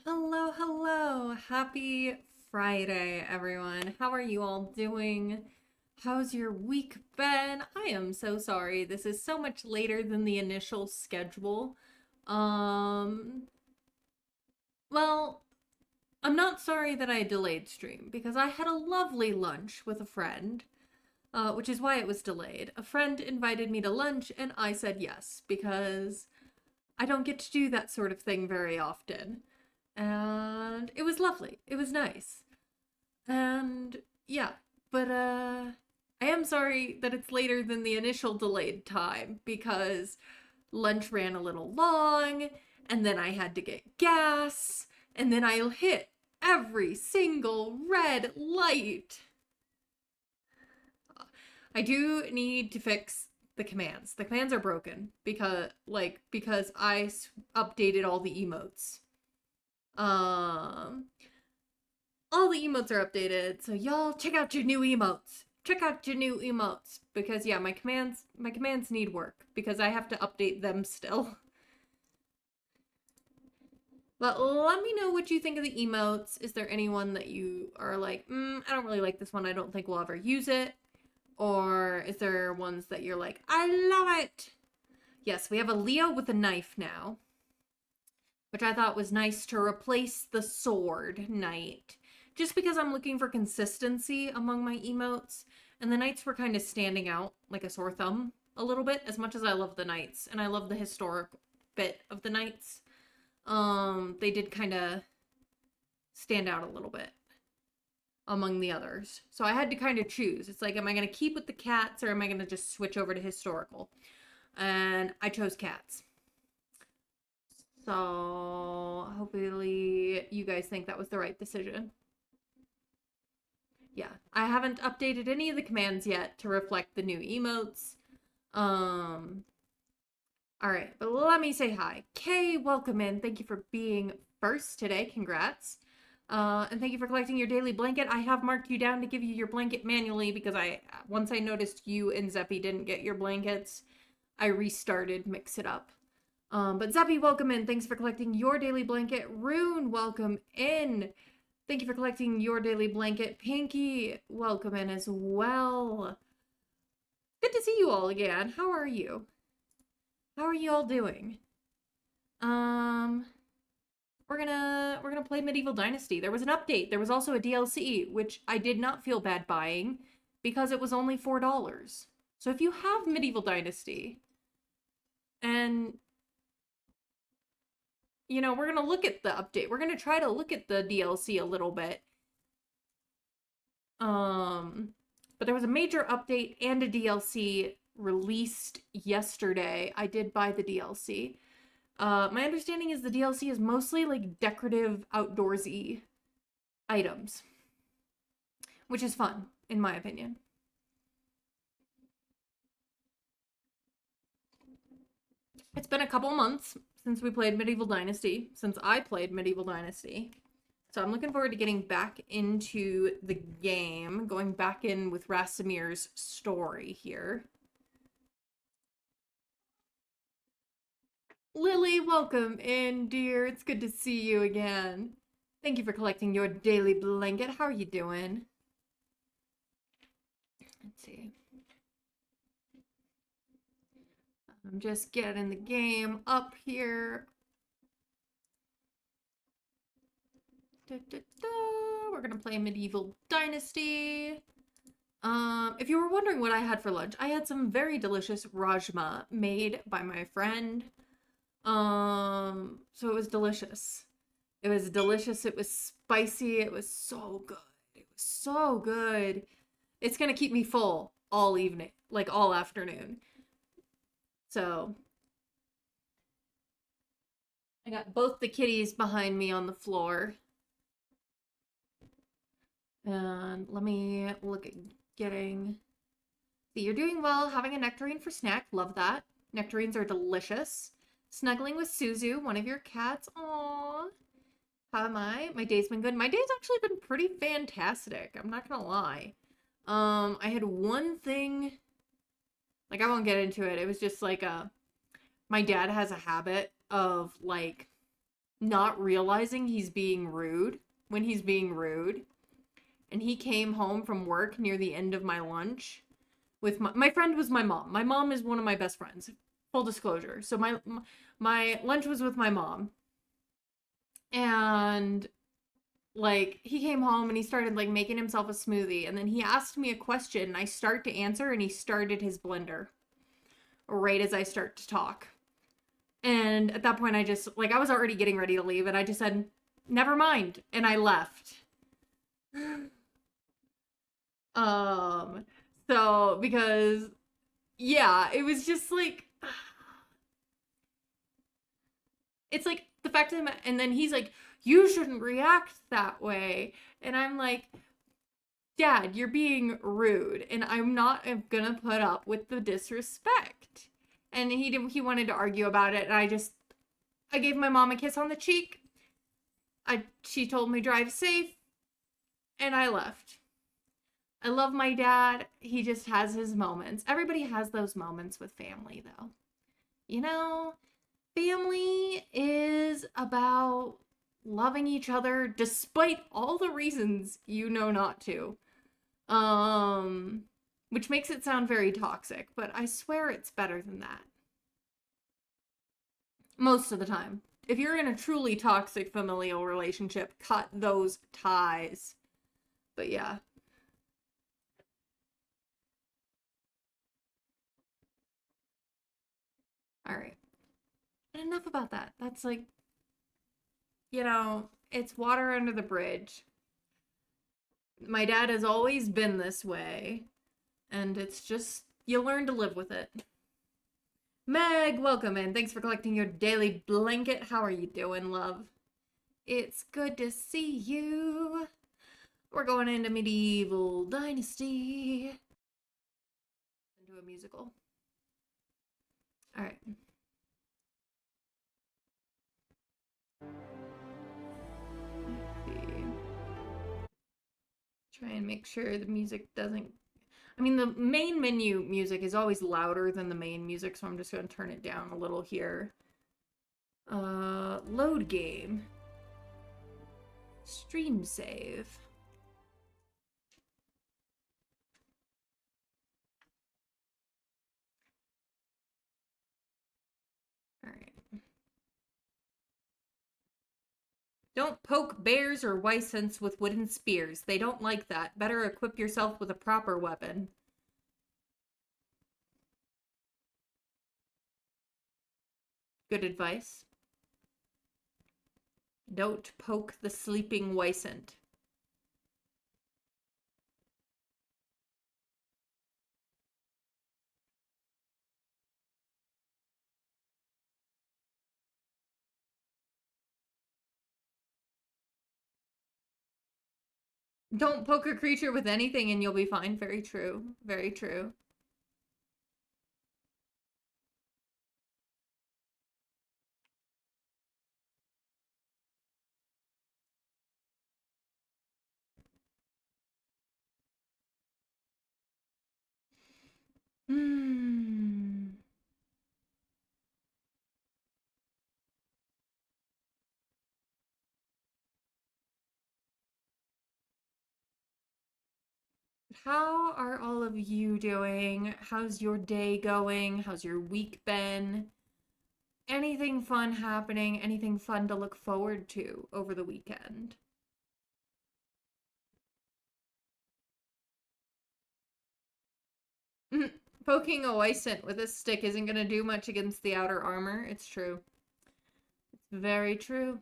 Hello, hello. Happy Friday, everyone. How are you all doing? How's your week been? I am so sorry. This is so much later than the initial schedule. Um, well, I'm not sorry that I delayed stream because I had a lovely lunch with a friend, which is why it was delayed. A friend invited me to lunch and I said yes because I don't get to do that sort of thing very often. And it was lovely. It was nice. And yeah, but I am sorry that it's later than the initial delayed time because lunch ran a little long and then I had to get gas and then I hit every single red light. I do need to fix the commands. The commands are broken because I updated all the emotes. Um all the emotes are updated, so y'all check out your new emotes. Check out your new emotes because yeah, my commands need work because I have to update them still. But let me know what you think of the emotes. Is there anyone that you are like, I don't really like this one. I don't think we'll ever use it. Or is there ones that you're like, I love it? Yes, we have a Leo with a knife now, which I thought was nice to replace the sword knight. Just because I'm looking for consistency among my emotes, and the knights were kind of standing out like a sore thumb a little bit, as much as I love the knights, and I love the historic bit of the knights. They did kind of stand out a little bit among the others. So I had to kind of choose. It's like, am I going to keep with the cats or am I going to just switch over to historical? And I chose cats. So hopefully you guys think that was the right decision. Yeah, I haven't updated any of the commands yet to reflect the new emotes. Um, all right, but let me say hi. Kay, welcome in. Thank you for being first today. Congrats. And thank you for collecting your daily blanket. I have marked you down to give you your blanket manually because once I noticed you and Zeppy didn't get your blankets, I restarted Mix It Up. But Zeppy, welcome in. Thanks for collecting your daily blanket. Rune, welcome in. Thank you for collecting your daily blanket. Pinky, welcome in as well. Good to see you all again. How are you? How are you all doing? Um, we're gonna play Medieval Dynasty. There was an update. There was also a DLC, which I did not feel bad buying because it was only $4. So if you have Medieval Dynasty and we're gonna look at the update. We're gonna try to look at the DLC a little bit. But there was a major update and a DLC released yesterday. I did buy the DLC. My understanding is the DLC is mostly like decorative, outdoorsy items, which is fun, in my opinion. It's been a couple months since we played Medieval Dynasty, since I played Medieval Dynasty. So I'm looking forward to getting back into the game, going back in with Rasamir's story here. Lily, welcome in, dear. It's good to see you again. Thank you for collecting your daily blanket. How are you doing? Let's see. I'm just getting the game up here. Da, da, da. We're gonna play Medieval Dynasty. If you were wondering what I had for lunch, I had some very delicious rajma made by my friend. So it was delicious. It was delicious. It was spicy. It was so good. It was so good. It's gonna keep me full all evening, like all afternoon. So I got both the kitties behind me on the floor. And let me look at getting. See, you're doing well. Having a nectarine for snack. Love that. Nectarines are delicious. Snuggling with Suzu, one of your cats. Aww. How am I? My day's been good. My day's actually been pretty fantastic. I'm not gonna lie. I had one thing. Like, I won't get into it. It was just like my dad has a habit of like not realizing he's being rude when he's being rude. And he came home from work near the end of my lunch with my friend was my mom. My mom is one of my best friends. Full disclosure. So my lunch was with my mom. And like he came home and he started like making himself a smoothie, and then he asked me a question and I start to answer and he started his blender right as I start to talk. And at that point I just like I was already getting ready to leave and I just said never mind and I left. So because yeah, it was just like it's like the fact that and then he's like you shouldn't react that way. And I'm like, Dad, you're being rude, and I'm not gonna put up with the disrespect. And he wanted to argue about it, and I gave my mom a kiss on the cheek. She told me drive safe, and I left. I love my dad. He just has his moments. Everybody has those moments with family, though. You know, family is about loving each other despite all the reasons you know not to. Which makes it sound very toxic, but I swear it's better than that. Most of the time. If you're in a truly toxic familial relationship, cut those ties. But yeah. All right. And enough about that. That's like, it's water under the bridge. My dad has always been this way, and it's just, you learn to live with it. Meg, welcome in. Thanks for collecting your daily blanket. How are you doing, love? It's good to see you. We're going into medieval Dynasty. Into a musical. All right. Let's see. Try and make sure the music doesn't... I mean, the main menu music is always louder than the main music, so I'm just going to turn it down a little here. Load game. Stream save. Alright. Don't poke bears or Wysons with wooden spears. They don't like that. Better equip yourself with a proper weapon. Good advice. Don't poke the sleeping Wysant. Don't poke a creature with anything and you'll be fine. Very true. Very true. Hmm. How are all of you doing? How's your day going? How's your week been? Anything fun happening? Anything fun to look forward to over the weekend? Poking a Wysant with a stick isn't going to do much against the outer armor. It's true. It's very true.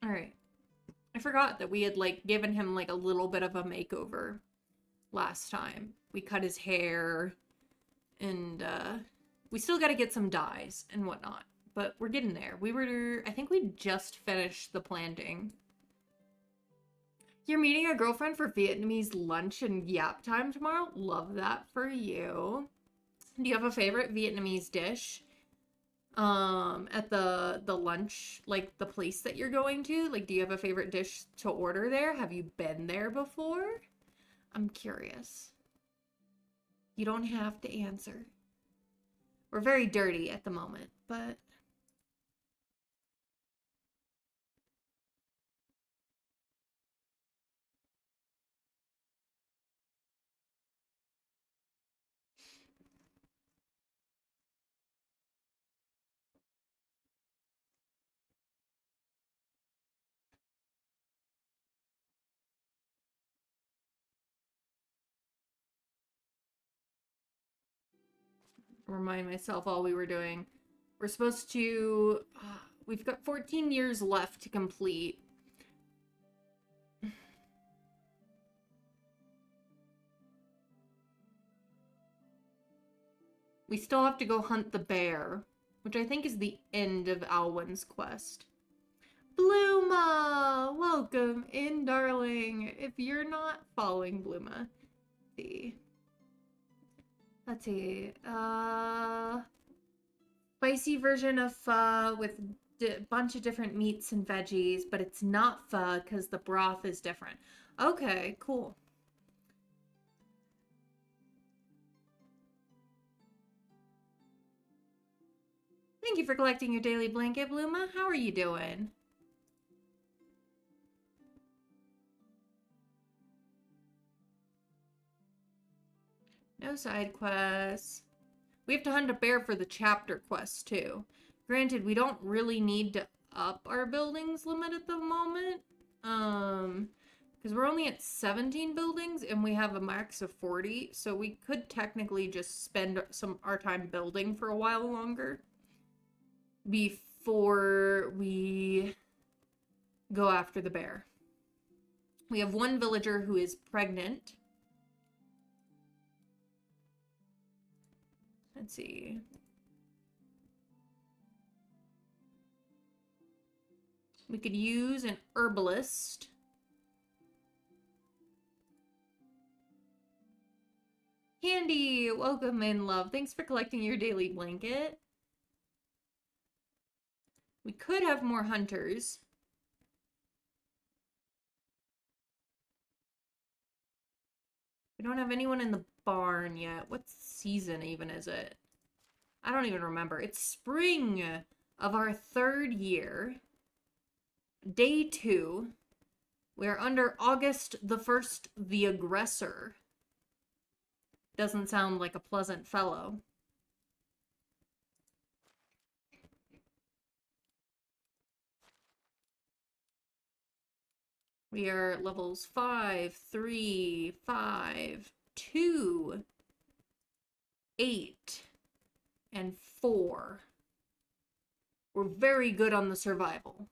All right. I forgot that we had like given him like a little bit of a makeover last time. We cut his hair and we still got to get some dyes and whatnot, but we're getting there. I think we just finished the planting. You're meeting a girlfriend for Vietnamese lunch and yap time tomorrow? Love that for you. Do you have a favorite Vietnamese dish? at the lunch, like the place that you're going to? Like, do you have a favorite dish to order there? Have you been there before? I'm curious. You don't have to answer. We're very dirty at the moment, but remind myself all we were doing. We're supposed to, we've got 14 years left to complete. We still have to go hunt the bear, which I think is the end of Alwyn's quest. Bluma! Welcome in, darling. If you're not following Bluma, let's see. Spicy version of pho with a bunch of different meats and veggies, but it's not pho because the broth is different. Okay, cool. Thank you for collecting your daily blanket, Bluma. How are you doing? No side quests. We have to hunt a bear for the chapter quest, too. Granted, we don't really need to up our buildings limit at the moment. Because we're only at 17 buildings and we have a max of 40. So we could technically just spend our time building for a while longer before we go after the bear. We have one villager who is pregnant. Let's see. We could use an herbalist. Candy, welcome in, love. Thanks for collecting your daily blanket. We could have more hunters. We don't have anyone in the barn yet. What season even is it? I don't even remember. It's spring of our 3rd year. Day 2. We're under August the 1st, the aggressor. Doesn't sound like a pleasant fellow. We are levels 5, 3, 5, 2, 8, and 4. We're very good on the survival.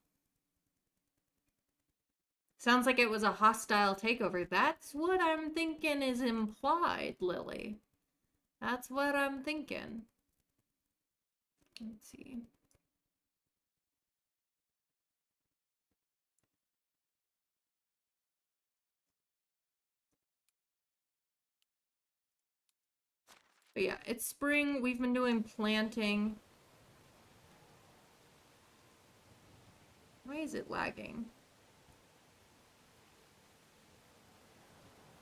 Sounds like it was a hostile takeover. That's what I'm thinking is implied, Lily. That's what I'm thinking. Let's see. But yeah, it's spring. We've been doing planting. Why is it lagging?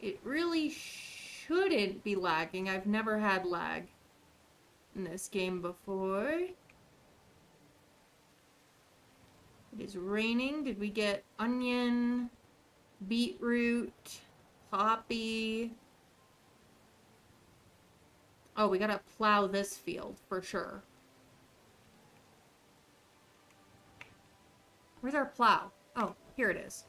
It really shouldn't be lagging. I've never had lag in this game before. It is raining. Did we get onion, beetroot, poppy? Oh, we gotta plow this field for sure. Where's our plow? Oh, here it is.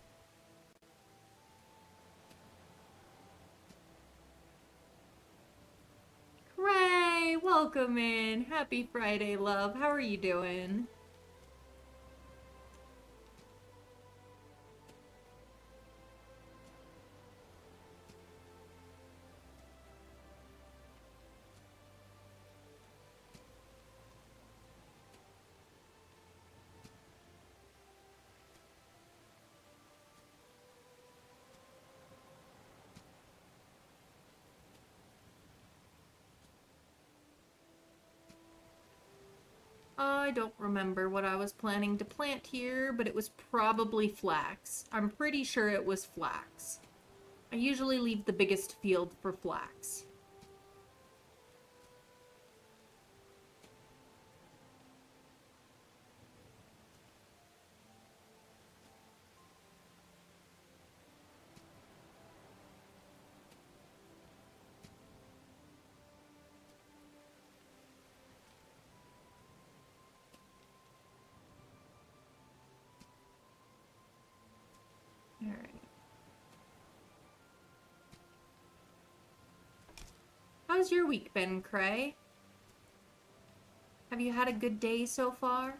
Ray, welcome in. Happy Friday, love. How are you doing? I don't remember what I was planning to plant here, but it was probably flax. I'm pretty sure it was flax. I usually leave the biggest field for flax. Alright. How's your week been, Cray? Have you had a good day so far?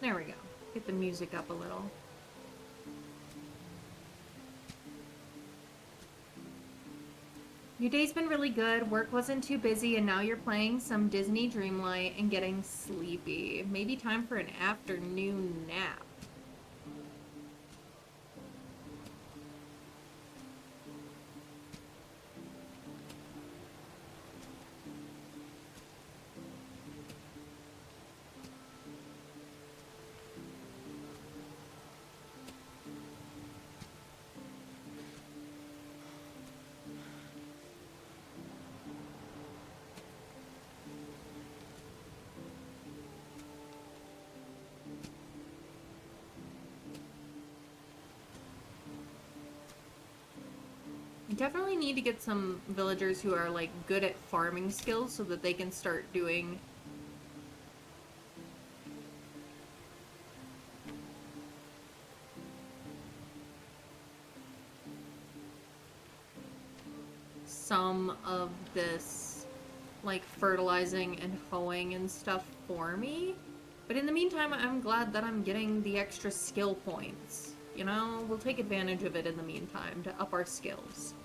There we go. Get the music up a little. Your day's been really good. Work wasn't too busy, and now you're playing some Disney Dreamlight and getting sleepy. Maybe time for an afternoon nap. I definitely need to get some villagers who are like good at farming skills so that they can start doing some of this like fertilizing and hoeing and stuff for me. But in the meantime, I'm glad that I'm getting the extra skill points. You know, we'll take advantage of it in the meantime to up our skills.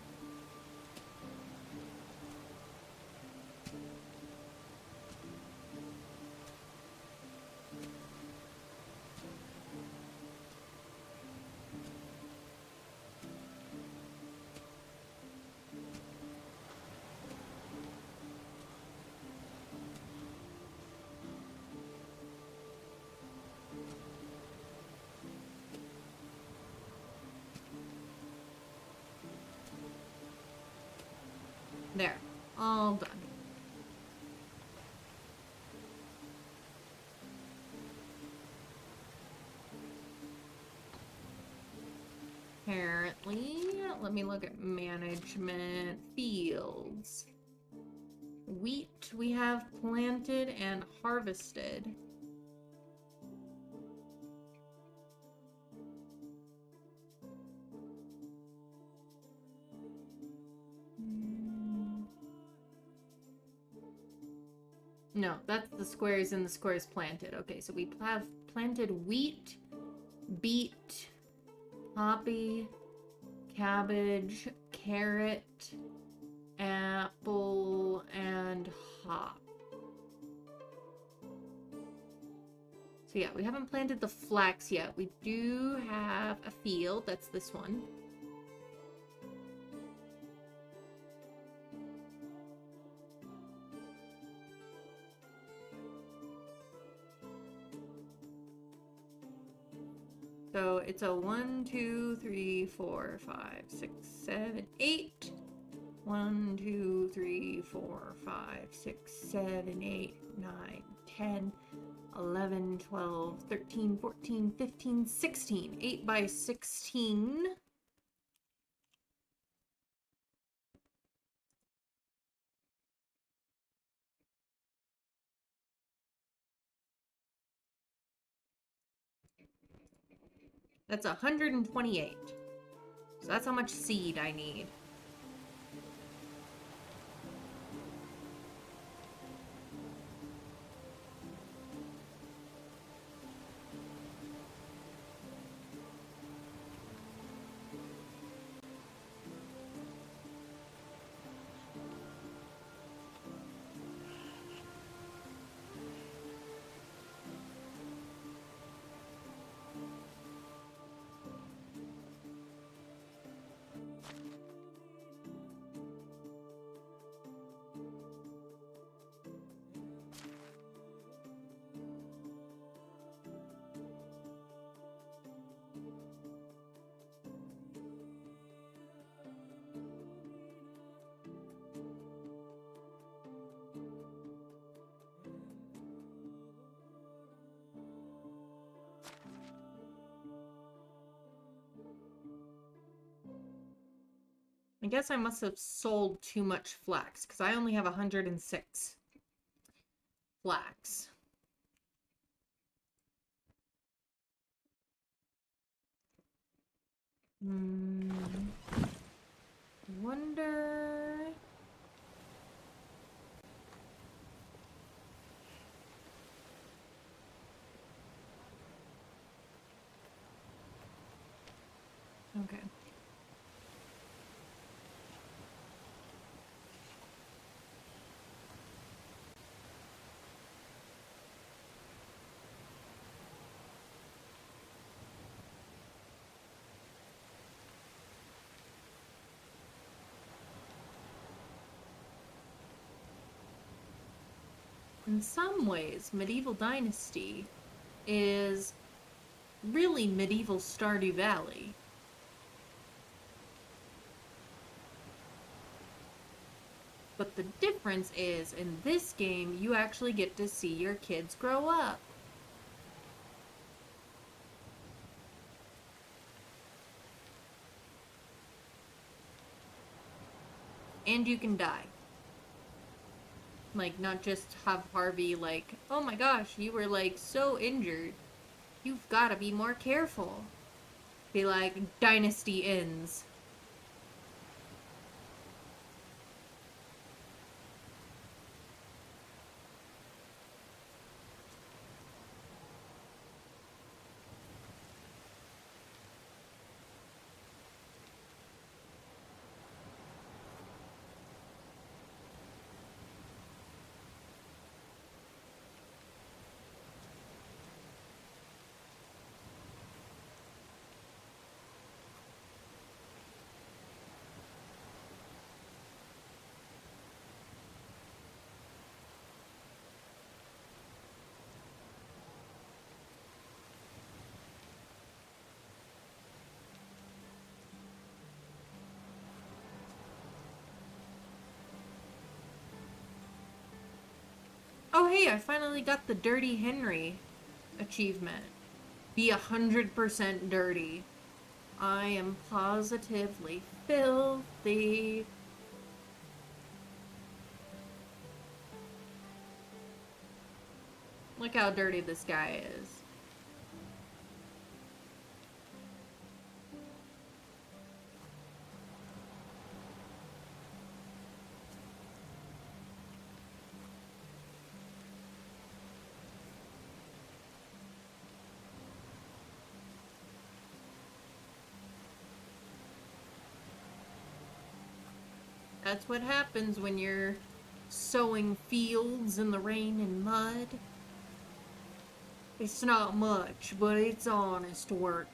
There. All done. Apparently, let me look at management fields. Wheat we have planted and harvested. No, that's the squares and the squares planted. Okay, so we have planted wheat, beet, poppy, cabbage, carrot, apple, and hop. So yeah, we haven't planted the flax yet. We do have a field. That's this one. So it's a 1, 2, 3, 4, 5, 6, 7, 8. 1, 2, 3, 4, 5, 6, 7, 8, 9, 10, 11, 12, 13, 14, 15, 16. 8 by 16. That's 128. So that's how much seed I need. I guess I must have sold too much flax, because I only have 106 flax. Wonder... Okay. In some ways, Medieval Dynasty is really medieval Stardew Valley. But the difference is, in this game, you actually get to see your kids grow up. And you can die. Like, not just have Harvey, like, oh my gosh, you were, like, so injured. You've got to be more careful. Be like, Dynasty ends. Oh hey, I finally got the Dirty Henry achievement. Be 100% dirty. I am positively filthy. Look how dirty this guy is. That's what happens when you're sowing fields in the rain and mud. It's not much, but it's honest work.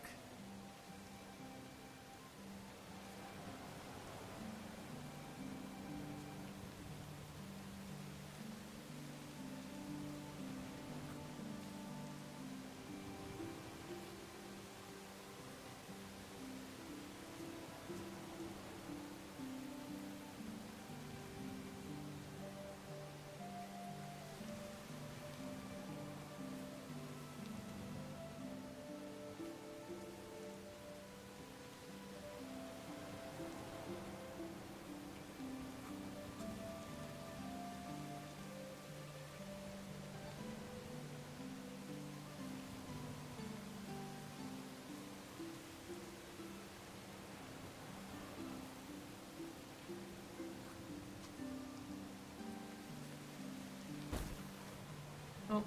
Oh,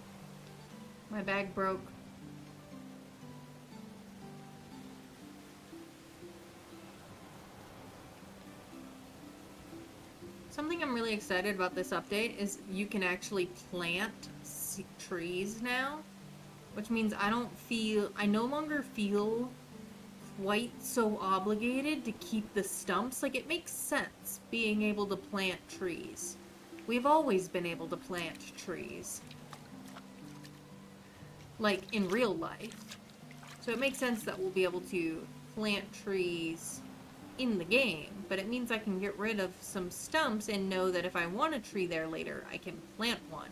my bag broke. Something I'm really excited about this update is you can actually plant trees now, which means I no longer feel quite so obligated to keep the stumps. Like, it makes sense being able to plant trees. We've always been able to plant trees. Like, in real life. So it makes sense that we'll be able to plant trees in the game, but it means I can get rid of some stumps and know that if I want a tree there later, I can plant one.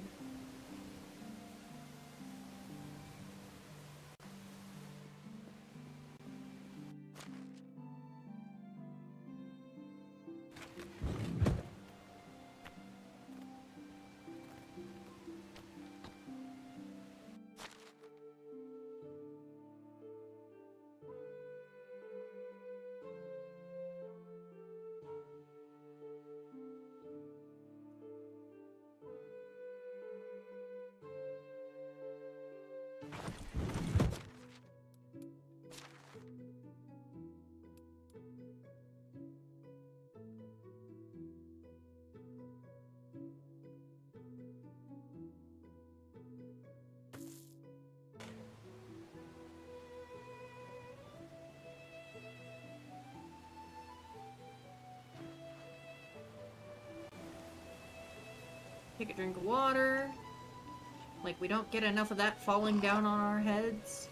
Take a drink of water. Like, we don't get enough of that falling down on our heads.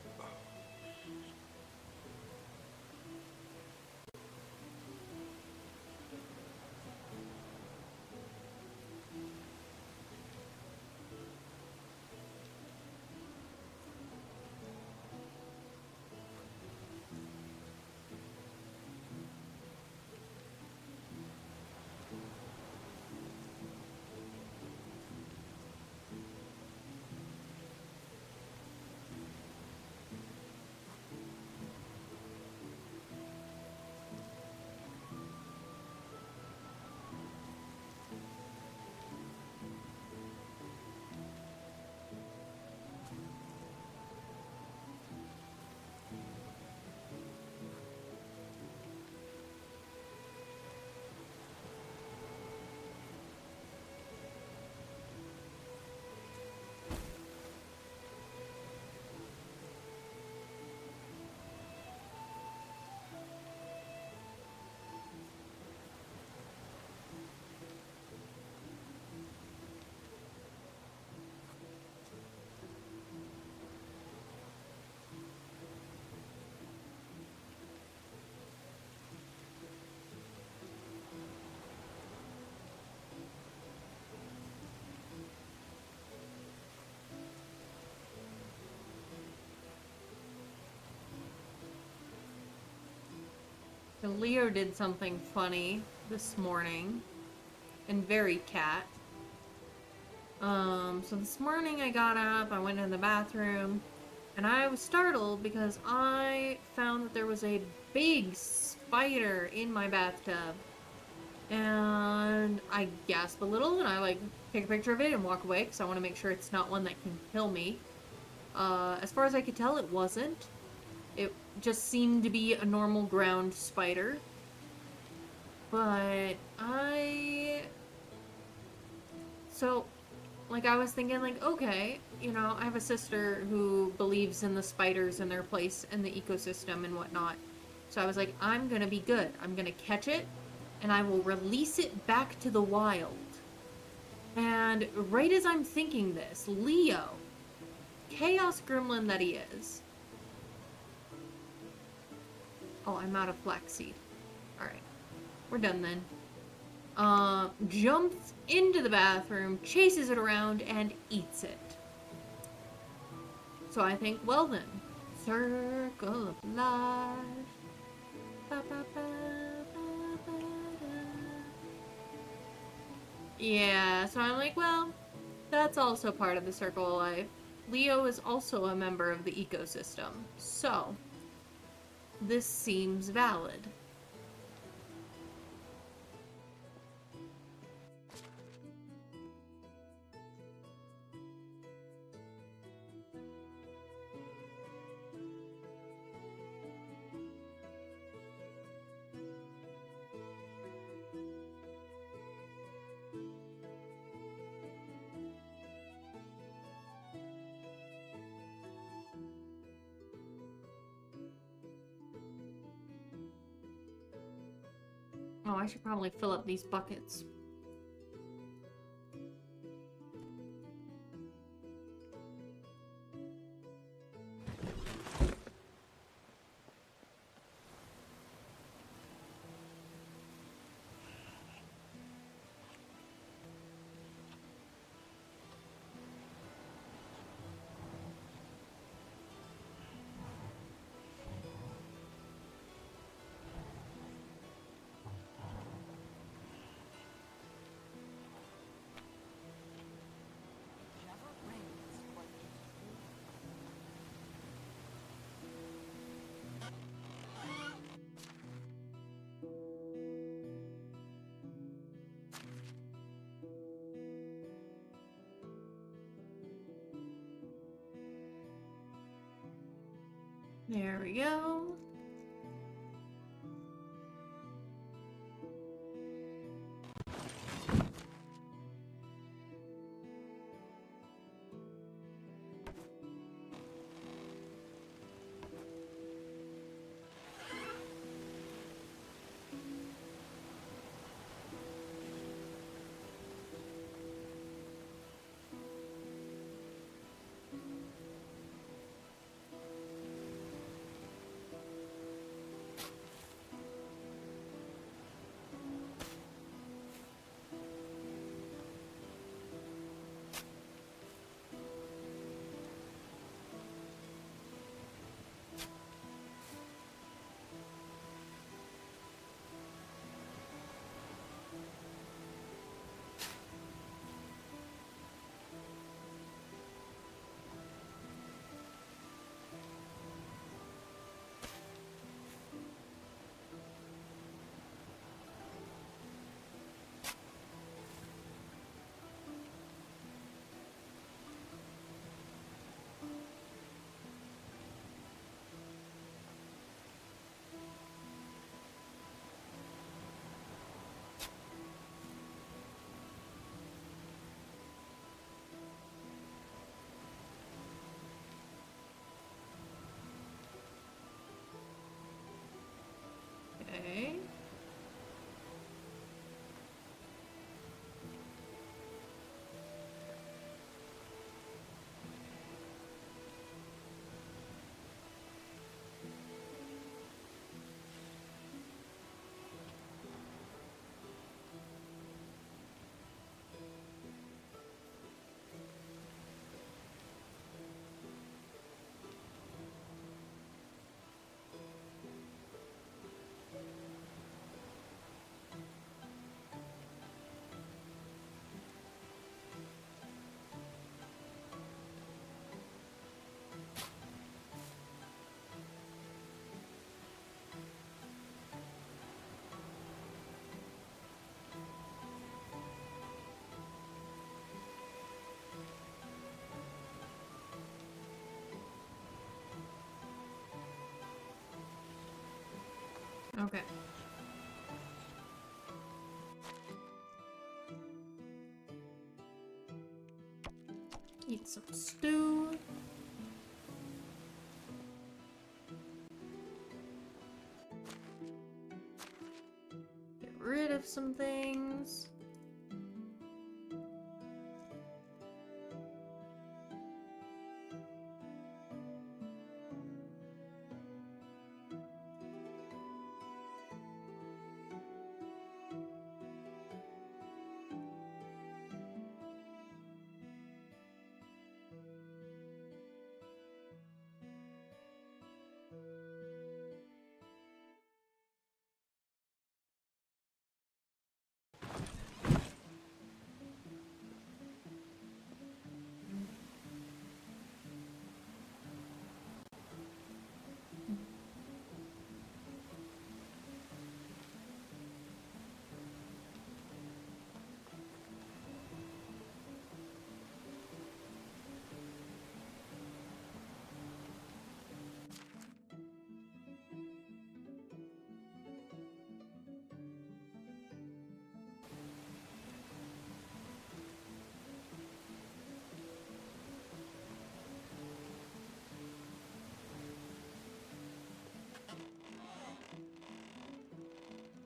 So Leo did something funny this morning, and very cat. So this morning I got up, I went in the bathroom, and I was startled because I found that there was a big spider in my bathtub. And I gasp a little, and I, like, take a picture of it and walk away, because I want to make sure it's not one that can kill me. As far as I could tell, it wasn't. It just seemed to be a normal ground spider. But So, like, I was thinking, like, okay, you know, I have a sister who believes in the spiders and their place in the ecosystem and whatnot. So I was like, I'm gonna be good. I'm gonna catch it, and I will release it back to the wild. And right as I'm thinking this, Leo, chaos gremlin that he is. Oh, I'm out of flaxseed. Alright. We're done then. Jumps into the bathroom, chases it around, and eats it. So I think, well then, circle of life. Ba, ba, ba, ba, ba, da. Yeah, so I'm like, well, that's also part of the circle of life. Leo is also a member of the ecosystem, so this seems valid. Oh, I should probably fill up these buckets. There we go. Okay. Okay. Eat some stew. Get rid of some things.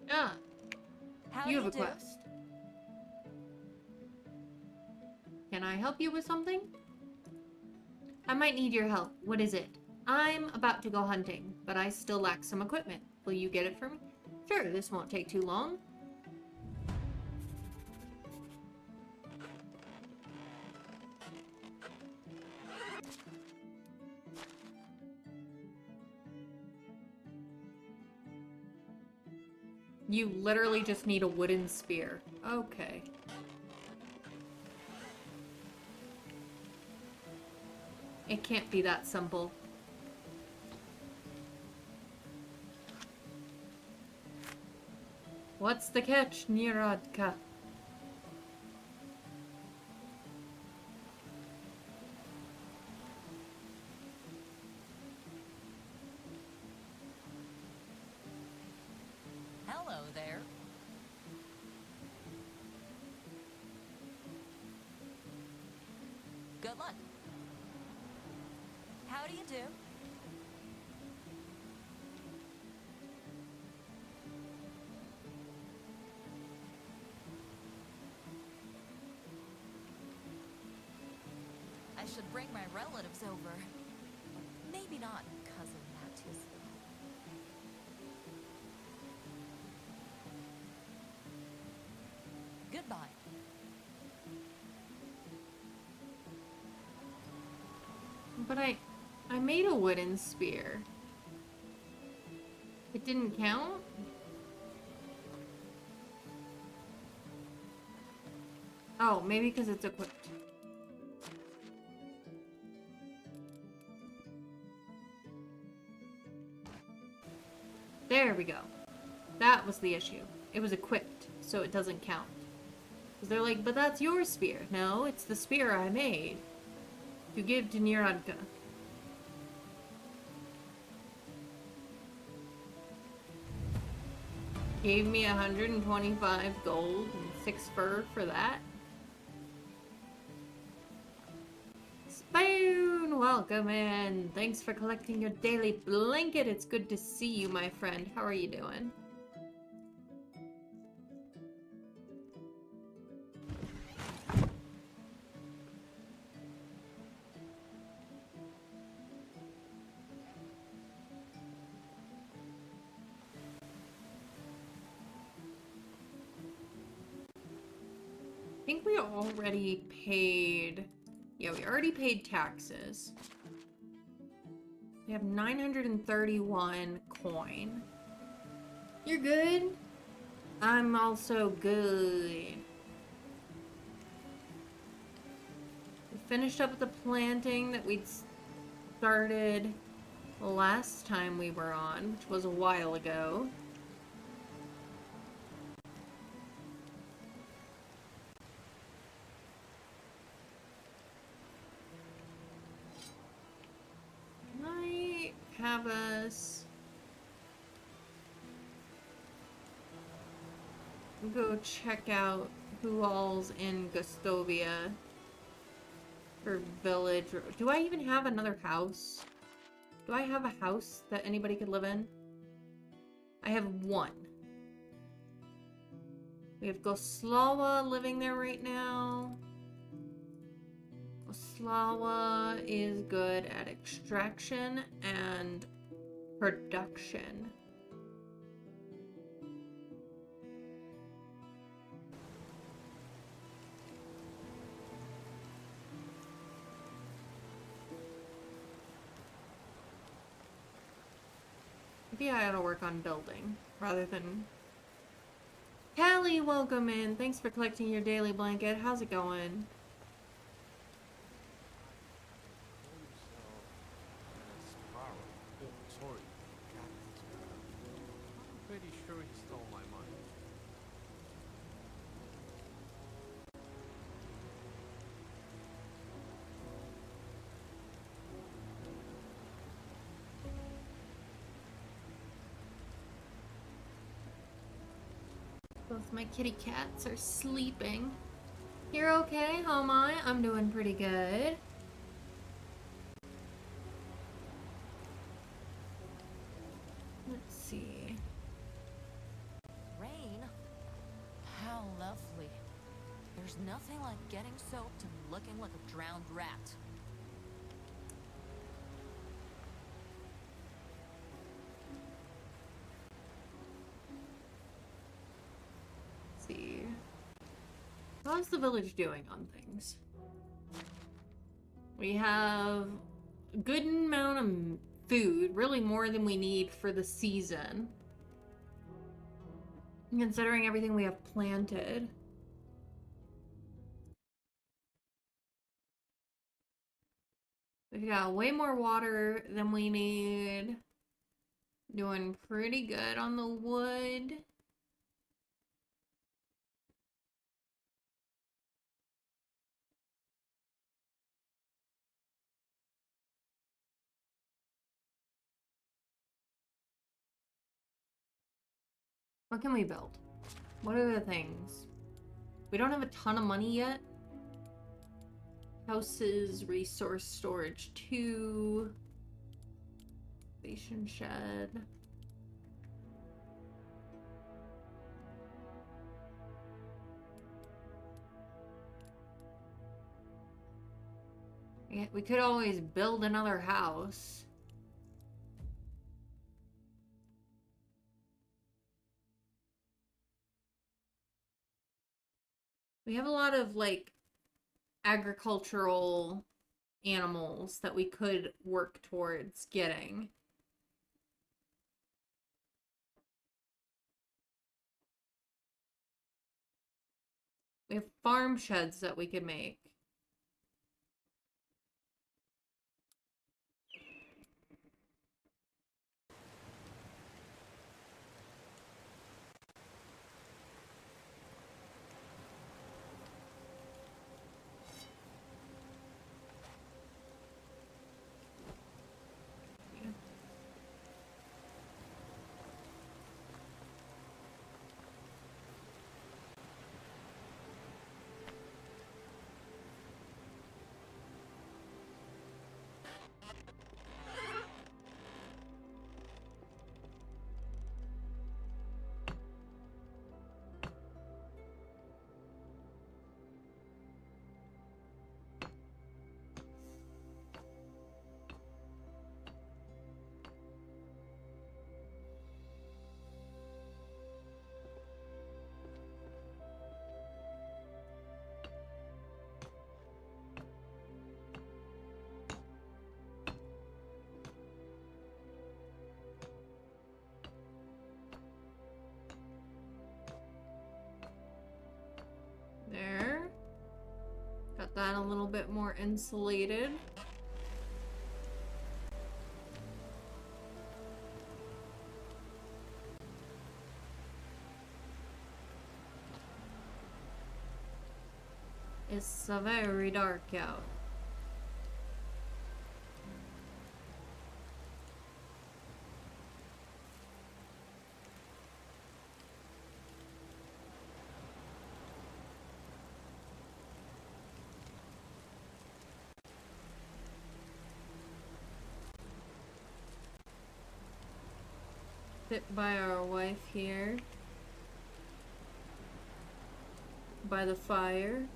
Yeah. How You do have a you do? quest. Can I help you with something? I might need your help. What is it? I'm about to go hunting, but I still lack some equipment. Will you get it for me? Sure, this won't take too long. You literally just need a wooden spear. Okay. It can't be that simple. What's the catch, Niradka? Hello there. Good luck. How do you do? I should bring my relatives over. Maybe not Cousin Matthews. Goodbye. But I made a wooden spear. It didn't count? Oh, maybe because it's equipped. There we go. That was the issue. It was equipped, so it doesn't count. Because they're like, but that's your spear. No, it's the spear I made. To give to Niradka. Gave me 125 gold and 6 fur for that. Spoon, welcome in. Thanks for collecting your daily blanket. It's good to see you, my friend. How are you doing? I think we already paid... Yeah, we already paid taxes. We have 931 coin. You're good? I'm also good. We finished up the planting that we'd started last time we were on, which was a while ago. Might have us go check out who all's in Gustovia for village. Do I even have another house? Do I have a house that anybody could live in? I have one. We have Goslawa living there right now. Goslawa is good at extraction and production. Maybe I ought to work on building rather than... Callie, welcome in. Thanks for collecting your daily blanket. How's it going? Pretty sure he stole my money. Both my kitty cats are sleeping. You're okay? How am I? I'm doing pretty good. Let's see. Rain? There's nothing like getting soaked and looking like a drowned rat. Let's see. How's the village doing on things? We have a good amount of food, really more than we need for the season. Considering everything we have planted. We've got way more water than we need. Doing pretty good on the wood. What can we build? What are the things? We don't have a ton of money yet. Houses, resource storage 2. Station shed. Yeah, we could always build another house. We have a lot of, like, agricultural animals that we could work towards getting. We have farm sheds that we could make. There. Got that a little bit more insulated. It's very dark out. Sit by our wife here. By the fire.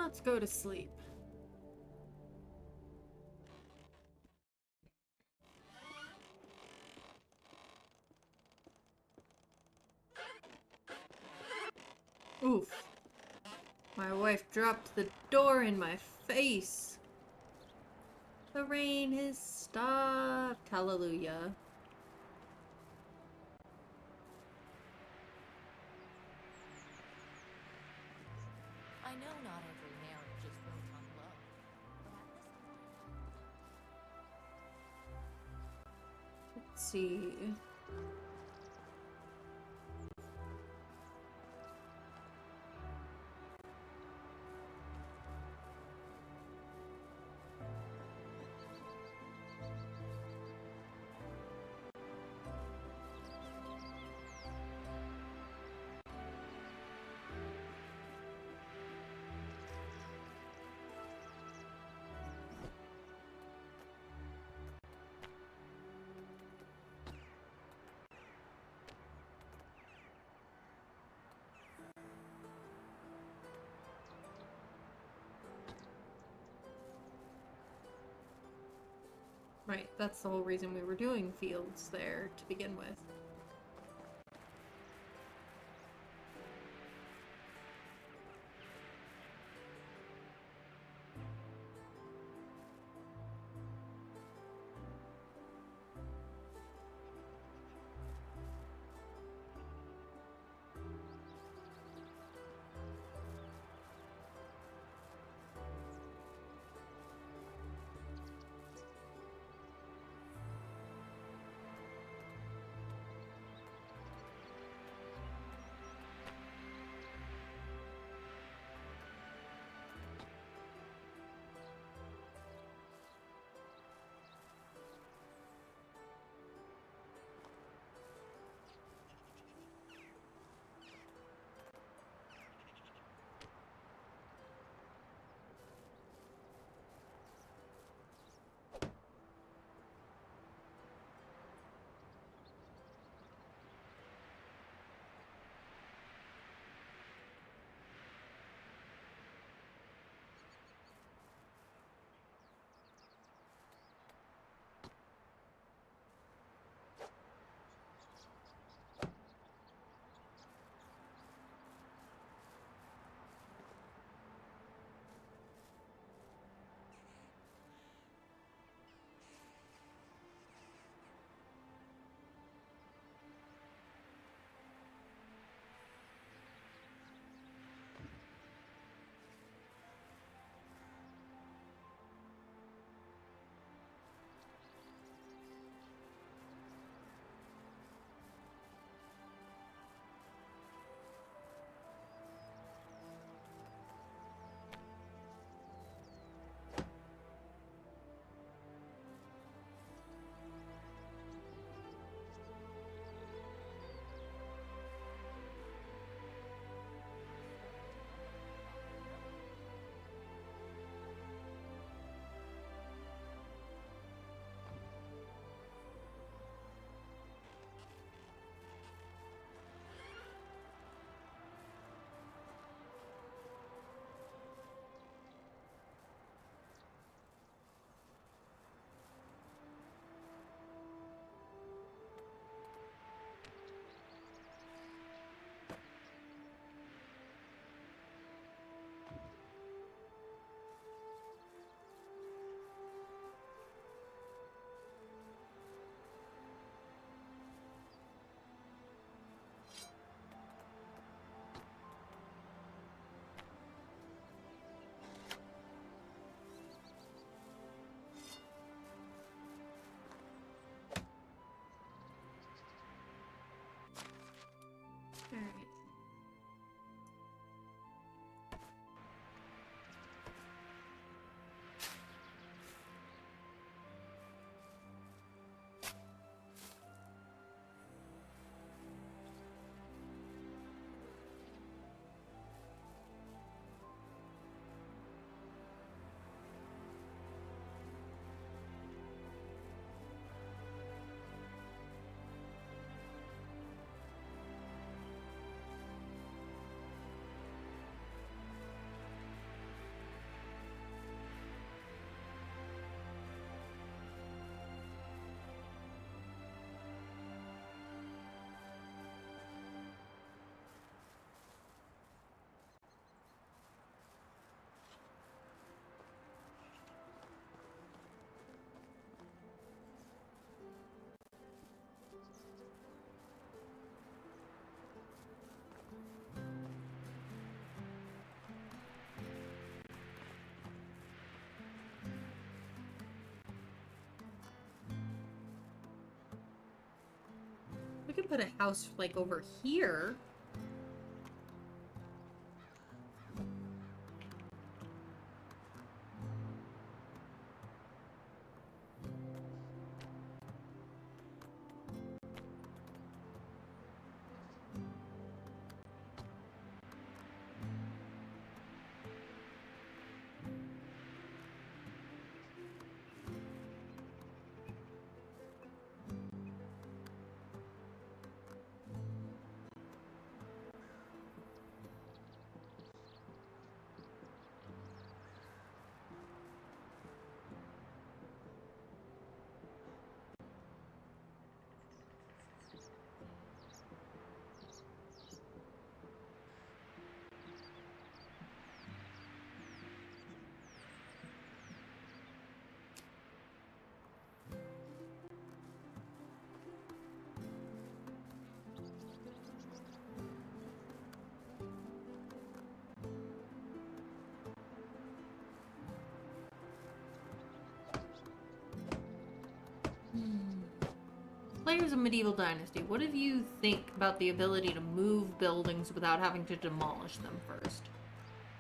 Let's go to sleep. Oof. My wife dropped the door in my face. The rain has stopped. Hallelujah. I know not every marriage is built on love, but at this point... Let's see. Right, that's the whole reason we were doing fields there to begin with. could put a house, like, over here. Players of Medieval Dynasty, what do you think about the ability to move buildings without having to demolish them first?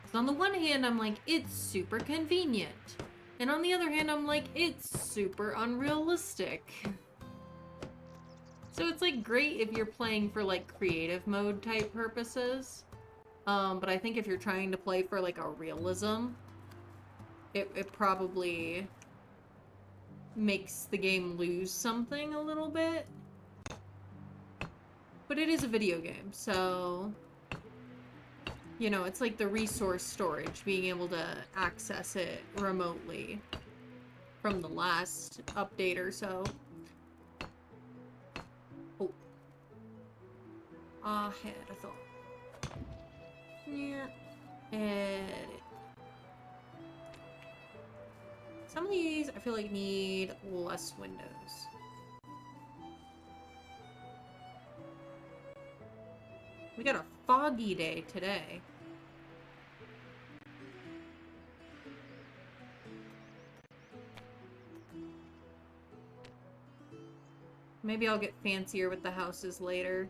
Because on the one hand, I'm like, it's super convenient. And on the other hand, I'm like, it's super unrealistic. So it's like great if you're playing for like creative mode type purposes. But I think if you're trying to play for like a realism, it probably makes the game lose something a little bit. But it is a video game, so you know, it's like the resource storage, being able to access it remotely from the last update or so. Oh. I had a thought. Yeah. Edit. Some of these I feel like need less windows. We got a foggy day today. Maybe I'll get fancier with the houses later.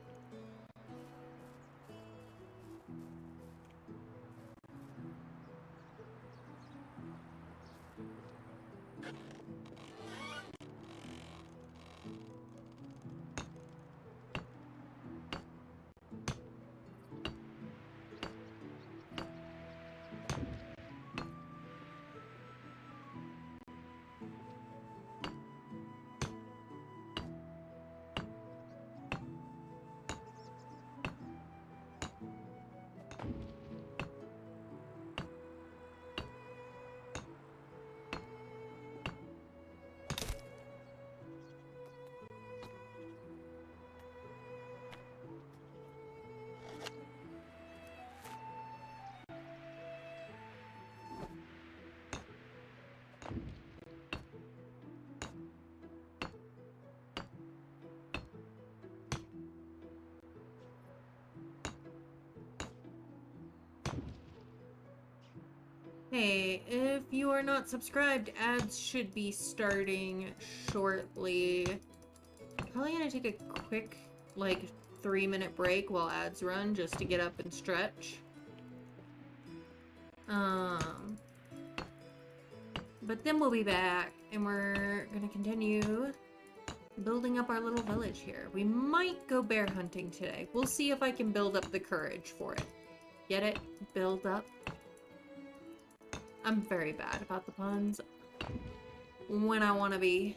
Hey, if you are not subscribed, ads should be starting shortly. Probably gonna take a quick, like, 3-minute break while ads run just to get up and stretch. But then we'll be back and we're gonna continue building up our little village here. We might go bear hunting today. We'll see if I can build up the courage for it. Get it? Build up. I'm very bad about the puns when I want to be.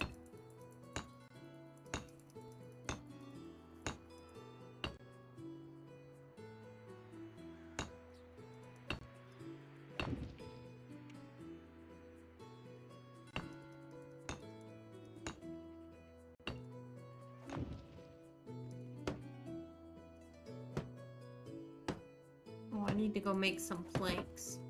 Oh, I need to go make some planks.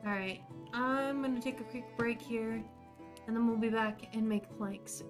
Alright, I'm gonna take a quick break here, and then we'll be back and make planks.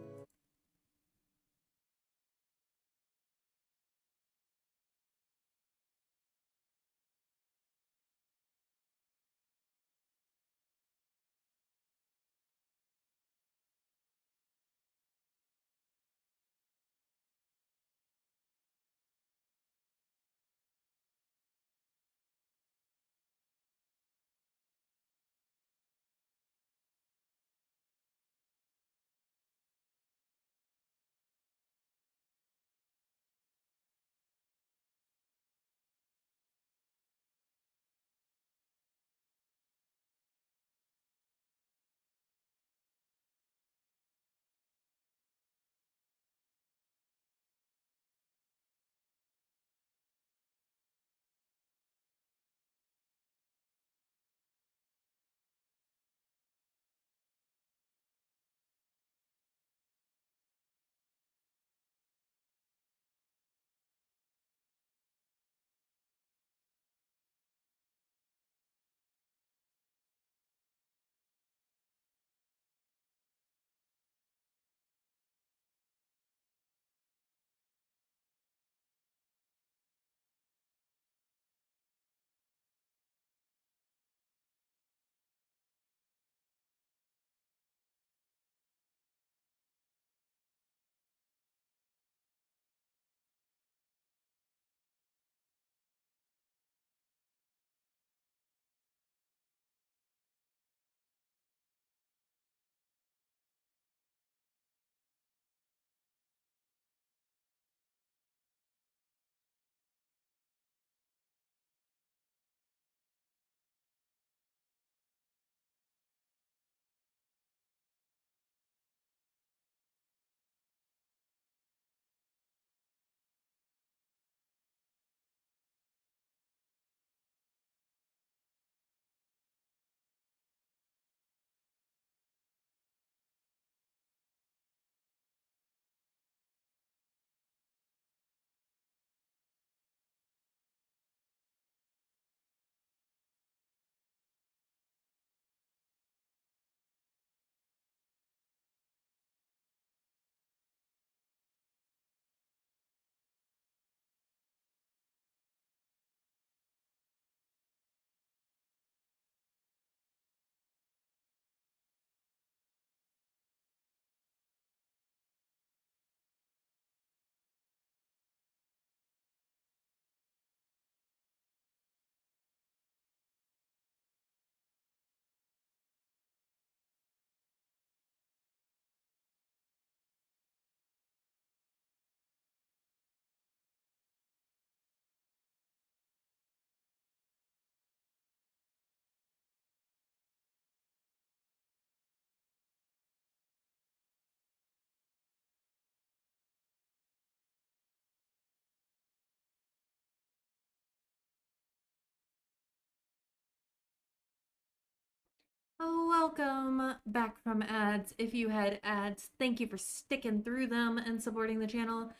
Oh, welcome back from ads. If you had ads, thank you for sticking through them and supporting the channel.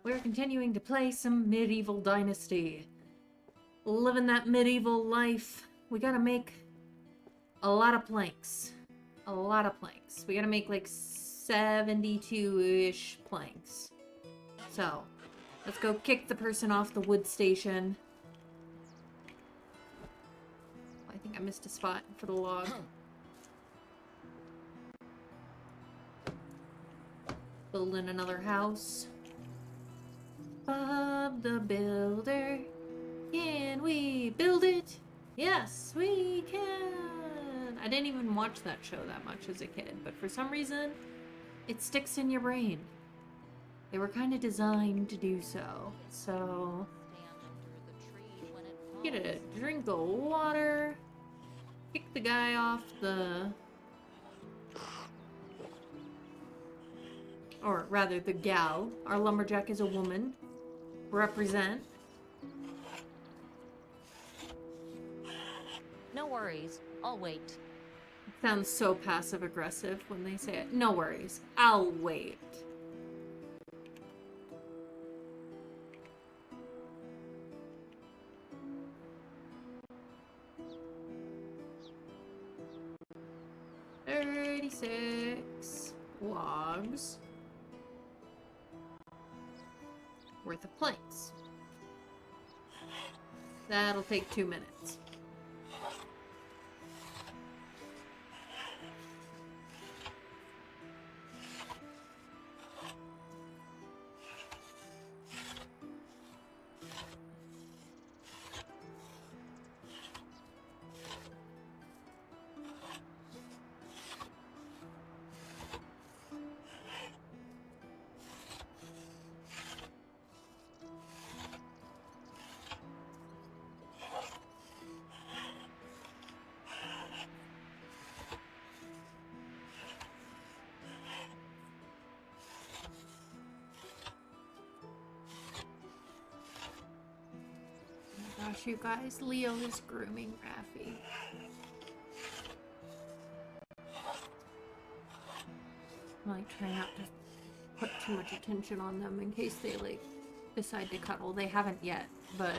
We're continuing to play some medieval Dynasty. Living that medieval life. We gotta make a lot of planks. A lot of planks. We gotta make like 72-ish planks. So, let's go kick the person off the wood station. I think I missed a spot for the log. Building another house. Bob the Builder. Can we build it? Yes, we can! I didn't even watch that show that much as a kid, but for some reason, it sticks in your brain. They were kind of designed to do so. So, get a drink of water. Kick the guy off the... Or rather, the gal. Our lumberjack is a woman. Represent. No worries. I'll wait. It sounds so passive-aggressive when they say it. No worries. I'll wait. 26 logs worth of planks. That'll take 2 minutes. Gosh, you guys, Leo is grooming Raffi. I'm like trying not to put too much attention on them in case they like decide to cuddle. They haven't yet, but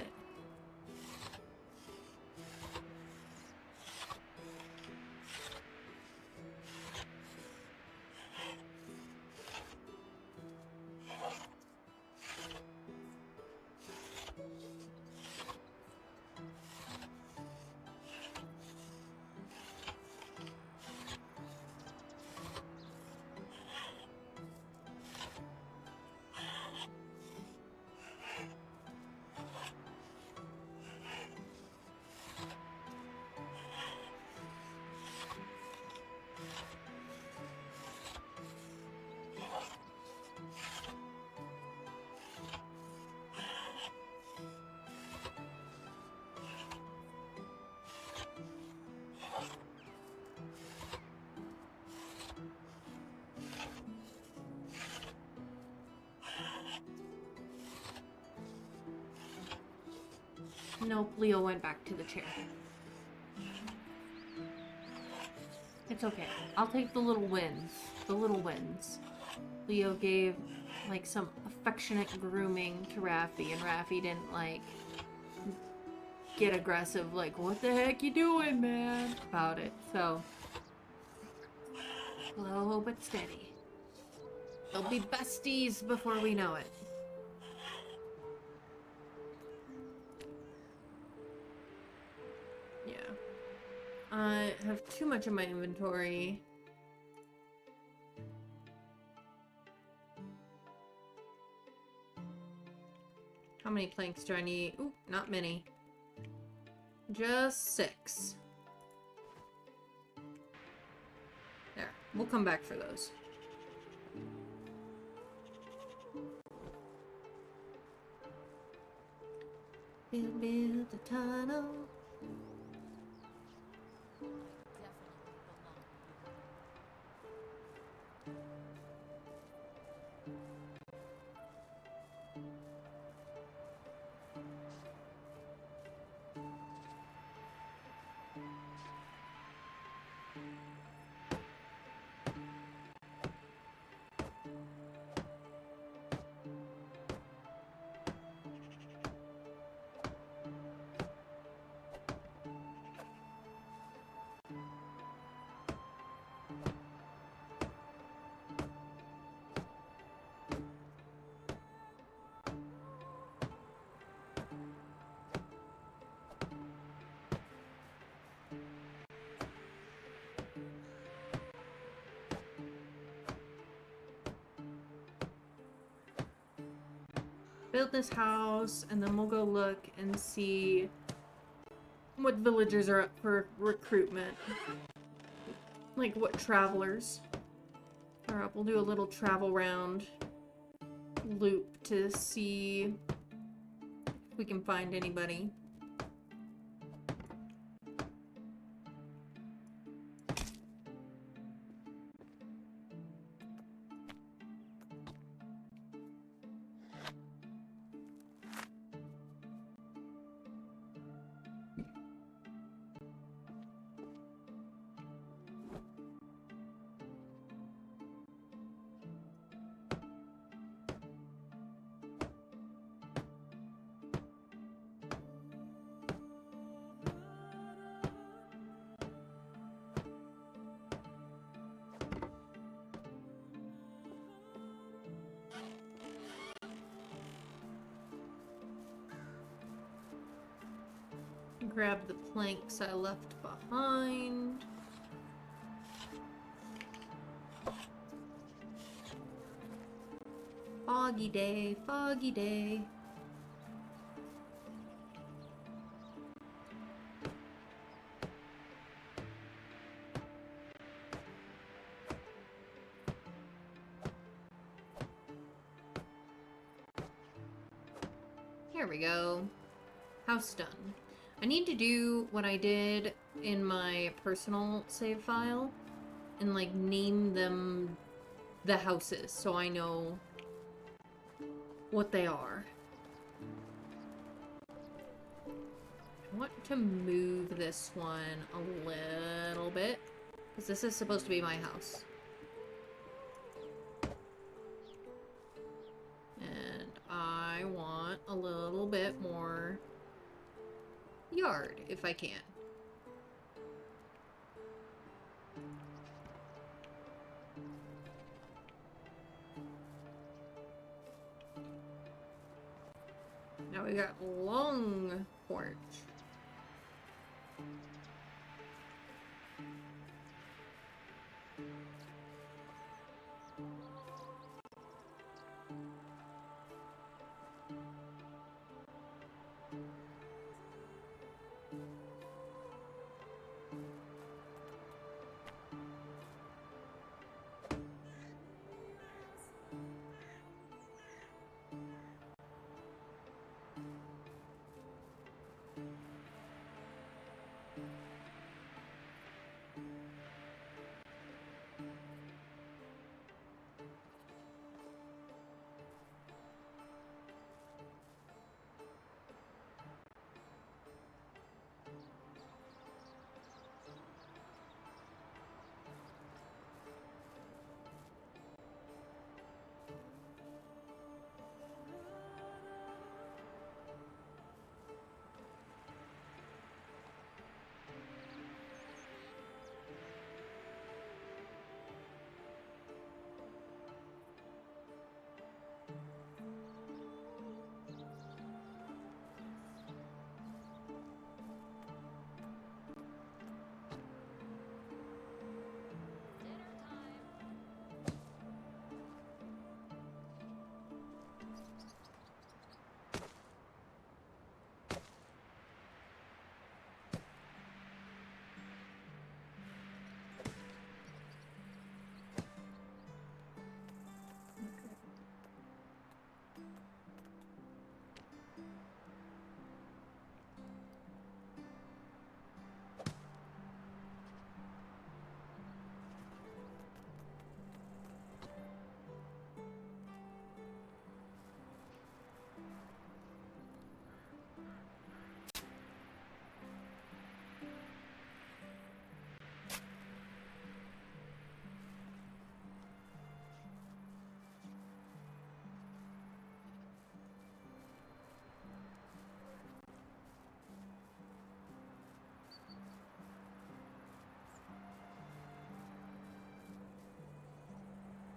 nope, Leo went back to the chair. It's okay. I'll take the little wins. The little wins. Leo gave, like, some affectionate grooming to Raffi, and Raffi didn't, like, get aggressive, like, what the heck you doing, man? About it. So, slow but steady. They'll be besties before we know it. Yeah. I have too much in my inventory. How many planks do I need? Ooh, not many. Just 6. There. We'll come back for those. Build the tunnel. Build this house, and then we'll go look and see what villagers are up for recruitment. Like, what travelers are up. We'll do a little travel round loop to see if we can find anybody. Grab the planks I left behind. Foggy day, foggy day. Here we go. House done. I need to do what I did in my personal save file and like name them the houses so I know what they are. I want to move this one a little bit because this is supposed to be my house. And I want a little bit more yard if I can. Now we got long porch.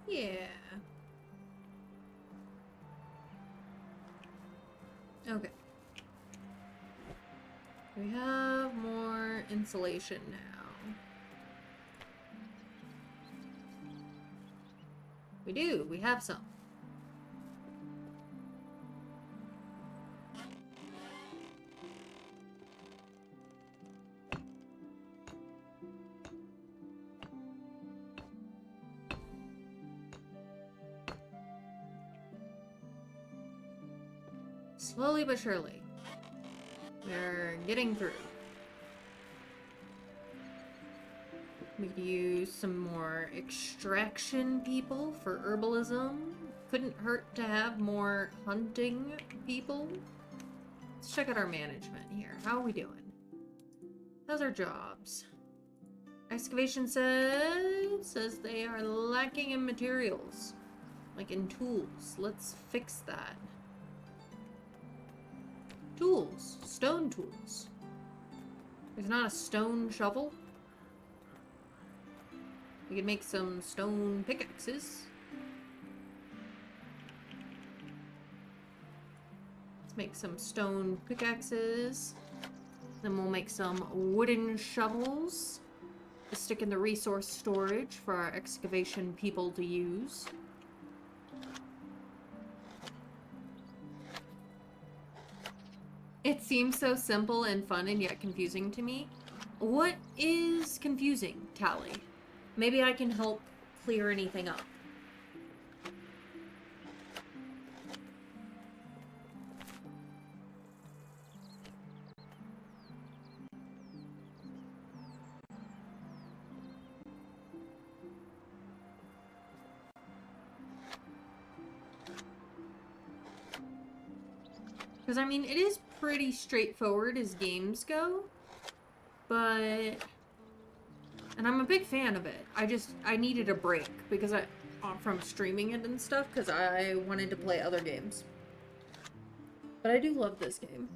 Yeah. Okay. We have more insulation now. We do. We have some. Slowly but surely. We're getting through. We could use some more extraction people for herbalism. Couldn't hurt to have more hunting people. Let's check out our management here. How are we doing? How's our jobs? Excavation says they are lacking in materials. Like in tools. Let's fix that. Tools. Stone tools. There's not a stone shovel. We could make some stone pickaxes. Let's make some stone pickaxes. Then we'll make some wooden shovels to stick in the resource storage for our excavation people to use. It seems so simple and fun and yet confusing to me. What is confusing, Tally? Maybe I can help clear anything up. Because, I mean, it is pretty straightforward as games go, but... And I'm a big fan of it. I needed a break because from streaming it and stuff, because I wanted to play other games. But I do love this game.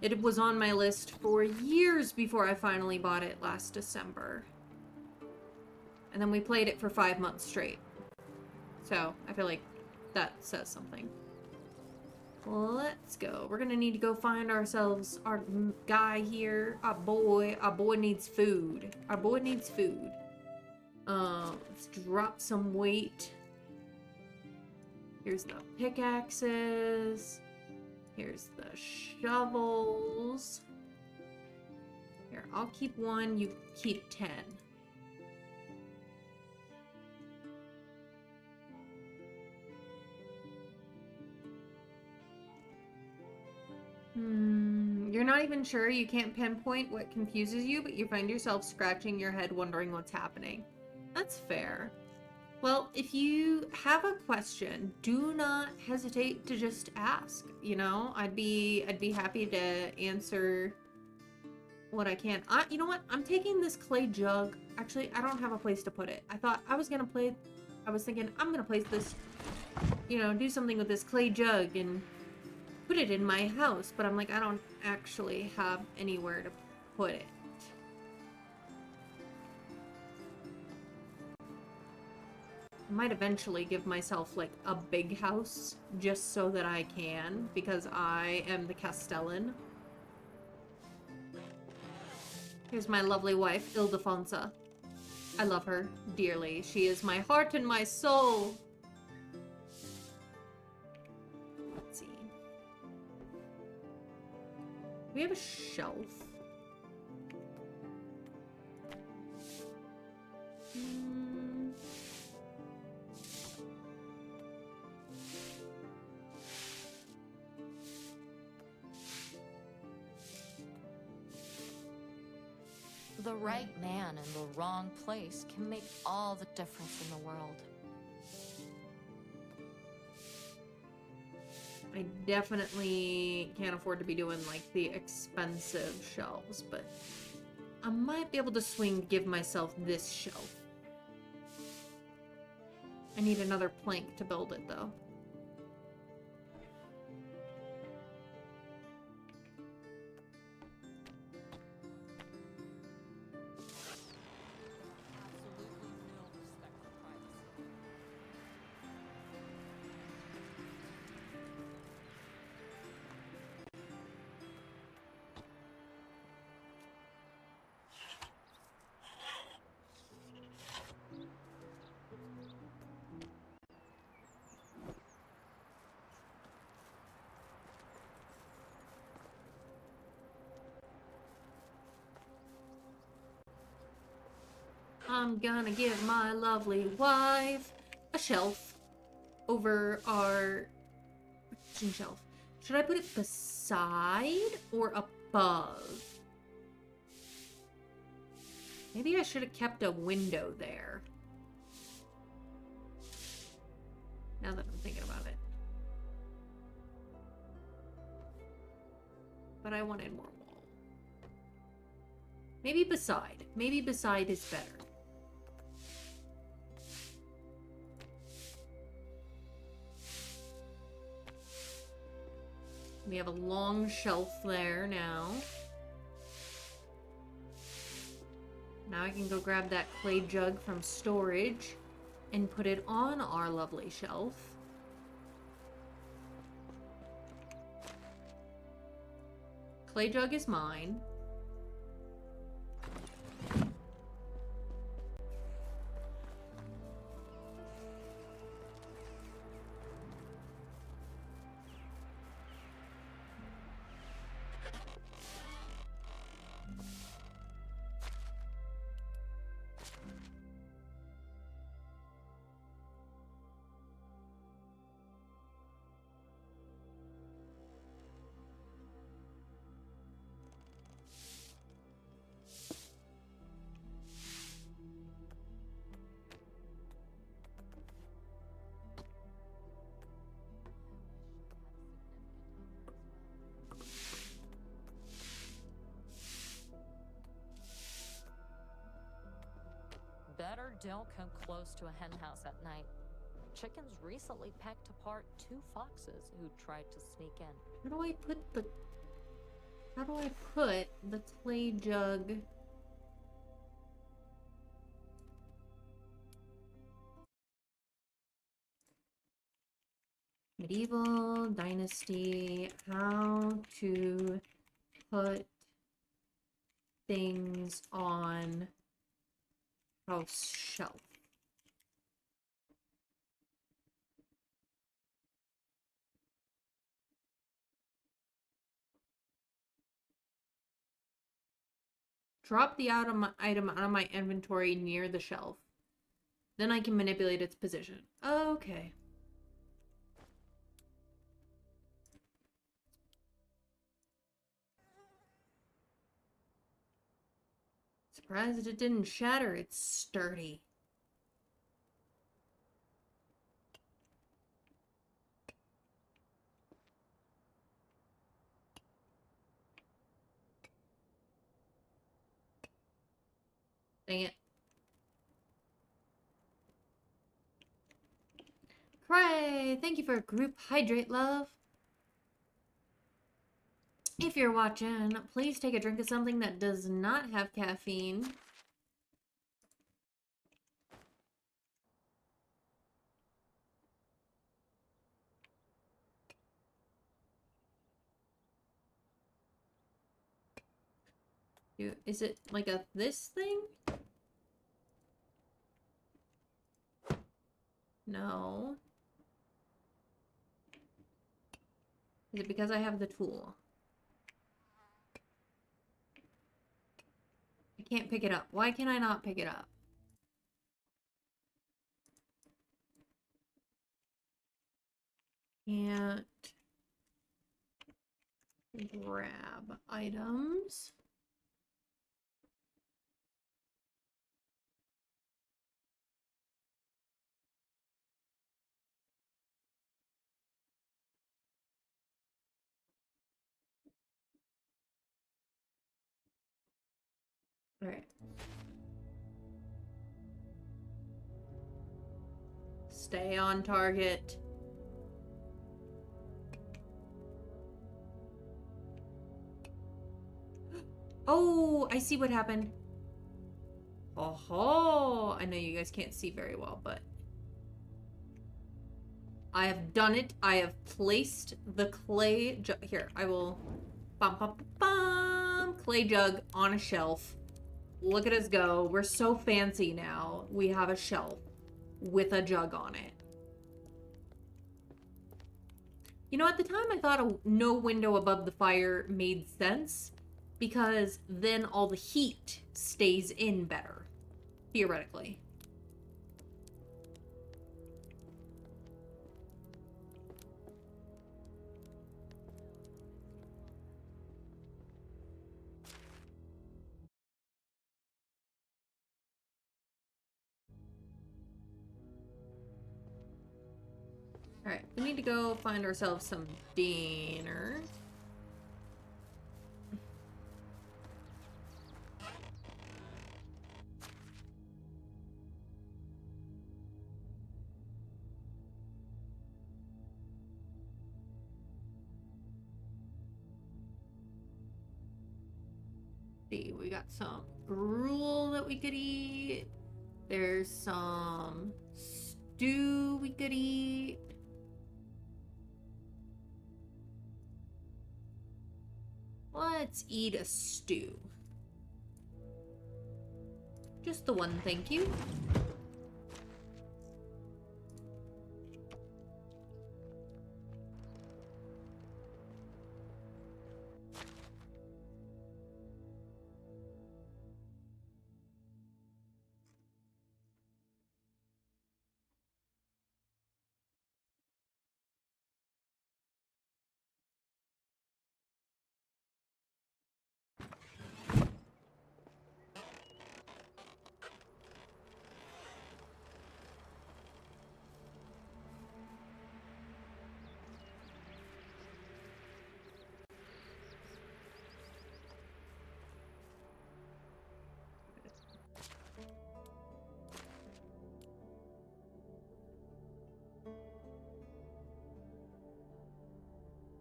It was on my list for years before I finally bought it last December. And then we played it for 5 months straight. So, I feel like that says something. Let's go. We're gonna need to go find ourselves our guy here. Our boy needs food. Our boy needs food. Let's drop some weight. Here's the pickaxes. Here's the shovels. Here, I'll keep 1, you keep 10. You're not even sure, you can't pinpoint what confuses you, but you find yourself scratching your head wondering what's happening. That's fair. Well, if you have a question, do not hesitate to just ask, you know? I'd be happy to answer what I can. You know what? I'm taking this clay jug. Actually, I don't have a place to put it. I was thinking I'm gonna place this, you know, do something with this clay jug and put it in my house, but I'm like, I don't actually have anywhere to put it. I might eventually give myself like a big house just so that I can, because I am the Castellan. Here's my lovely wife, Ildefonsa. I love her dearly. She is my heart and my soul. Let's see. We have a shelf. The right man in the wrong place can make all the difference in the world. I definitely can't afford to be doing like the expensive shelves, but I might be able to swing to give myself this shelf. I need another plank to build it though. I'm gonna give my lovely wife a shelf over our kitchen shelf. Should I put it beside or above? Maybe I should have kept a window there. Now that I'm thinking about it. But I wanted more wall. Maybe beside. Maybe beside is better. We have a long shelf there now. Now I can go grab that clay jug from storage and put it on our lovely shelf. clay jug is mine. Better don't come close to a hen house at night. Chickens recently pecked apart 2 foxes who tried to sneak in. How do I put the... How do I put the clay jug? Medieval, Dynasty, how to put things on house shelf. Drop the item out of my inventory near the shelf. Then I can manipulate its position. Okay. Surprised it didn't shatter. It's sturdy. Dang it. Cray! Thank you for group hydrate, love. If you're watching, please take a drink of something that does not have caffeine. Is it like a this thing? No. Is it because I have the tool? I can't pick it up. Why can I not pick it up? Can't grab items. All right. Stay on target. Oh, I see what happened. Oh, I know you guys can't see very well, but I have done it. I have placed the clay jug. Here, I will clay jug on a shelf. Look at us go. We're so fancy now. We have a shelf with a jug on it. You know, at the time I thought no window above the fire made sense because then all the heat stays in better, theoretically. Alright, we need to go find ourselves some dinner. See, we got some gruel that we could eat. There's some stew we could eat. What? Let's eat a stew. Just the one, thank you.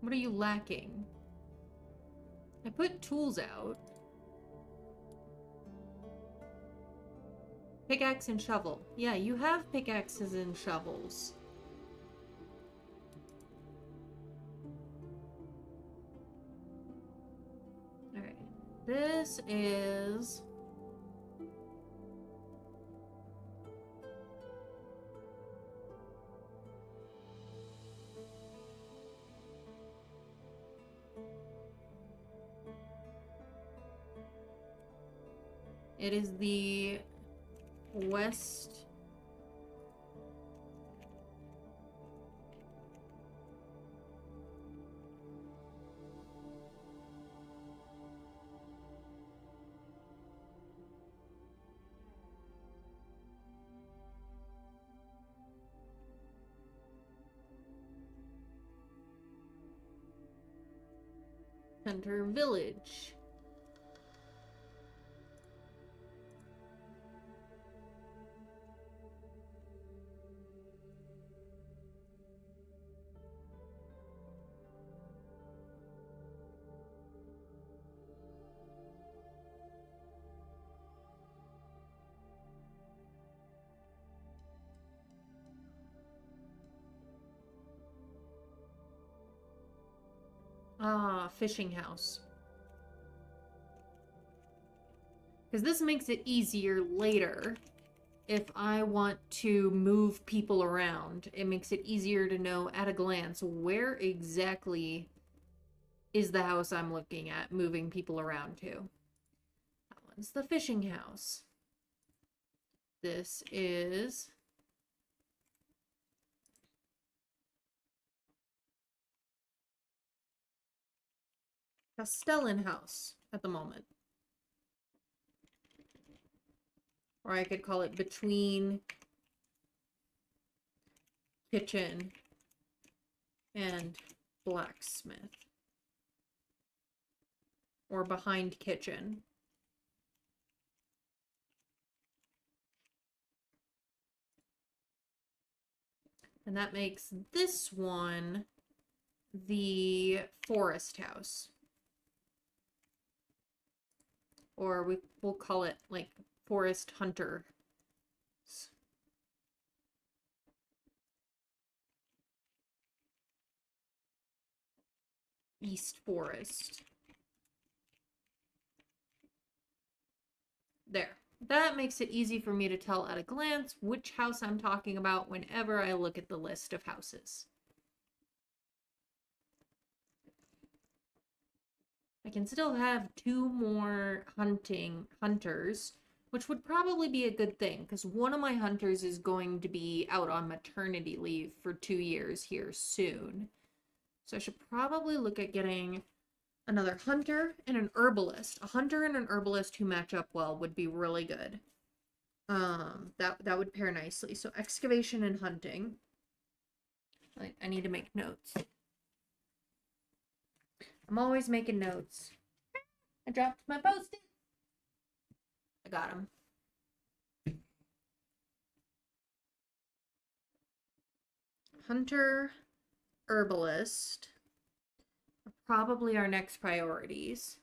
What are you lacking? I put tools out. Pickaxe and shovel. Yeah, you have pickaxes and shovels. Alright. This is... It is the west... Center Village. Ah, fishing house. Because this makes it easier later. If I want to move people around, it makes it easier to know at a glance where exactly is the house I'm looking at moving people around to. That one's the fishing house. This is... Castellan house at the moment. Or I could call it between kitchen and blacksmith. Or behind kitchen. And that makes this one the forest house. Or we'll call it like forest hunter. East Forest. There. That makes it easy for me to tell at a glance which house I'm talking about whenever I look at the list of houses. I can still have 2 more hunters, which would probably be a good thing, because one of my hunters is going to be out on maternity leave for 2 years here soon. So I should probably look at getting another hunter and an herbalist. A hunter and an herbalist who match up well would be really good. That would pair nicely. So excavation and hunting. I need to make notes. I'm always making notes. I dropped my post-it. I got him. Hunter, herbalist are probably our next priorities.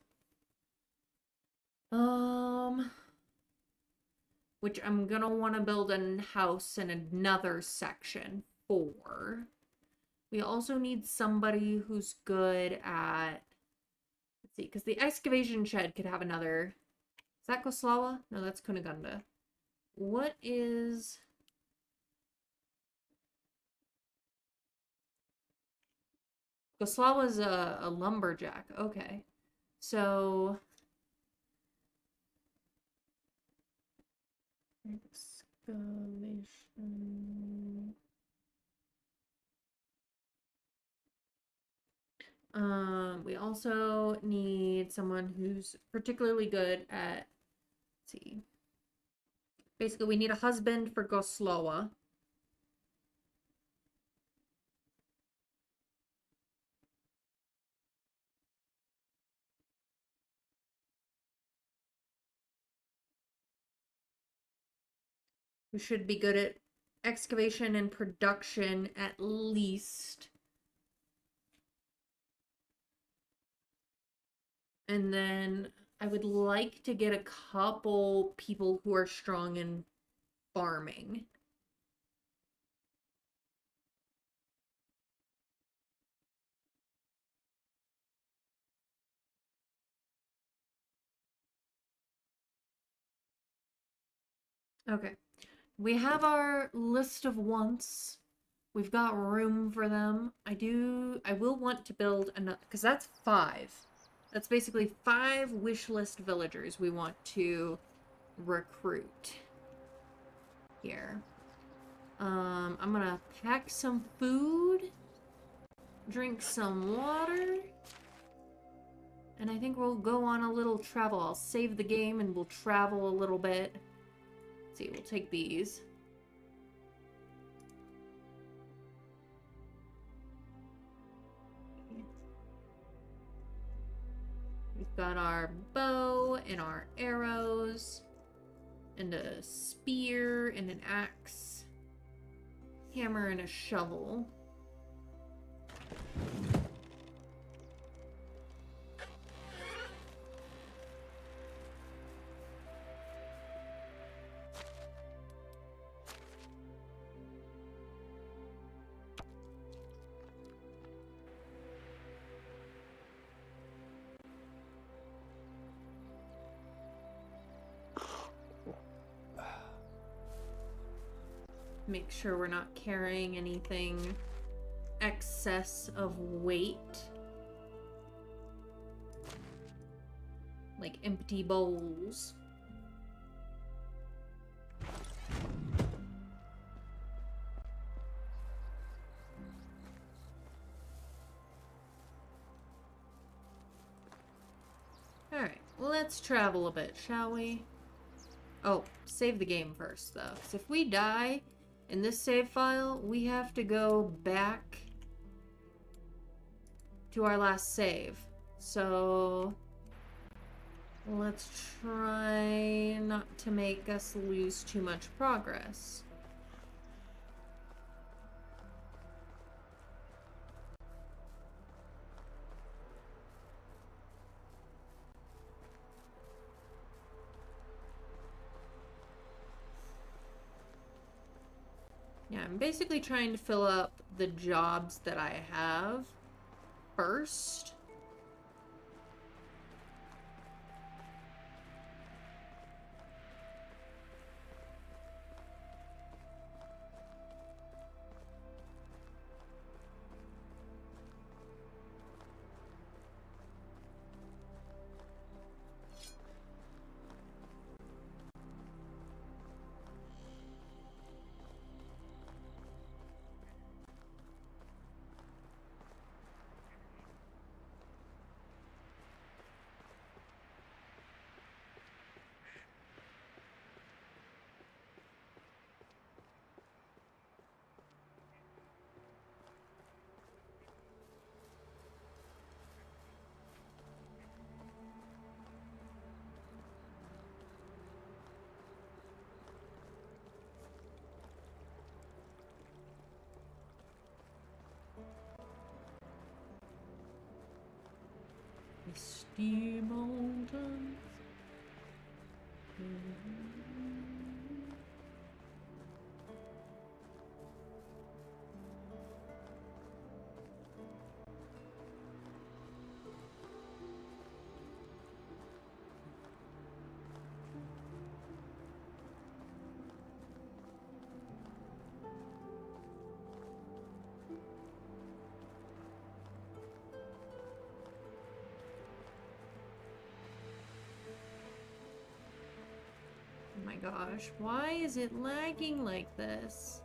Which I'm gonna want to build a house in another section for. We also need somebody who's good at, See, because the excavation shed could have another... Is that Goslawa? No, that's Kunigunda. What is... Goslawa's a lumberjack. Okay. So... Excavation... We also need someone who's particularly good at... Let's see. Basically, we need a husband for Goslawa. Who should be good at excavation and production at least. And then I would like to get a couple people who are strong in farming. Okay. We have our list of wants. We've got room for them. I will want to build another, because that's 5. That's basically 5 wish list villagers we want to recruit here. I'm gonna pack some food, drink some water, and I think we'll go on a little travel. I'll save the game and we'll travel a little bit. Let's see, we'll take these. We've got our bow and our arrows and a spear and an axe, hammer and a shovel. Make sure we're not carrying anything excess of weight. Like empty bowls. Alright, let's travel a bit, shall we? Oh, save the game first, though. Because if we die in this save file, we have to go back to our last save. So let's try not to make us lose too much progress. Yeah, I'm basically trying to fill up the jobs that I have first. Misty mountains. my gosh, why is it lagging like this?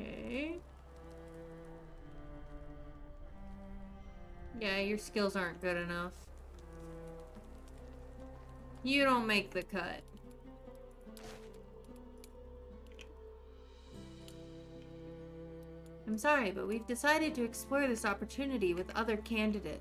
Okay. Yeah, your skills aren't good enough. You don't make the cut. I'm sorry, but we've decided to explore this opportunity with other candidates.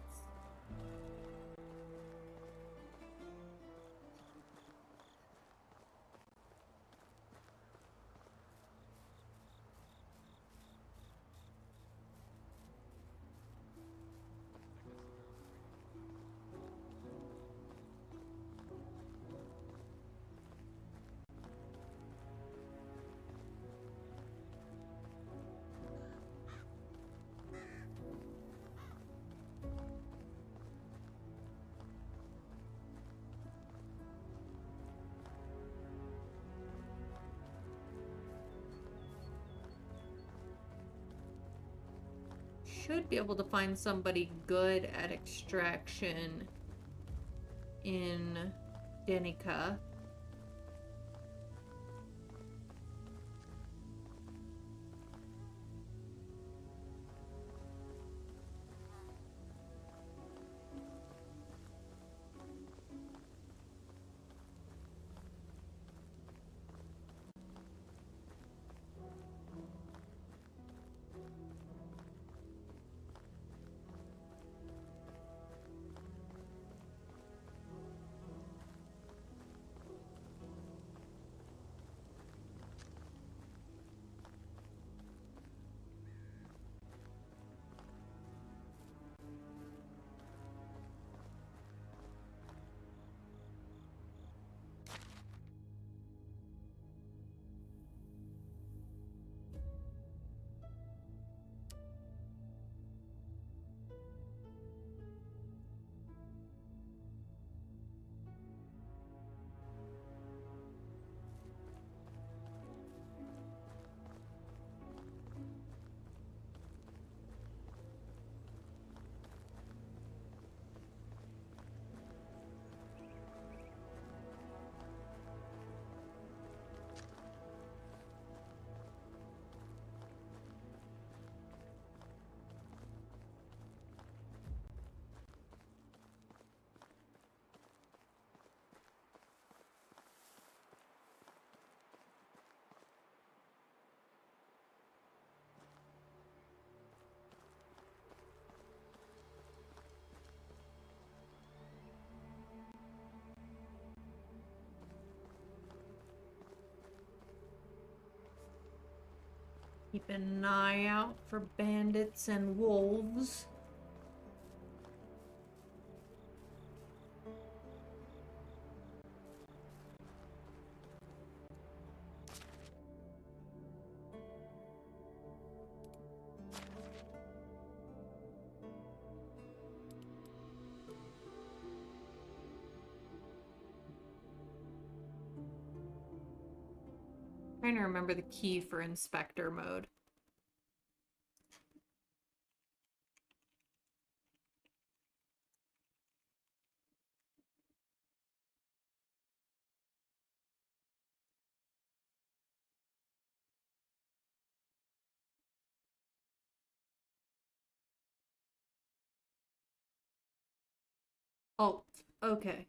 Should be able to find somebody good at extraction in Denica. Keep an eye out for bandits and wolves. Trying to remember the key for inspector mode. Alt. Okay.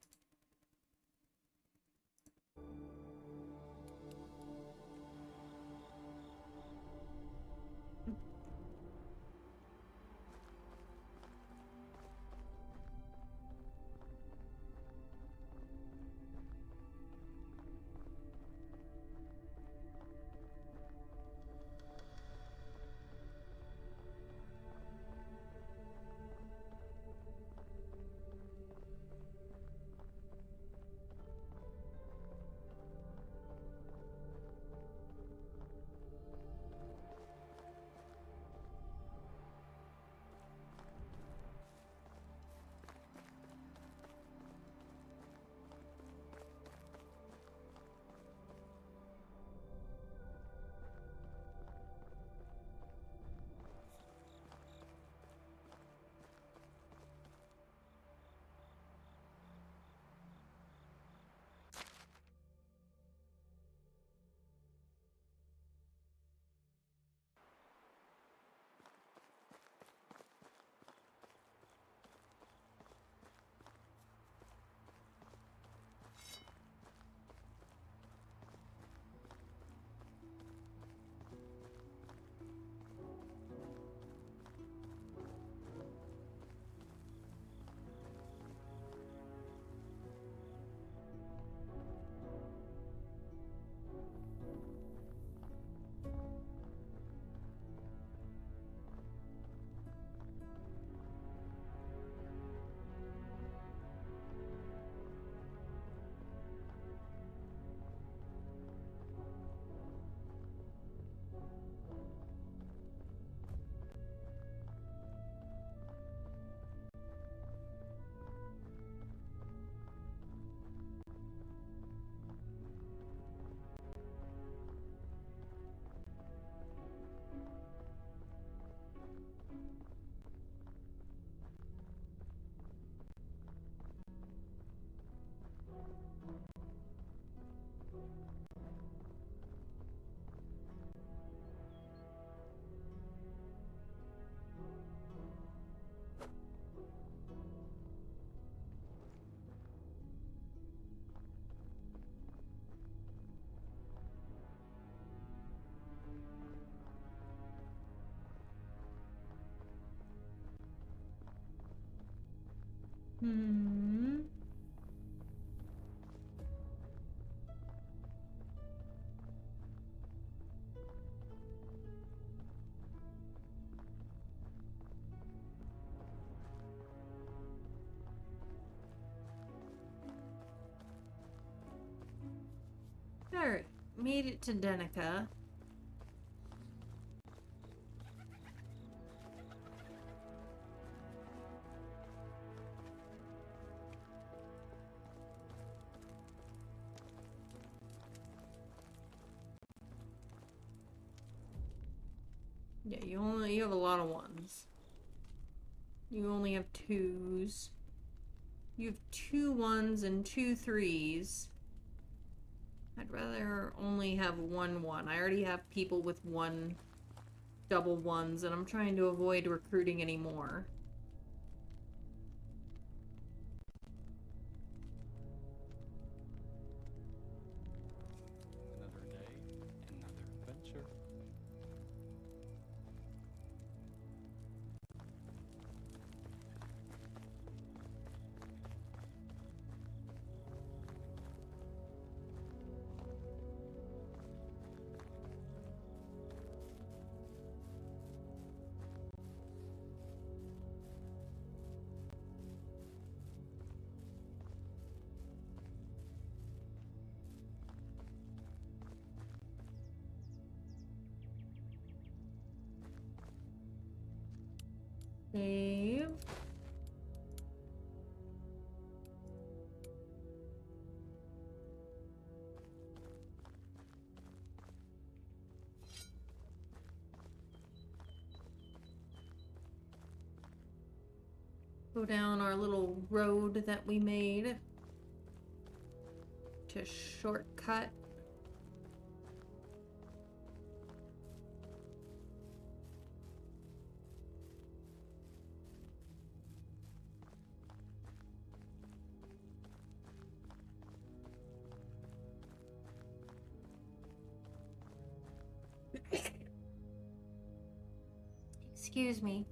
Hmm. Alright, made it to Denica. Yeah, you have a lot of ones. You only have twos. You have 2 1s and 2 3s. I'd rather only have 1 1. I already have people with 1 double 1s, and I'm trying to avoid recruiting any more. Another day, another adventure. Save. Go down our little road that we made to shortcut. Excuse me.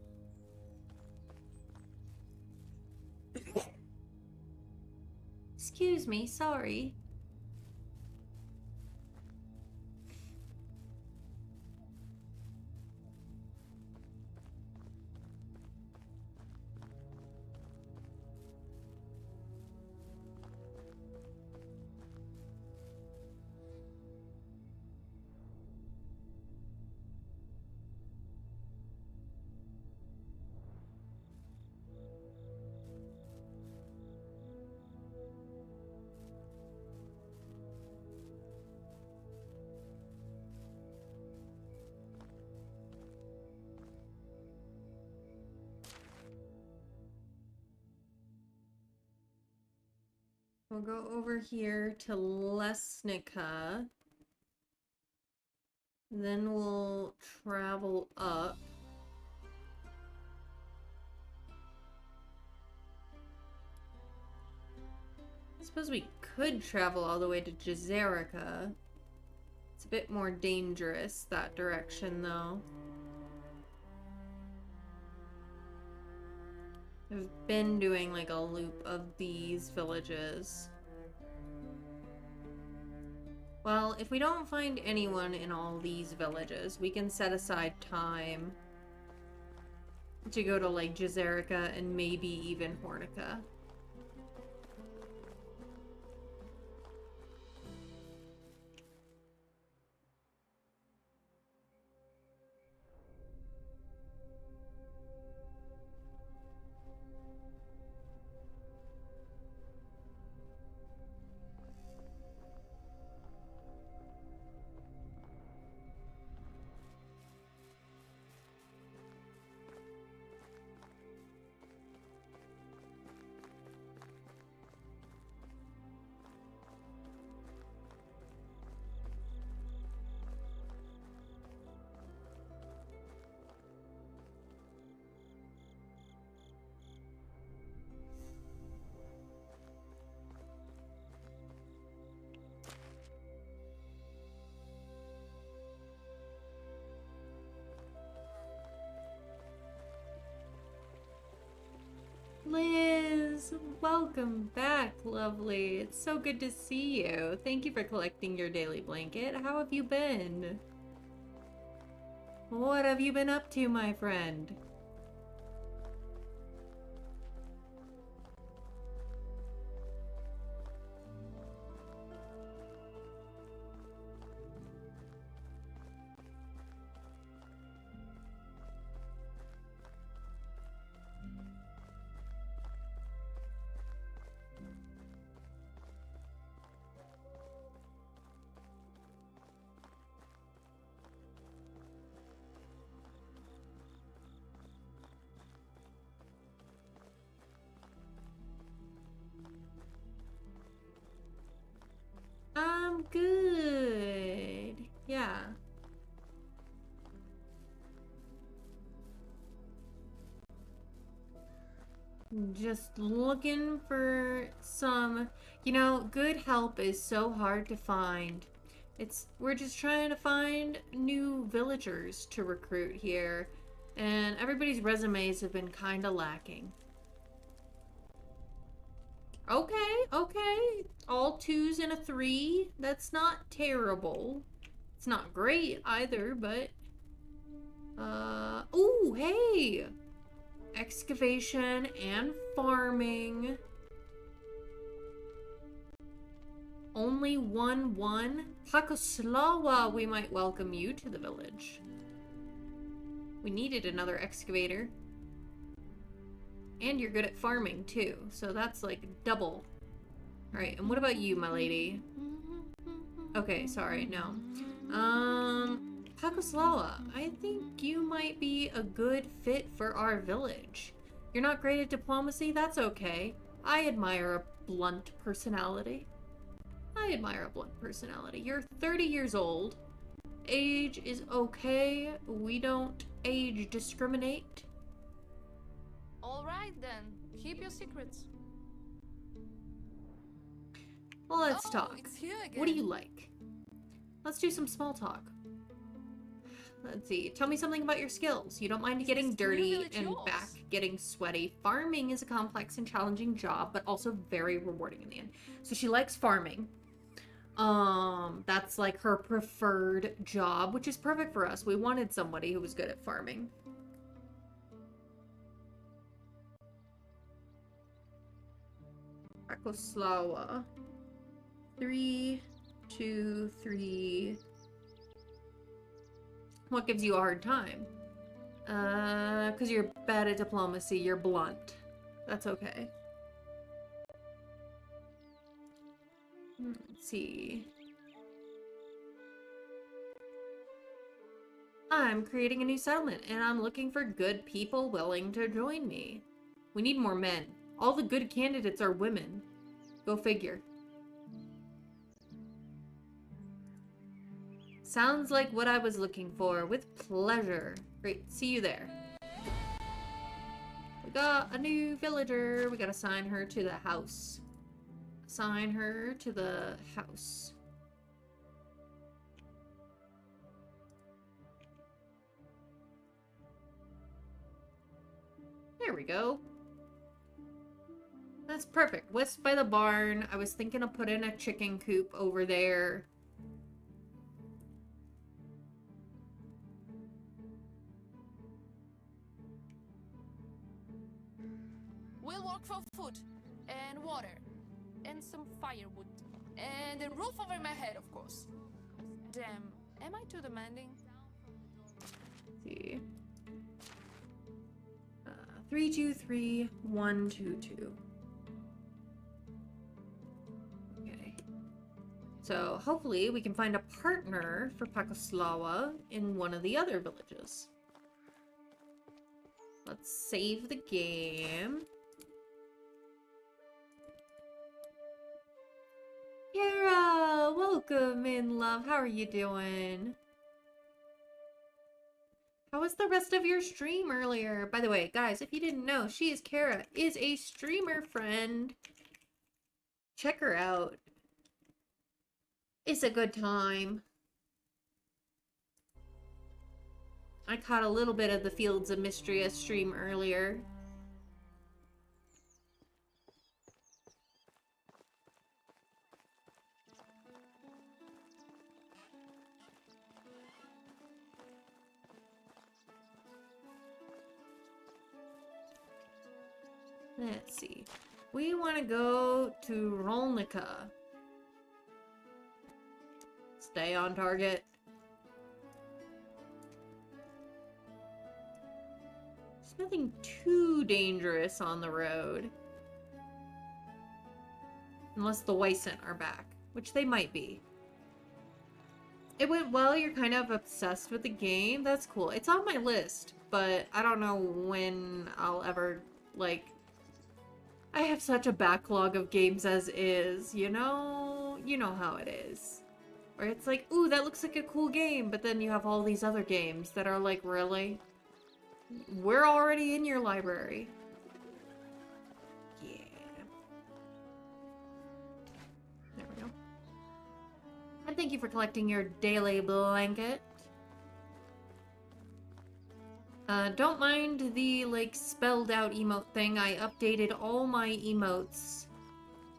Excuse me, sorry. We'll go over here to Lesnica. Then we'll travel up. I suppose we could travel all the way to Jazerica. It's a bit more dangerous that direction, though. I've been doing like a loop of these villages. Well, if we don't find anyone in all these villages, we can set aside time to go to like Jazerica and maybe even Hornica. Liz! welcome back, lovely. It's so good to see you. Thank you for collecting your daily blanket. How have you been? What have you been up to, my friend? I'm good. Yeah. Just looking for some, good help is so hard to find. We're just trying to find new villagers to recruit here, and everybody's resumes have been kind of lacking. Okay, okay. All 2s and a 3. That's not terrible. It's not great either, but... Ooh, hey! Excavation and farming. Only 1-1. Pakoslawa, we might welcome you to the village. We needed another excavator. And you're good at farming, too. So that's, like, double. Alright, and what about you, my lady? Okay, sorry, no. Pakoslawa, I think you might be a good fit for our village. You're not great at diplomacy? That's okay. I admire a blunt personality. You're 30 years old. Age is okay. We don't age discriminate. Alright then, keep your secrets. Well, let's talk. It's here again. What do you like? Let's do some small talk. Let's see. Tell me something about your skills. You don't mind getting Is this new dirty village and yours? back getting sweaty. Farming is a complex and challenging job, but also very rewarding in the end. So she likes farming. That's like her preferred job, which is perfect for us. We wanted somebody who was good at farming. Pakoslawa. 3, 2, 3. What gives you a hard time? Because you're bad at diplomacy. You're blunt. That's okay. Let's see. I'm creating a new settlement, and I'm looking for good people willing to join me. We need more men. All the good candidates are women. Go figure. Sounds like what I was looking for. With pleasure. Great. See you there. We got a new villager. We gotta assign her to the house. Assign her to the house. There we go. That's perfect. West by the barn. I was thinking of putting a chicken coop over there. We'll work for food and water and some firewood and a roof over my head, of course. Damn, am I too demanding? Let's see. 3, 2, 3, 1, 2, 2. Okay. So hopefully we can find a partner for Pakoslawa in one of the other villages. Let's save the game. Kara, welcome in, love. How are you doing? How was the rest of your stream earlier? By the way, guys, if you didn't know, Kara is a streamer friend. Check her out. It's a good time. I caught a little bit of the Fields of Mystria stream earlier. Let's see. We want to go to Rolnica. Stay on target. There's nothing too dangerous on the road. Unless the Wycent are back, which they might be. It went well, you're kind of obsessed with the game. That's cool. It's on my list, but I don't know when I'll ever, like... I have such a backlog of games as is, you know? You know how it is. Where it's like, ooh, that looks like a cool game, but then you have all these other games that are like, really? We're already in your library. Yeah. There we go. And thank you for collecting your daily blanket. Don't mind the, like, spelled out emote thing. I updated all my emotes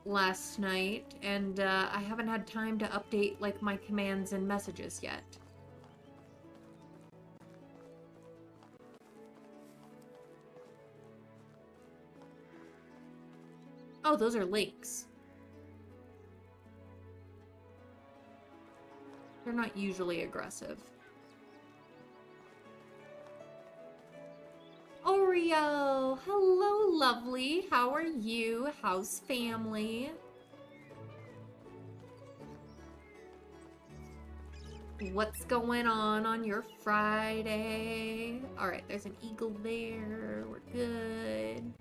last night, and I haven't had time to update, like, my commands and messages yet. Oh, those are links. They're not usually aggressive. Oreo! Hello, lovely. How are you? How's family? What's going on your Friday? Alright, there's an eagle there. We're good.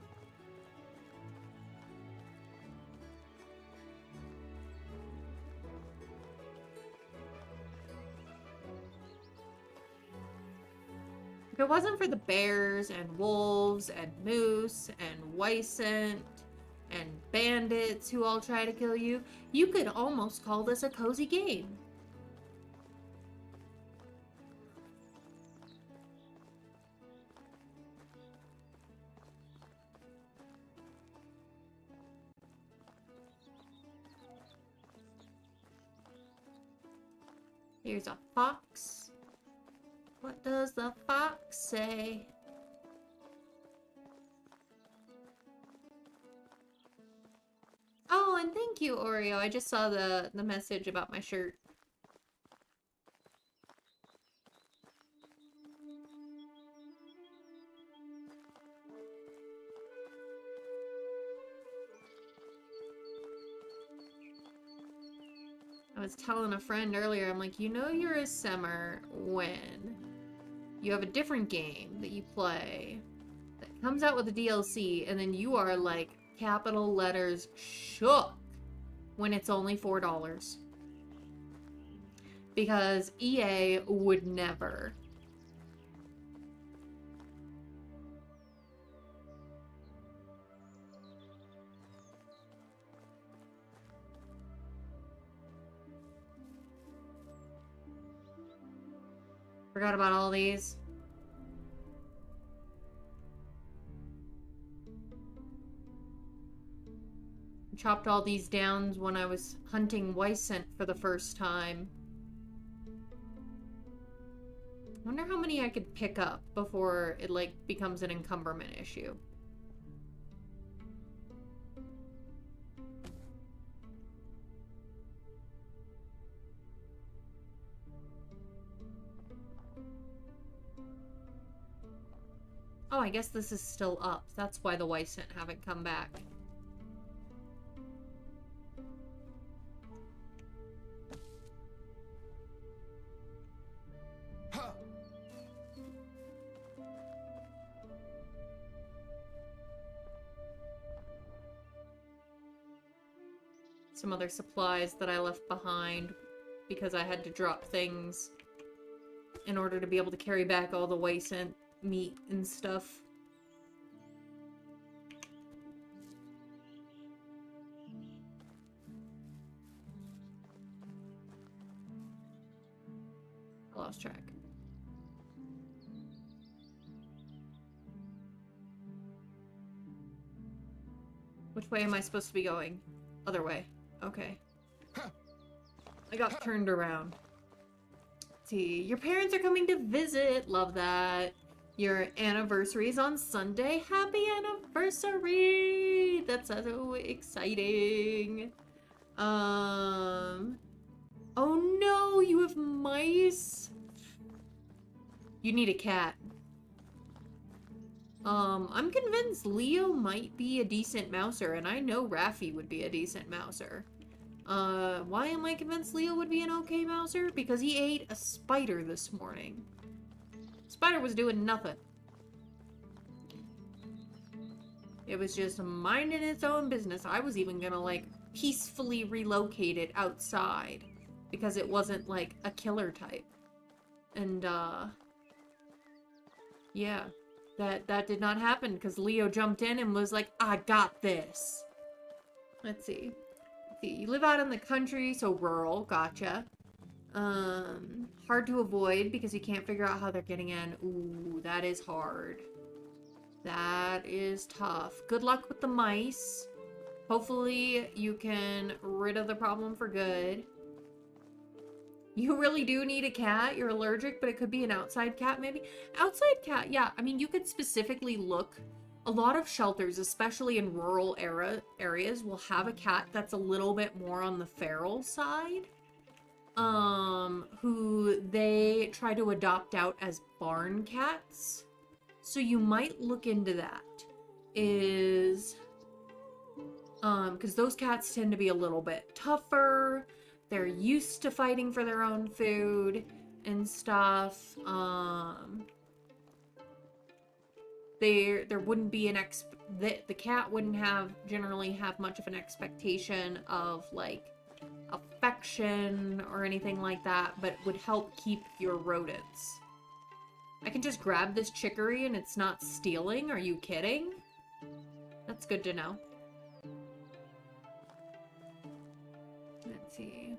If it wasn't for the bears and wolves and moose and Wycent and bandits who all try to kill you, you could almost call this a cozy game. Here's a fox. What does the fox say? Oh, and thank you, Oreo. I just saw the message about my shirt. I was telling a friend earlier, I'm like, you know you're a Simmer when you have a different game that you play that comes out with a DLC, and then you are like capital letters shook when it's only $4. Because EA would never. Forgot about all these. Chopped all these down when I was hunting Wycent for the first time. I wonder how many I could pick up before it, like, becomes an encumberment issue. Oh, I guess this is still up. That's why the Wycent haven't come back. Some other supplies that I left behind because I had to drop things in order to be able to carry back all the Wycent meat and stuff. I lost track. Which way am I supposed to be going? Other way. Okay. I got turned around. Let's see, your parents are coming to visit. Love that. Your anniversary is on Sunday. Happy anniversary! That's so exciting. Oh no, you have mice. You need a cat. I'm convinced Leo might be a decent mouser, and I know Raffi would be a decent mouser. Why am I convinced Leo would be an okay mouser? Because he ate a spider this morning. Spider was doing nothing. It was just minding its own business. I was even gonna, like, peacefully relocate it outside because it wasn't, like, a killer type. And, yeah. That did not happen because Leo jumped in and was like, I got this. Let's see. You live out in the country, so rural, gotcha. Hard to avoid because you can't figure out how they're getting in. Ooh, that is hard. That is tough. Good luck with the mice. Hopefully you can rid of the problem for good. You really do need a cat. You're allergic, but it could be an outside cat, maybe. Outside cat, yeah. I mean, you could specifically look. A lot of shelters, especially in rural areas, will have a cat that's a little bit more on the feral side. Who they try to adopt out as barn cats. So you might look into that. Because those cats tend to be a little bit tougher. They're used to fighting for their own food and stuff. There wouldn't be the cat wouldn't generally have much of an expectation of, like, affection or anything like that, but would help keep your rodents. I can just grab this chicory and it's not stealing? Are you kidding? That's good to know. Let's see.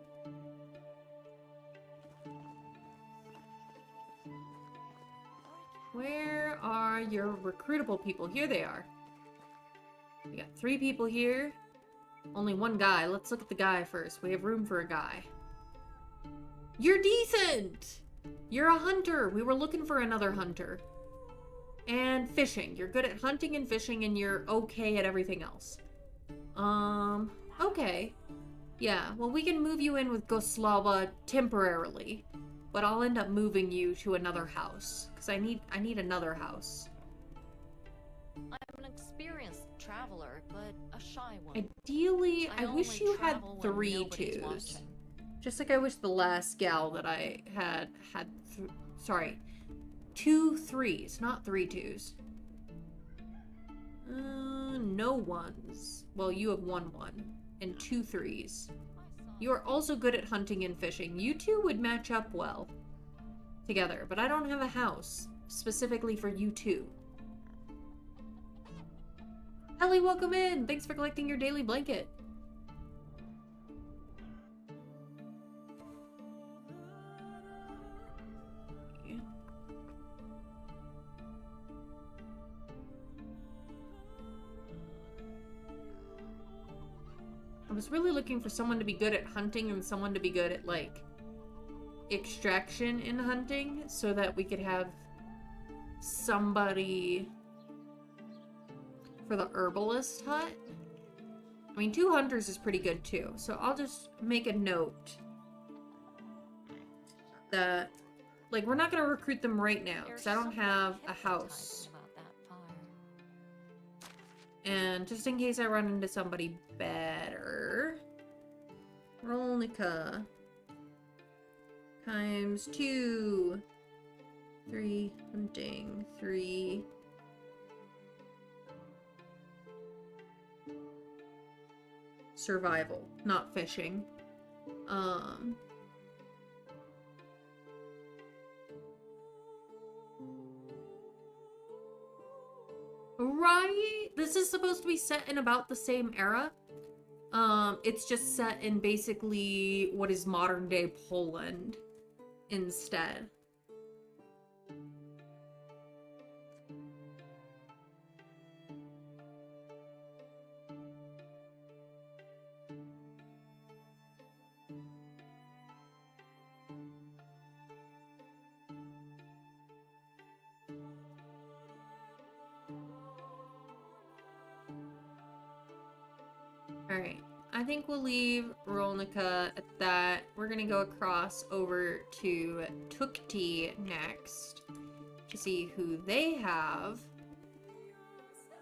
Where are your recruitable people? Here they are. We got 3 people here. Only 1 guy. Let's look at the guy first. We have room for a guy. You're decent! You're a hunter. We were looking for another hunter. And fishing. You're good at hunting and fishing, and you're okay at everything else. Okay. Yeah, well, we can move you in with Goslava temporarily. But I'll end up moving you to another house. Because I need another house. I'm an experienced traveler, but a shy one. Ideally, I wish only you had travel when 3 nobody's 2s. watching. Just like I wish the last gal that I had sorry, 2 3s, not 3 2s. No 1s. Well, you have 1 1 and 2 3s. You are also good at hunting and fishing. You 2 would match up well together, but I don't have a house specifically for you 2. Ellie, welcome in! Thanks for collecting your daily blanket. I was really looking for someone to be good at hunting and someone to be good at, like, extraction in hunting so that we could have somebody for the herbalist hut. I mean, 2 hunters is pretty good too, so I'll just make a note that, like, we're not going to recruit them right now because I don't have a house. And just in case I run into somebody better, Rolnica times 2, 3 hunting, 3 survival, not fishing. Right? This is supposed to be set in about the same era. It's just set in basically what is modern day Poland instead. Alright. I think we'll leave Rolnica at that. We're gonna go across over to Tukti next to see who they have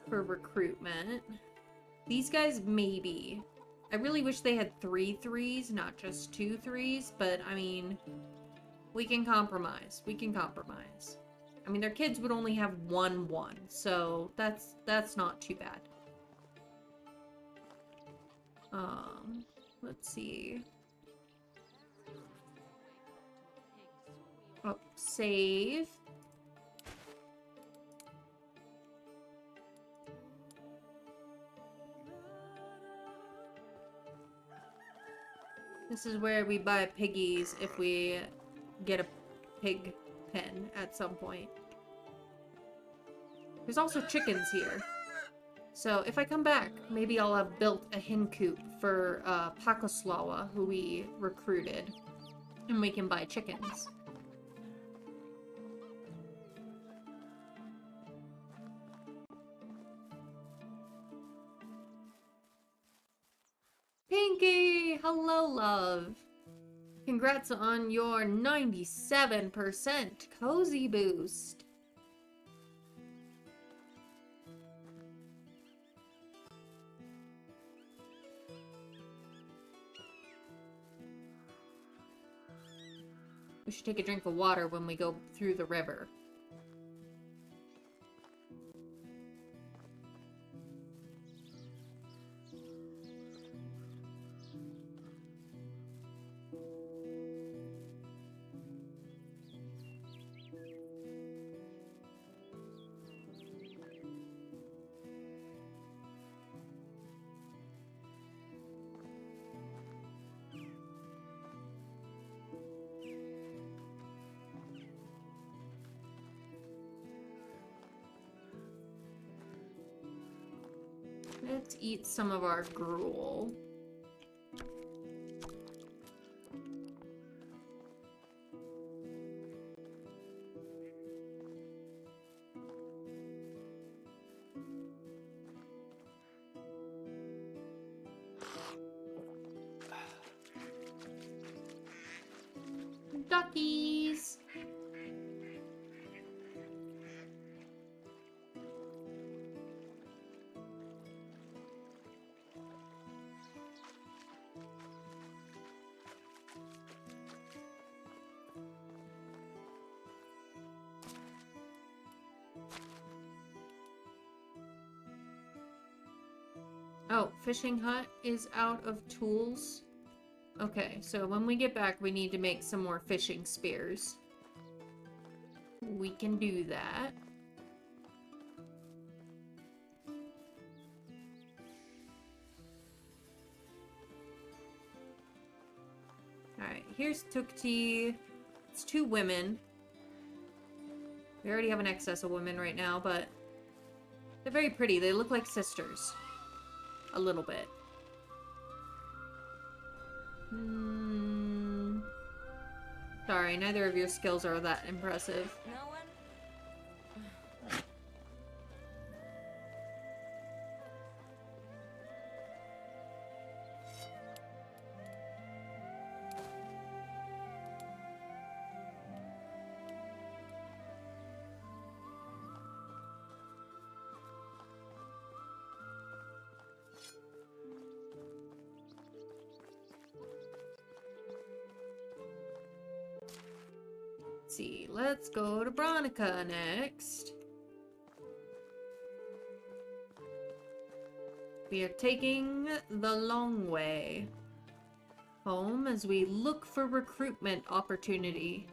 for recruitment. These guys, maybe. I really wish they had 3 3s, not just 2 3s, but I mean, we can compromise. We can compromise. I mean, their kids would only have 1 1, so that's not too bad. Let's see. Oh, save. This is where we buy piggies if we get a pig pen at some point. There's also chickens here. So if I come back, maybe I'll have built a hen coop for Pakoslawa, who we recruited, and we can buy chickens. Pinky! Hello, love! Congrats on your 97% cozy boost. We should take a drink of water when we go through the river. Let's eat some of our gruel. Duckies! Oh, fishing hut is out of tools. Okay, so when we get back, we need to make some more fishing spears. We can do that. Alright, here's Tukti. It's 2 women. We already have an excess of women right now, but they're very pretty. They look like sisters. A little bit. Sorry, neither of your skills are that impressive. No one? Let's see, let's go to Bronica next. We are taking the long way home as we look for recruitment opportunity.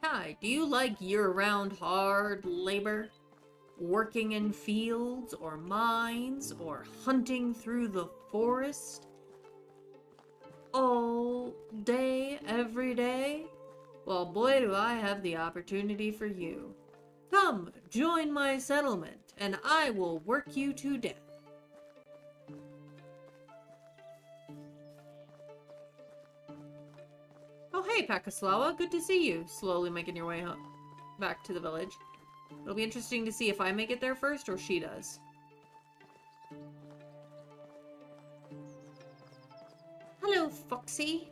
Hi, do you like year-round hard labor? Working in fields or mines or hunting through the forest? All day, every day? Well, boy, do I have the opportunity for you. Come, join my settlement, and I will work you to death. hey, Pakaslawa, good to see you. Slowly making your way back to the village. It'll be interesting to see if I make it there first or she does. Hello, Foxy.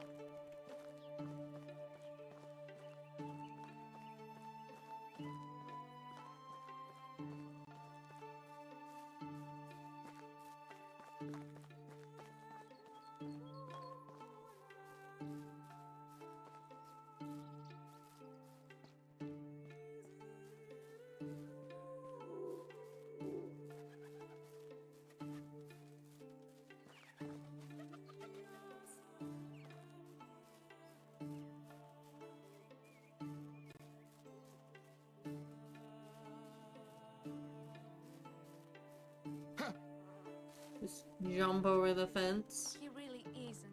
Just jump over the fence. He really is an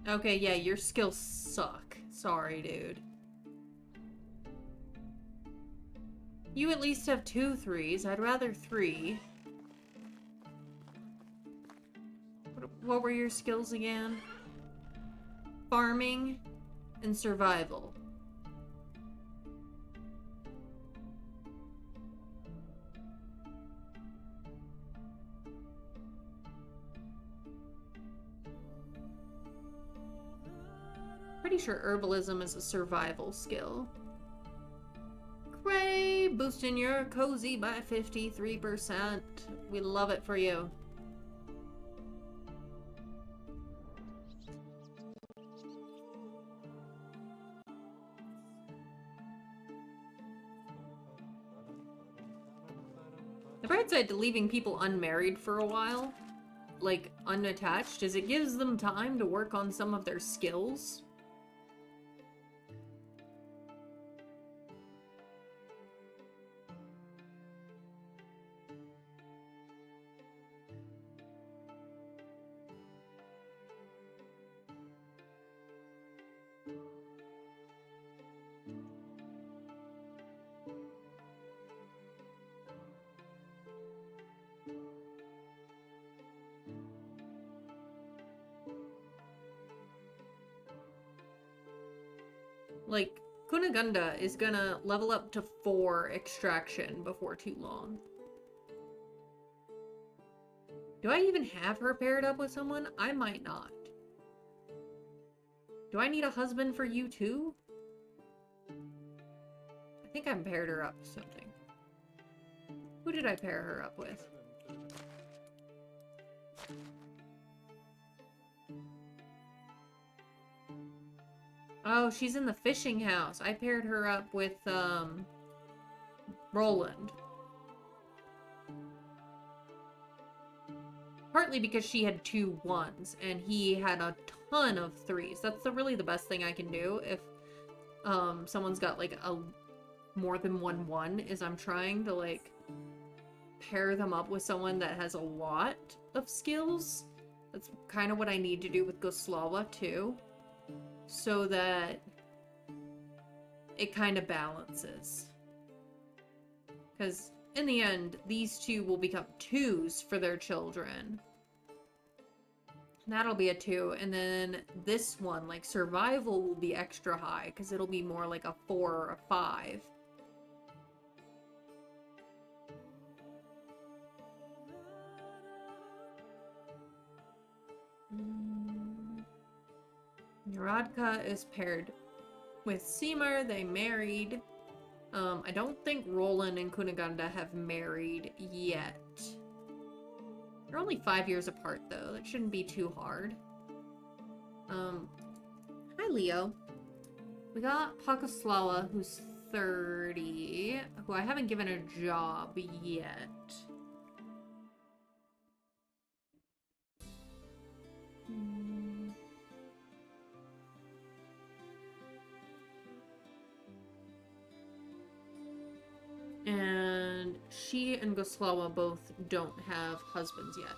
idiot. Okay, yeah, your skills suck. Sorry, dude. You at least have 2 3s. I'd rather 3. What were your skills again? Farming and survival. Pretty sure herbalism is a survival skill. Gray, boosting your cozy by 53%. We love it for you. The bright side to leaving people unmarried for a while, like unattached, is it gives them time to work on some of their skills. Like, Kunigunda is gonna level up to 4 extraction before too long. Do I even have her paired up with someone? I might not. Do I need a husband for you too? I think I paired her up with something. Who did I pair her up with? Oh, she's in the fishing house. I paired her up with, Roland. Partly because she had 2 1s, and he had a ton of 3s. That's really the best thing I can do if, someone's got, like, more than 1 1, is I'm trying to, like, pair them up with someone that has a lot of skills. That's kind of what I need to do with Goslawa, too. So that it kind of balances. Because in the end, these 2 will become 2s for their children. That'll be a 2. And then this one, like survival, will be extra high. Because it'll be more like a 4 or a 5. Radka is paired with Seymour. They married. I don't think Roland and Kunigunda have married yet. They're only 5 years apart, though. That shouldn't be too hard. Hi, Leo. We got Pakaslawa, who's 30, who I haven't given a job yet. And she and Goslawa both don't have husbands yet.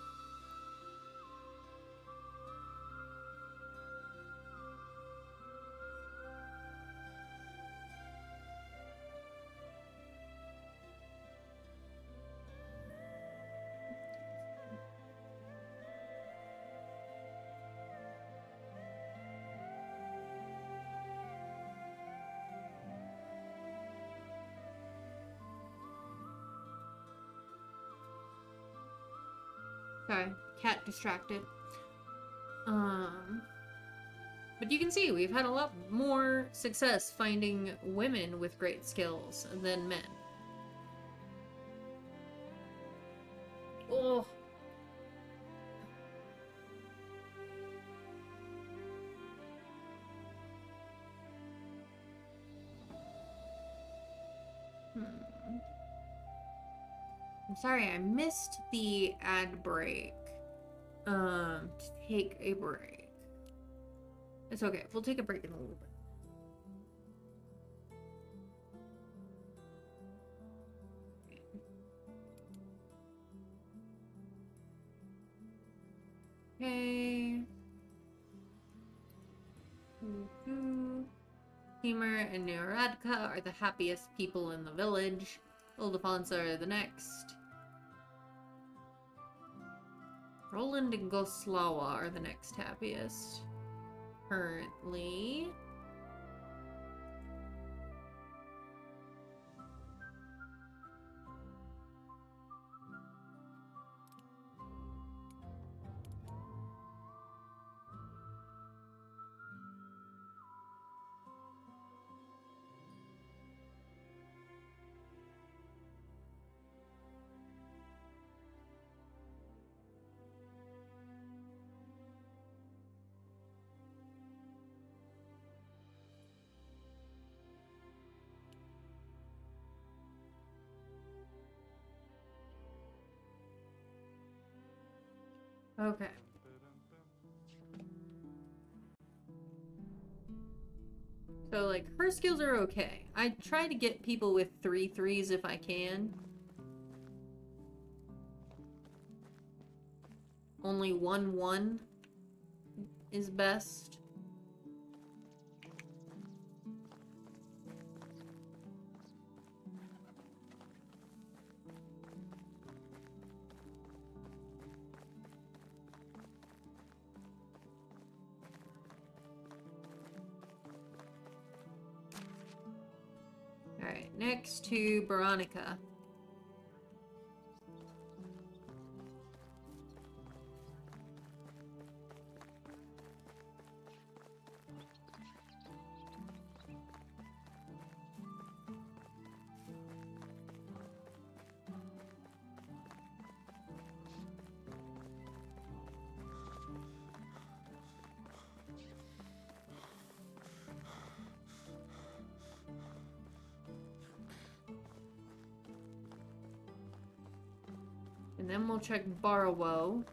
Sorry, cat distracted. But you can see we've had a lot more success finding women with great skills than men. Oh. I'm sorry, I missed the ad break. To take a break. It's okay. We'll take a break in a little bit. Okay. Hemer and Neuradka are the happiest people in the village. Ildefonsa are the next. Roland and Goslawa are the next happiest. Currently. Okay. So, like, her skills are okay. I try to get people with 3 3s if I can. Only 1 1 is best. Alright, next to Veronica. And then we'll check Barrow.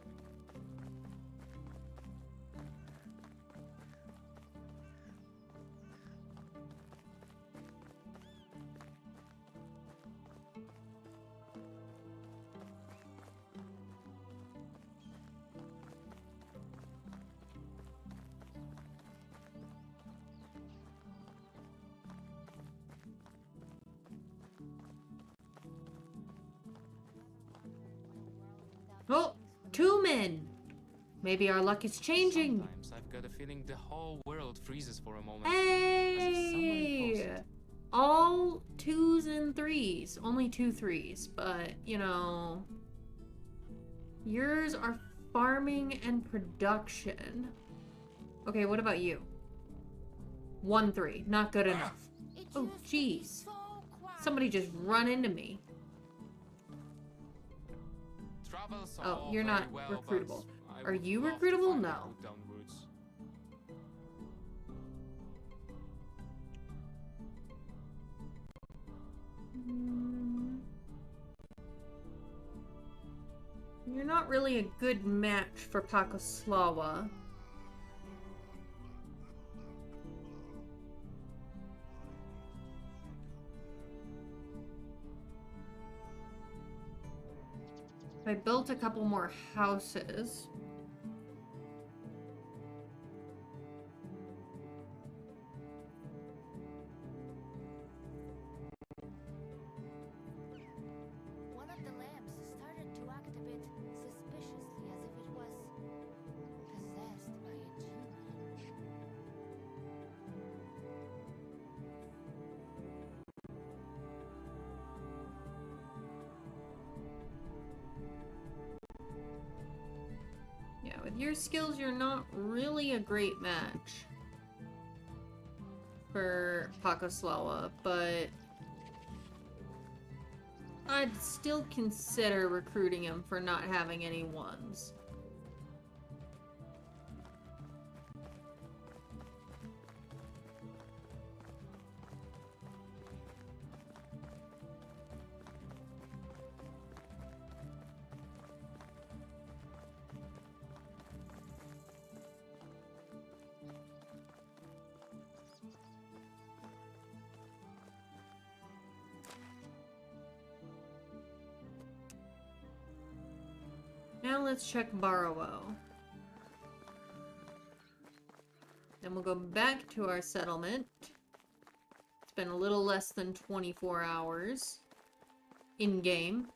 Oh, 2 men. Maybe our luck is changing. Sometimes I've got a feeling the whole world freezes for a moment. As if someone Hey! paused it. All 2s and 3s. Only 2 3s, but, you know... Yours are farming and production. Okay, what about you? 1 3. Not good enough. Oh, jeez. Somebody just run into me. Travel's Oh, all you're very not well, recruitable. but I Are would you love to recruitable? find a No. route down roots. You're not really a good match for Pakoslawa. I built a couple more houses. One of the lamps started to act a bit suspiciously as if it was possessed by a demon. your skills, you're not really a great match for Pakoslawa, but I'd still consider recruiting him for not having any ones. Now let's check Barrow. Then we'll go back to our settlement. It's been a little less than 24 hours in-game.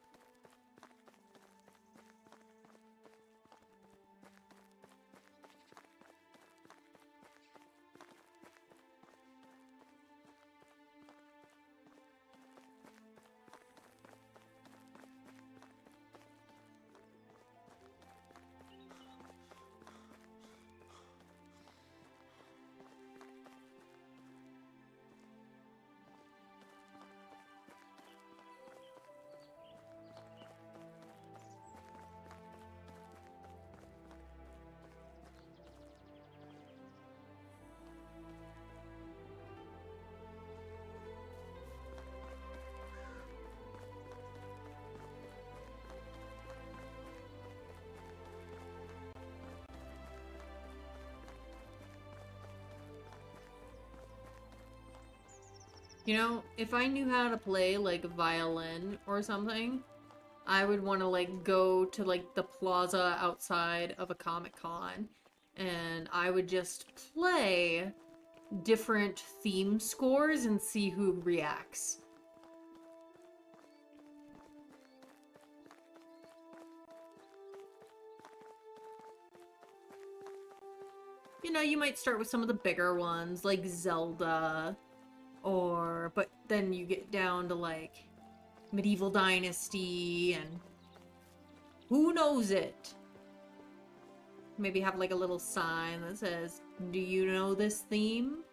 You know, if I knew how to play, like, violin or something, I would want to, like, go to, like, the plaza outside of a Comic-Con, and I would just play different theme scores and see who reacts. You know, you might start with some of the bigger ones, like Zelda, but then you get down to, like, Medieval Dynasty, and who knows it? Maybe have, like, a little sign that says, "Do you know this theme?"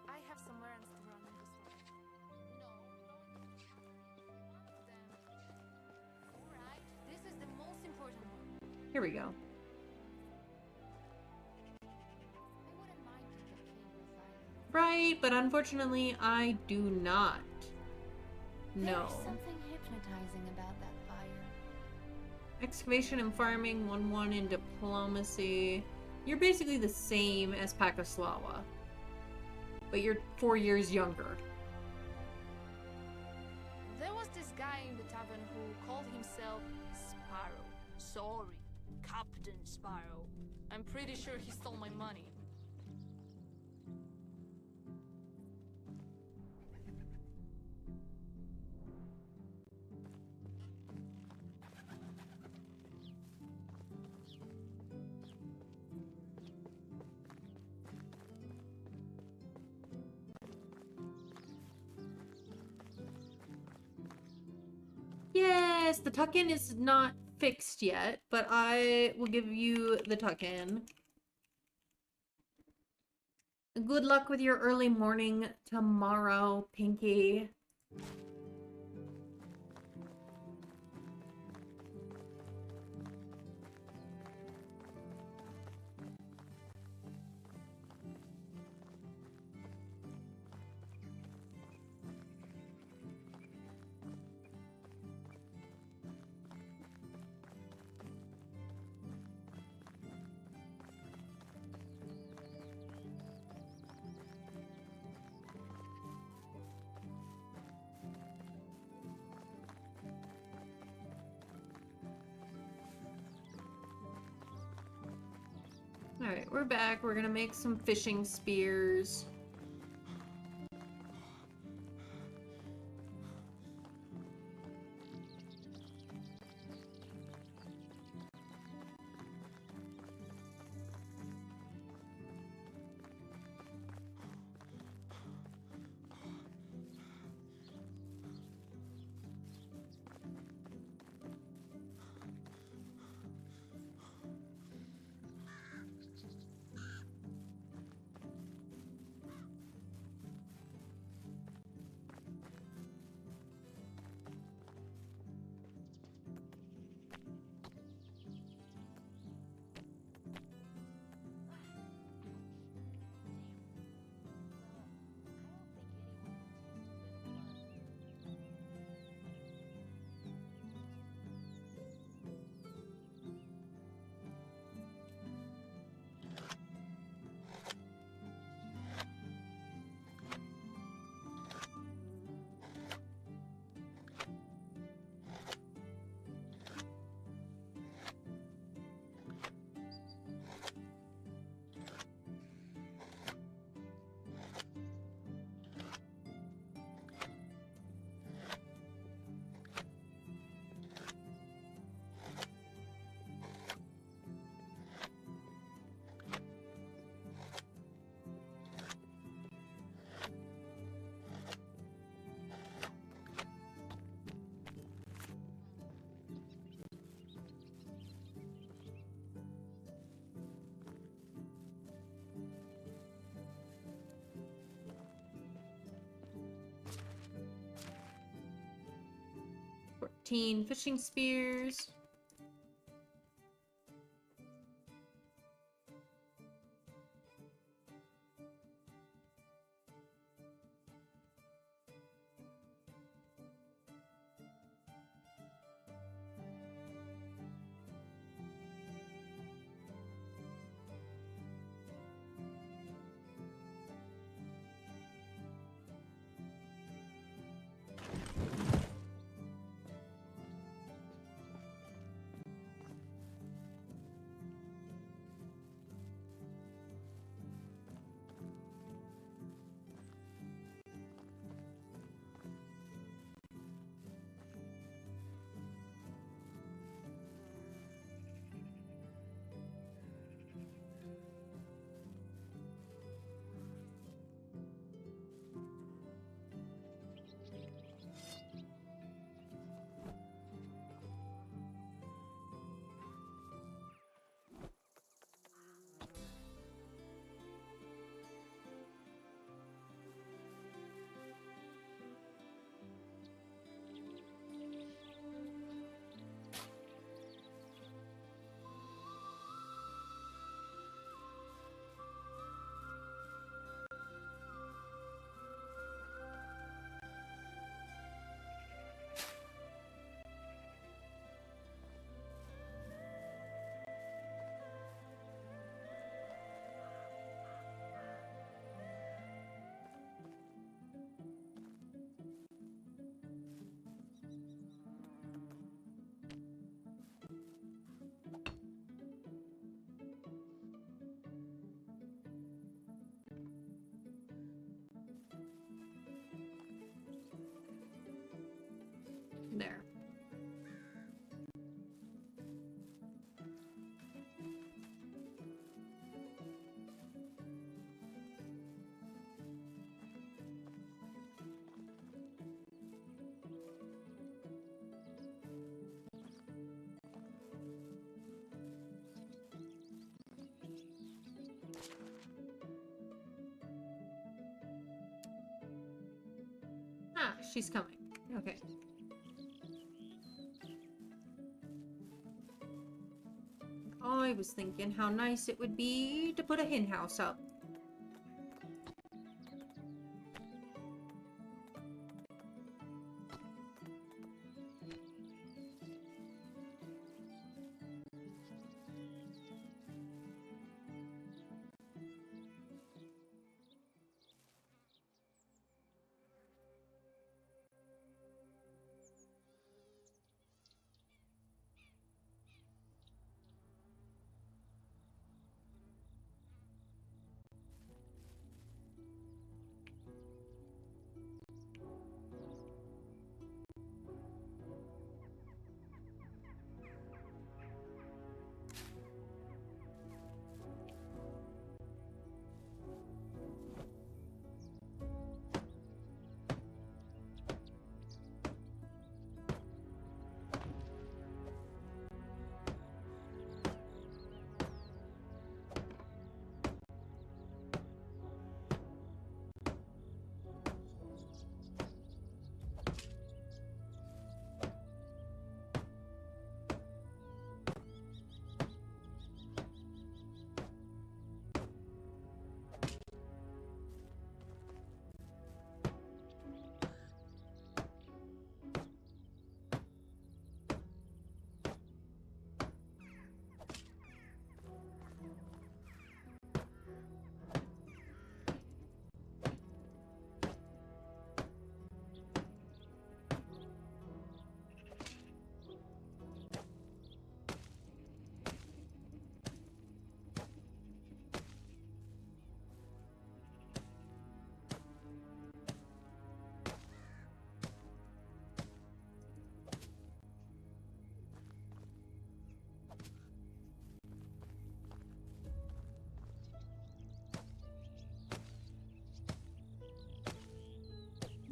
I have some errands to run in the store. Alright, this is the most important one. Here we go. I wouldn't mind if the king resided. Right, but unfortunately, I do not. No. There's something hypnotizing about that fire. Excavation and farming, 1-1 in diplomacy. You're basically the same as Pakoslawa, but you're 4 years younger. There was this guy in the tavern who called himself Sparrow. Sorry, Captain Sparrow. I'm pretty sure he stole my money. Yes, the tuck-in is not fixed yet, but I will give you the tuck-in. Good luck with your early morning tomorrow, Pinky. Alright, we're back. We're gonna make some fishing spears. 15 fishing spears. There. Ah, she's coming. Okay. I was thinking how nice it would be to put a hen house up.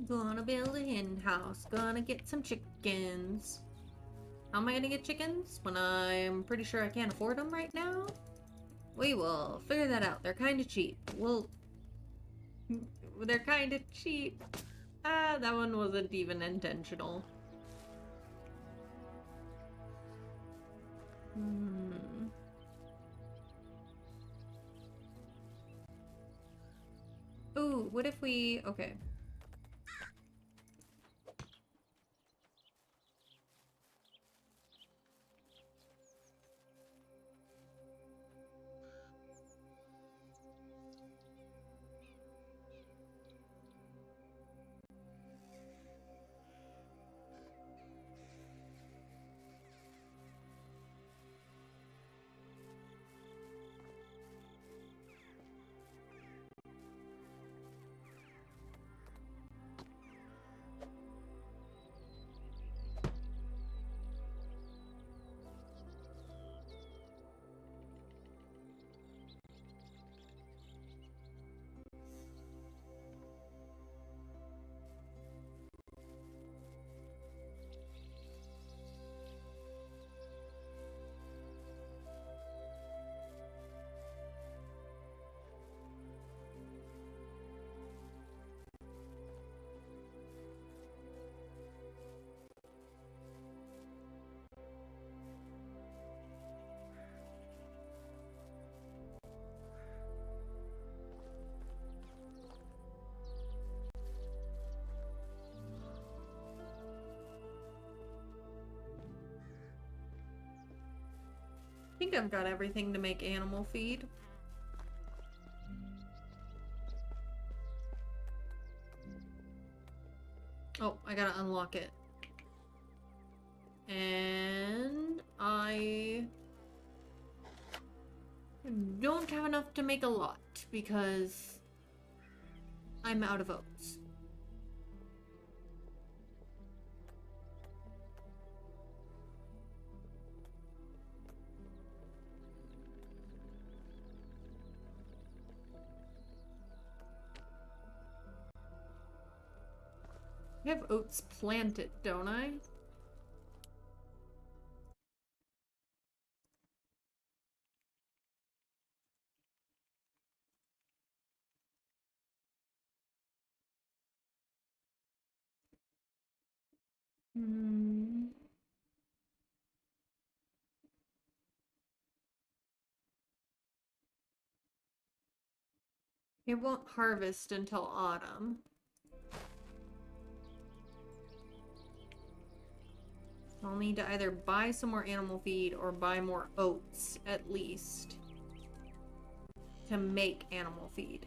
Gonna build a hen house. Gonna get some chickens. How am I gonna get chickens when I'm pretty sure I can't afford them right now? We will figure that out. They're kind of cheap. They're kind of cheap. Ah, that one wasn't even intentional. Hmm. Ooh, what if we... Okay. I think I've got everything to make animal feed. Oh, I gotta unlock it. And I don't have enough to make a lot because I'm out of oats. I have oats planted, don't I? Hmm. It won't harvest until autumn. I'll need to either buy some more animal feed or buy more oats, at least, to make animal feed.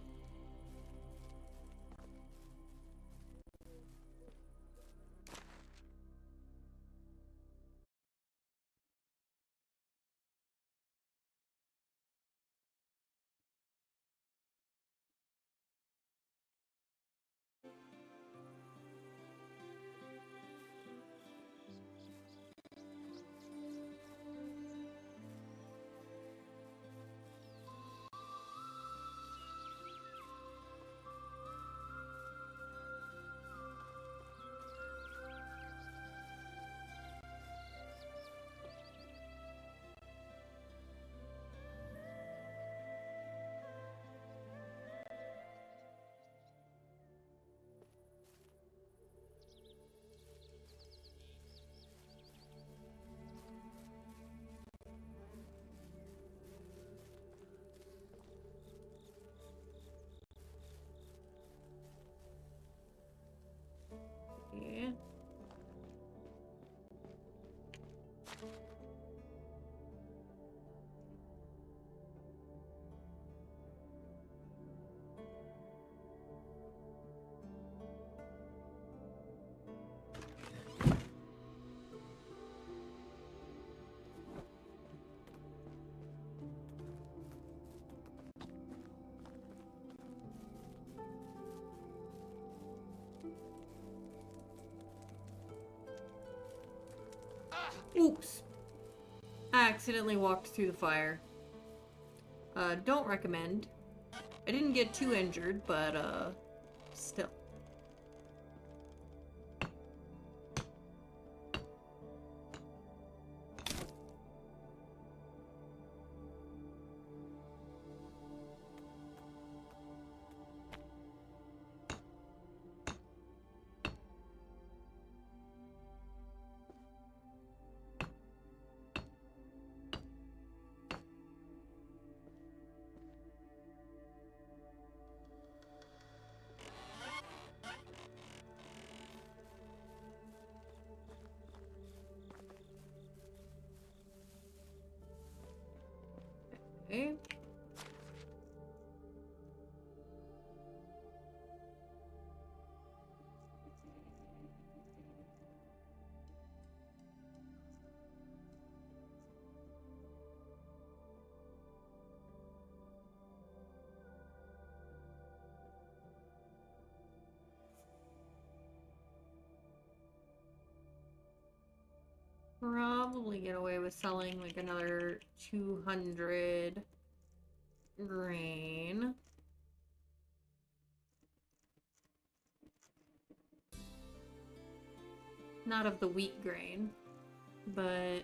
Yeah. Oops. I accidentally walked through the fire. Don't recommend. I didn't get too injured, but, still. probably get away with selling like another 200 grain. Not of the wheat grain, but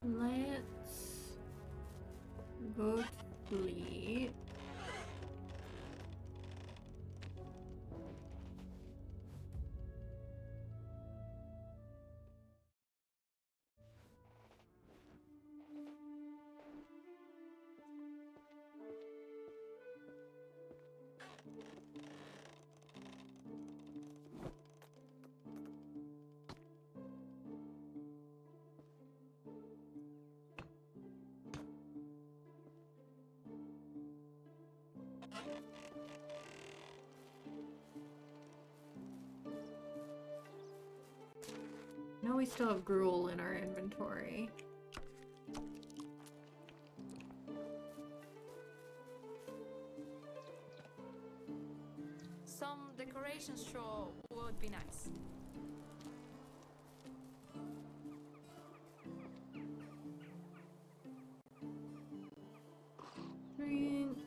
let's go fleet. No, we still have gruel in our inventory. Some decorations sure would be nice. Drink.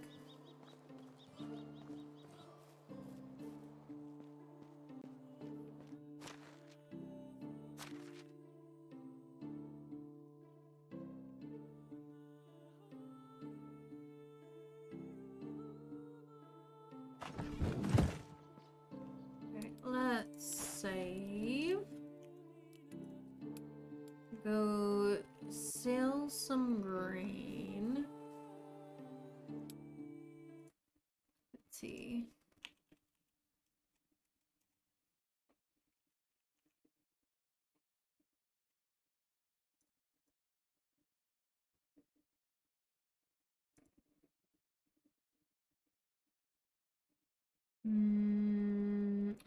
Okay, let's save. Go sell some grain. Let's see.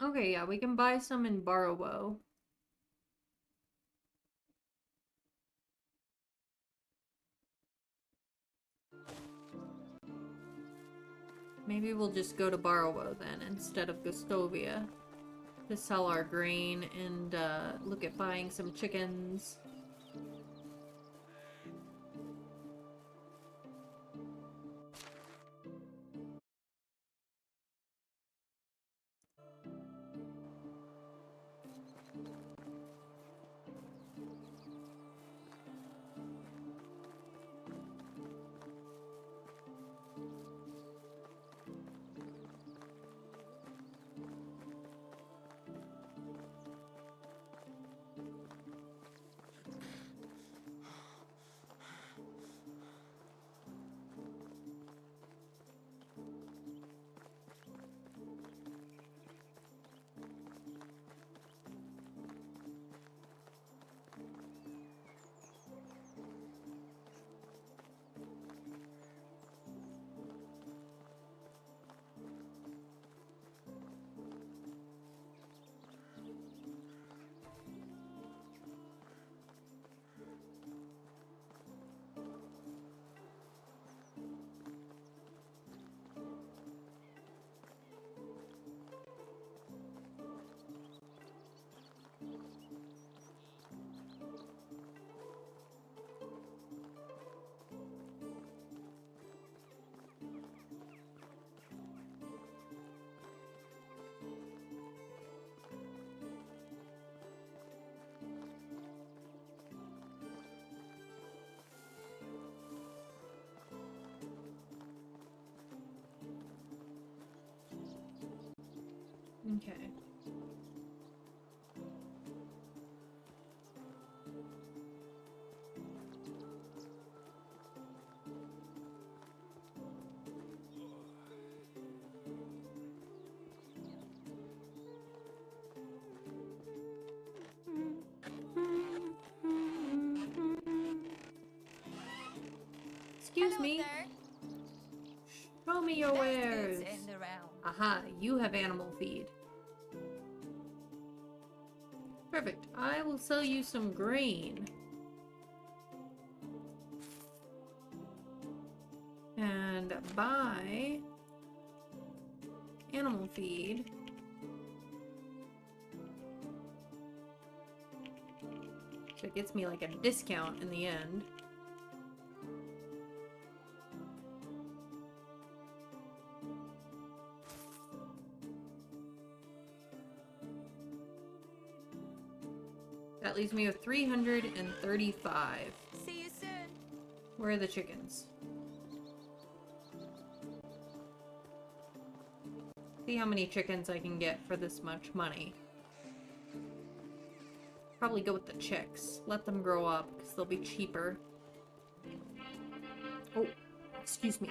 Okay, yeah, we can buy some in Barrow. Maybe we'll just go to Barrow then instead of Gustovia to sell our grain and look at buying some chickens. Okay. Excuse Hello me. there. Show me your Best wares. goods in the round. Aha, you have animal feed. Perfect. I will sell you some grain. And buy animal feed. So it gets me like a discount in the end. That leaves me with 335. See you soon. Where are the chickens? See how many chickens I can get for this much money. Probably go with the chicks. Let them grow up, because they'll be cheaper. Oh, excuse me.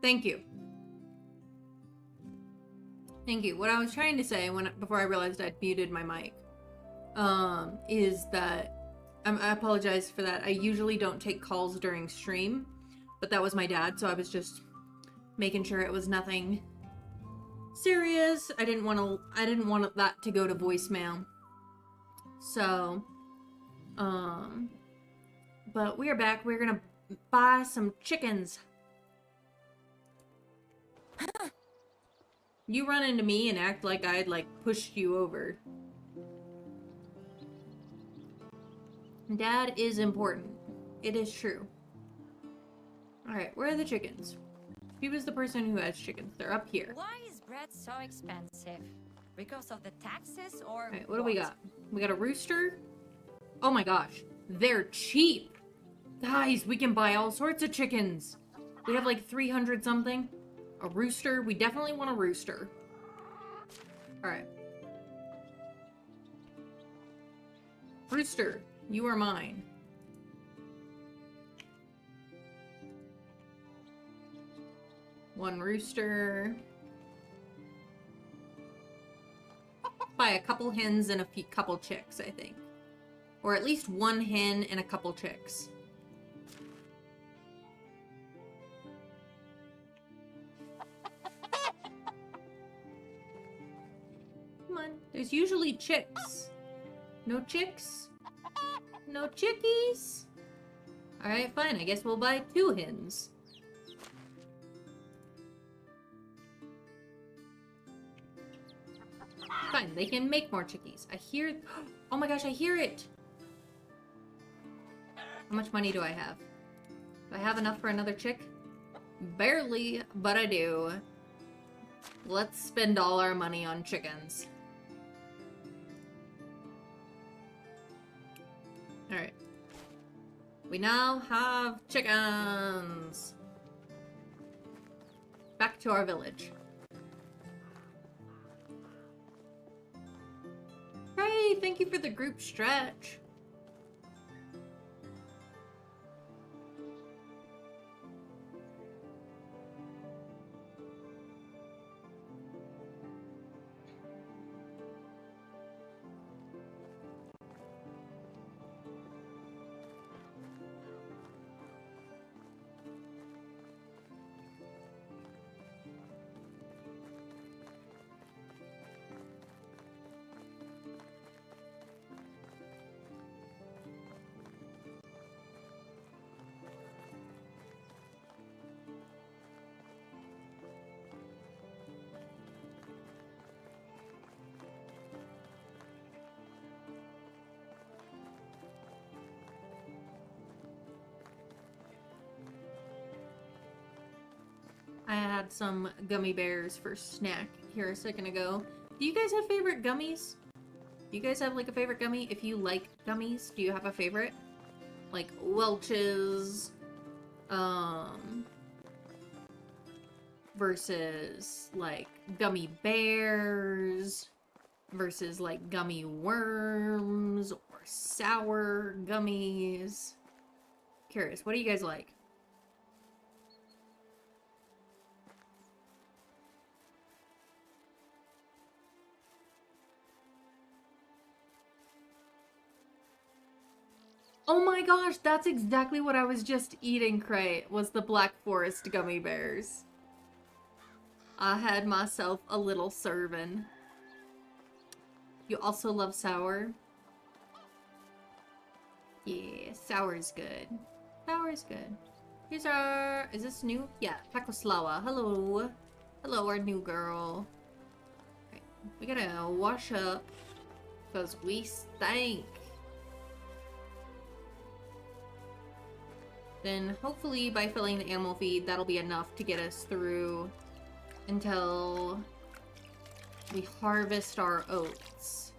Thank you. Thank you. What I was trying to say before I realized I'd muted my mic, is that I apologize for that. I usually don't take calls during stream, but that was my dad, so I was just making sure it was nothing serious. I didn't want that to go to voicemail. So, but we're back. We're gonna buy some chickens. You run into me and act like I'd, like, pushed you over. Dad is important. It is true. Alright, where are the chickens? He was the person who has chickens. They're up here. Why is bread so expensive? Because of the taxes or Alright, what do we got? We got a rooster. Oh my gosh. They're cheap. Guys, we can buy all sorts of chickens. We have like 300 something. A rooster. We definitely want a rooster. Alright. Rooster, you are mine. One rooster. Buy a couple hens and a couple chicks, I think. Or at least one hen and a couple chicks. Come on, there's usually chicks. No chicks? No chickies? Alright, fine. I guess we'll buy 2 hens. Fine, they can make more chickies. I hear... Oh my gosh, I hear it! How much money do I have? Do I have enough for another chick? Barely, but I do. Let's spend all our money on chickens. Alright. We now have chickens! Back to our village. Hey, thank you for the group stretch. I had some gummy bears for snack here a second ago. Do you guys have favorite gummies? Do you guys have like a favorite gummy? If you like gummies, do you have a favorite? Like Welch's, versus like gummy bears, versus like gummy worms or sour gummies. Curious, what do you guys like? Oh my gosh, that's exactly what I was just eating, Cray, was the Black Forest gummy bears. I had myself a little serving. You also love sour? Yeah, sour's good. Sour's good. Here's our... Is this new? Yeah, Pakoslawa. Hello. Hello, our new girl. Okay, we gotta wash up because we stink. Then hopefully by filling the animal feed, that'll be enough to get us through until we harvest our oats.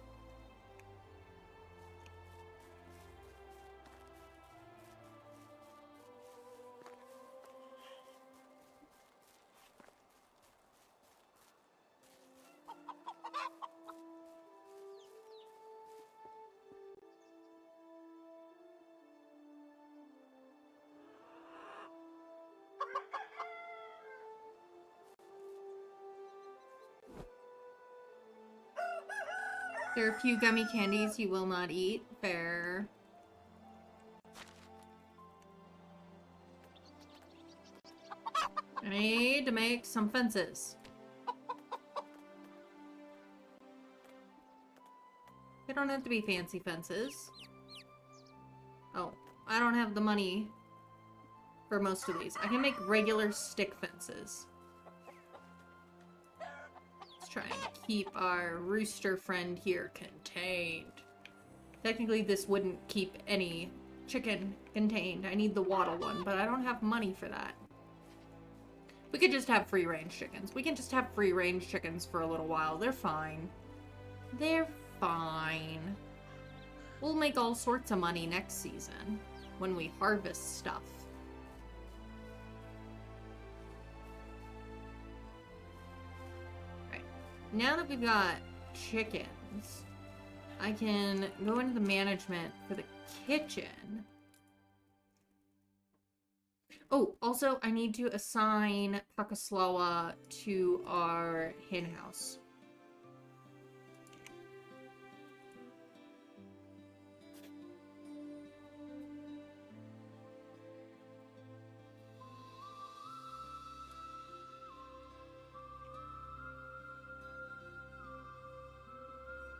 There are a few gummy candies you will not eat. Fair. I need to make some fences. They don't have to be fancy fences. Oh, I don't have the money for most of these. I can make regular stick fences. Let's try and keep our rooster friend here contained. Technically, this wouldn't keep any chicken contained. I need the wattle one, but I don't have money for that. We could just have free-range chickens. We can just have free-range chickens for a little while. They're fine. They're fine. We'll make all sorts of money next season when we harvest stuff. Right. Now that we've got chickens, I can go into the management for the kitchen. Oh, also, I need to assign Pakaslawa to our hen house.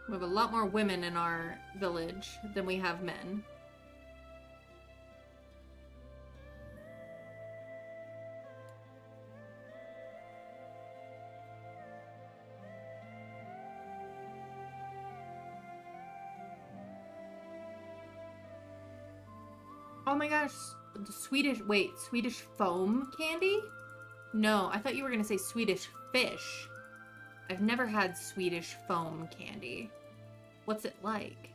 We have a lot more women in our village than we have men. Oh my gosh, the Swedish foam candy? No, I thought you were gonna say Swedish fish. I've never had Swedish foam candy. What's it like?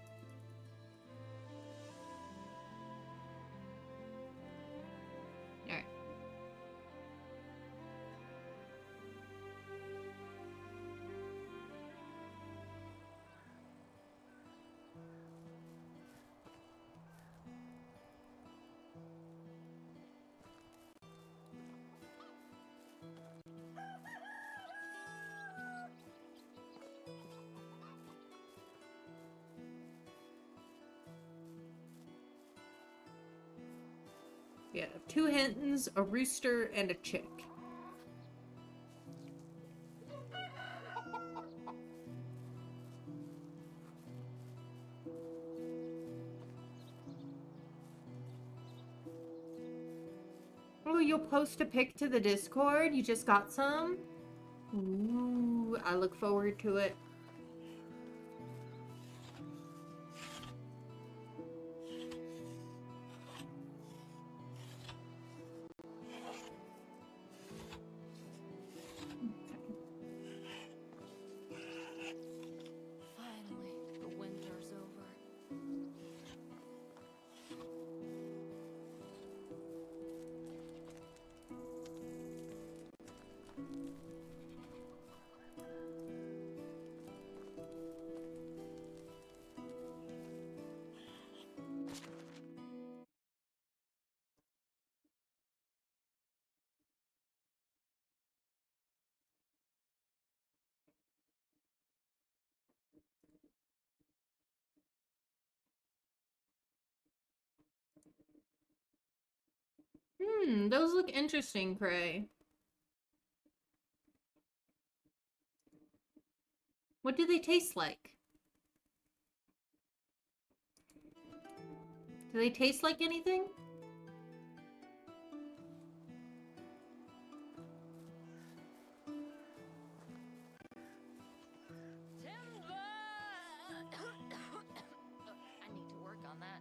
Alright. Yeah, 2 hens, a rooster, and a chick. Oh, you'll post a pic to the Discord? You just got some? Ooh, I look forward to it. Finally, the winter's over. Those look interesting, Cray. What do they taste like? Do they taste like anything? I need to work on that.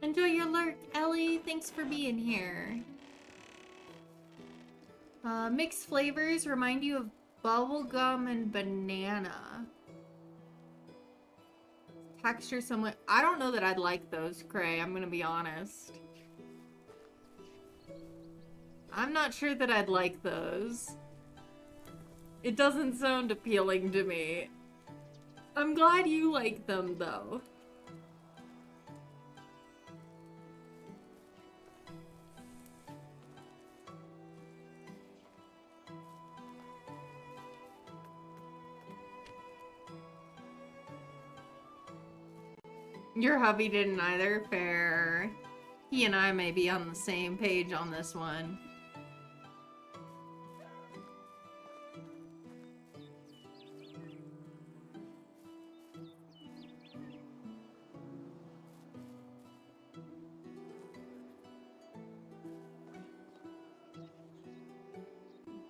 Enjoy your lurk, Ellie. Thanks for being here. Mixed flavors remind you of bubblegum and banana. Texture somewhat. I don't know that I'd like those, Cray. I'm gonna be honest. I'm not sure that I'd like those. It doesn't sound appealing to me. I'm glad you like them, though. Your hubby didn't either. Fair. He and I may be on the same page on this one.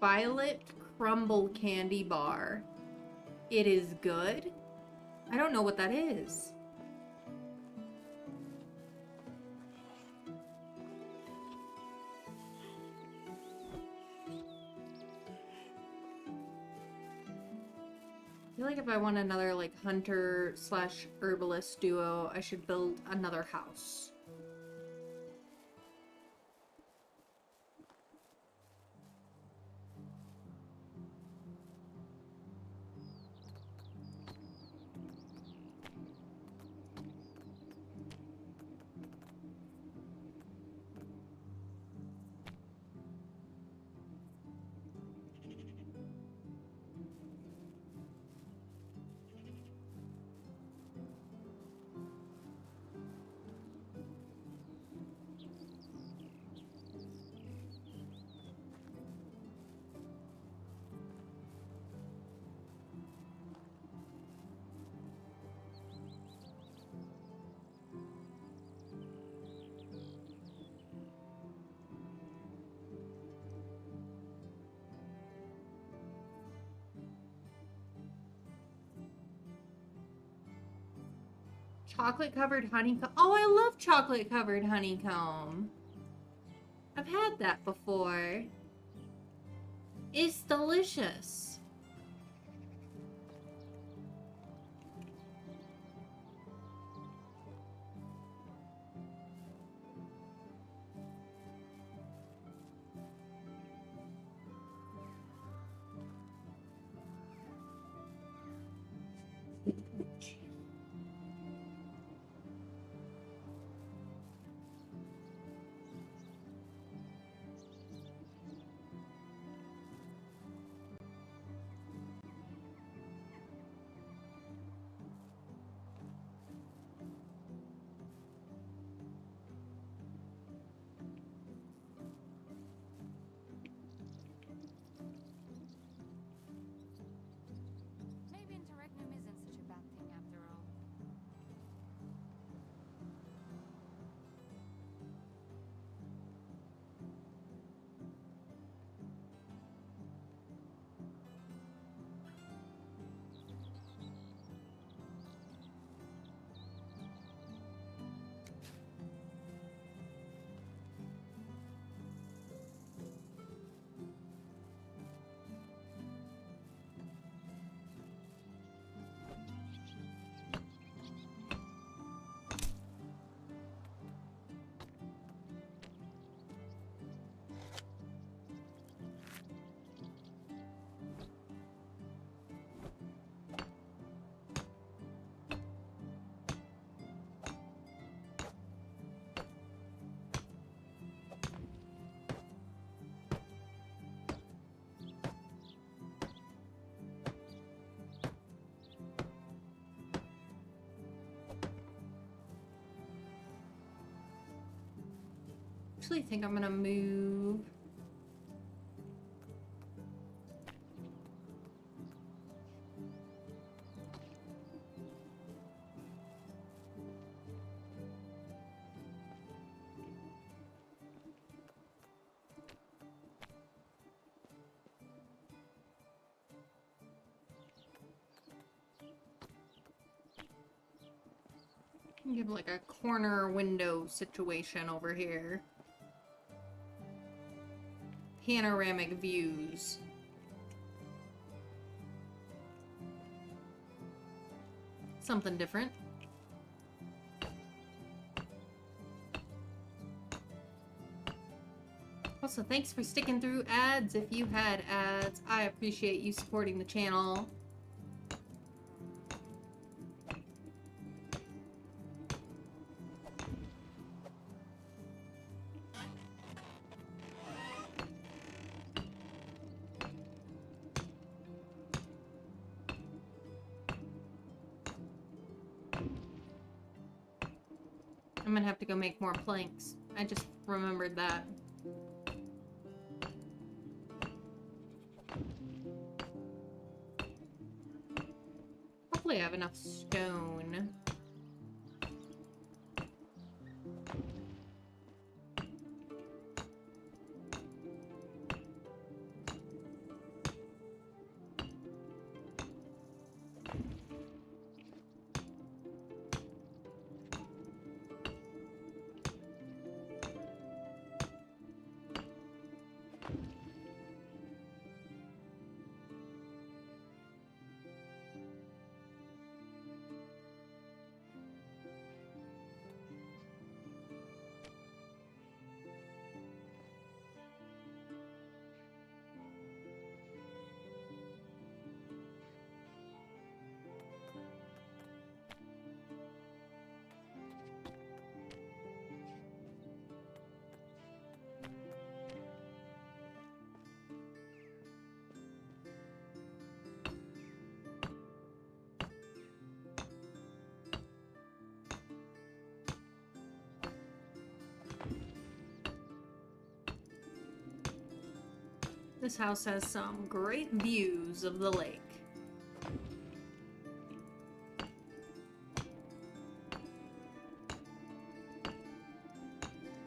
Violet Crumble Candy Bar. It is good? I don't know what that is. I feel like if I want another like hunter slash herbalist duo, I should build another house. Chocolate covered honeycomb. Oh, I love chocolate covered honeycomb. I've had that before. It's delicious. Maybe interregnum isn't such a bad thing after all. Actually think I'm gonna move. Give like a corner window situation over here. Panoramic views. Something different. Also, thanks for sticking through ads if you had ads. I appreciate you supporting the channel. I'm gonna have to go make more planks. I just remembered that. Hopefully I have enough stone. This house has some great views of the lake.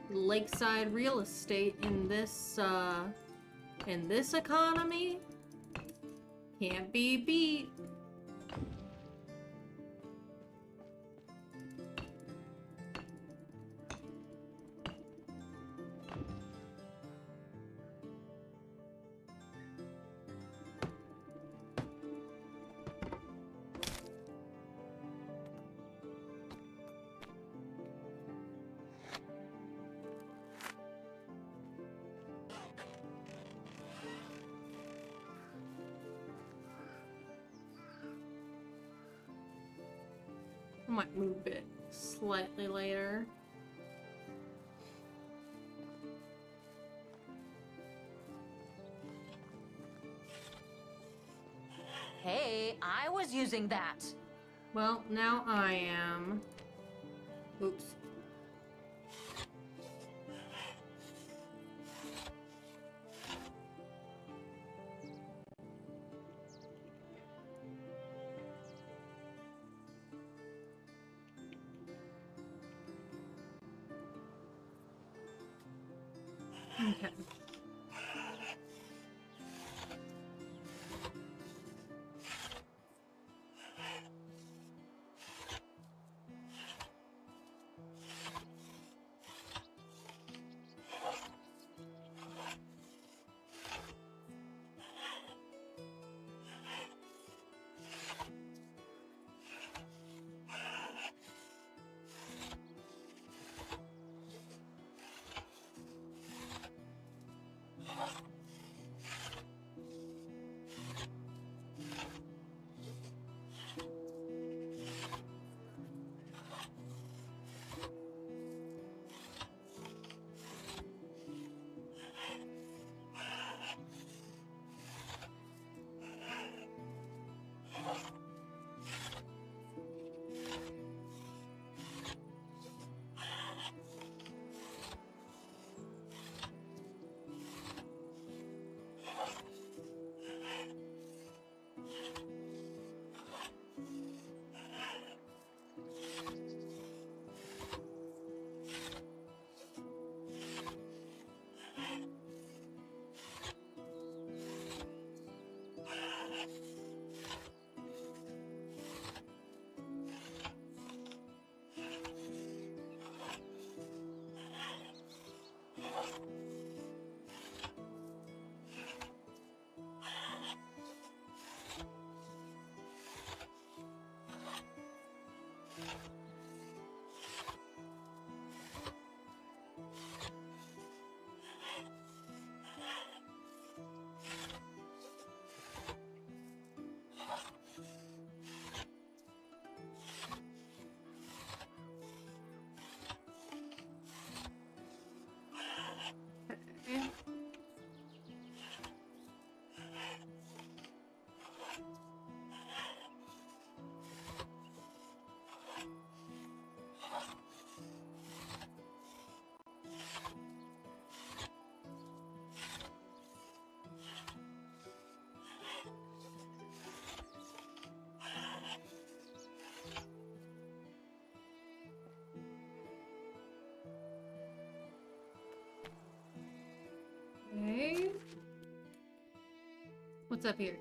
Lakeside real estate in this economy can't be beat. I might move it slightly later. Hey, I was using that. Well, now I am. Oops. Okay. What's up here?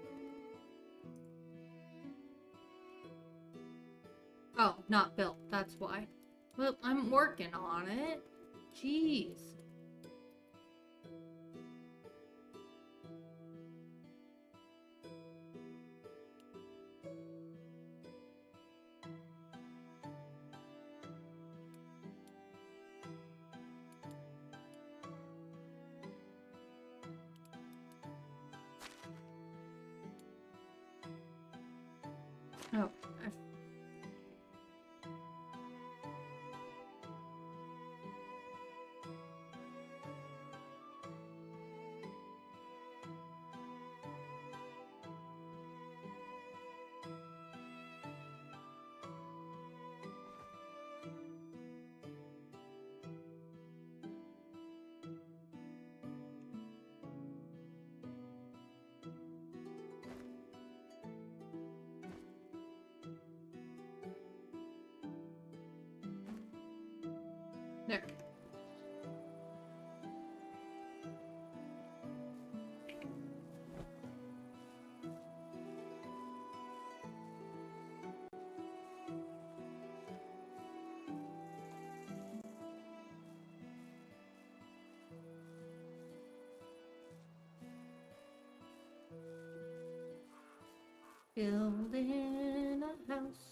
Oh, not built. That's why. Well, I'm working on it. Jeez. Oh, there. Building a house.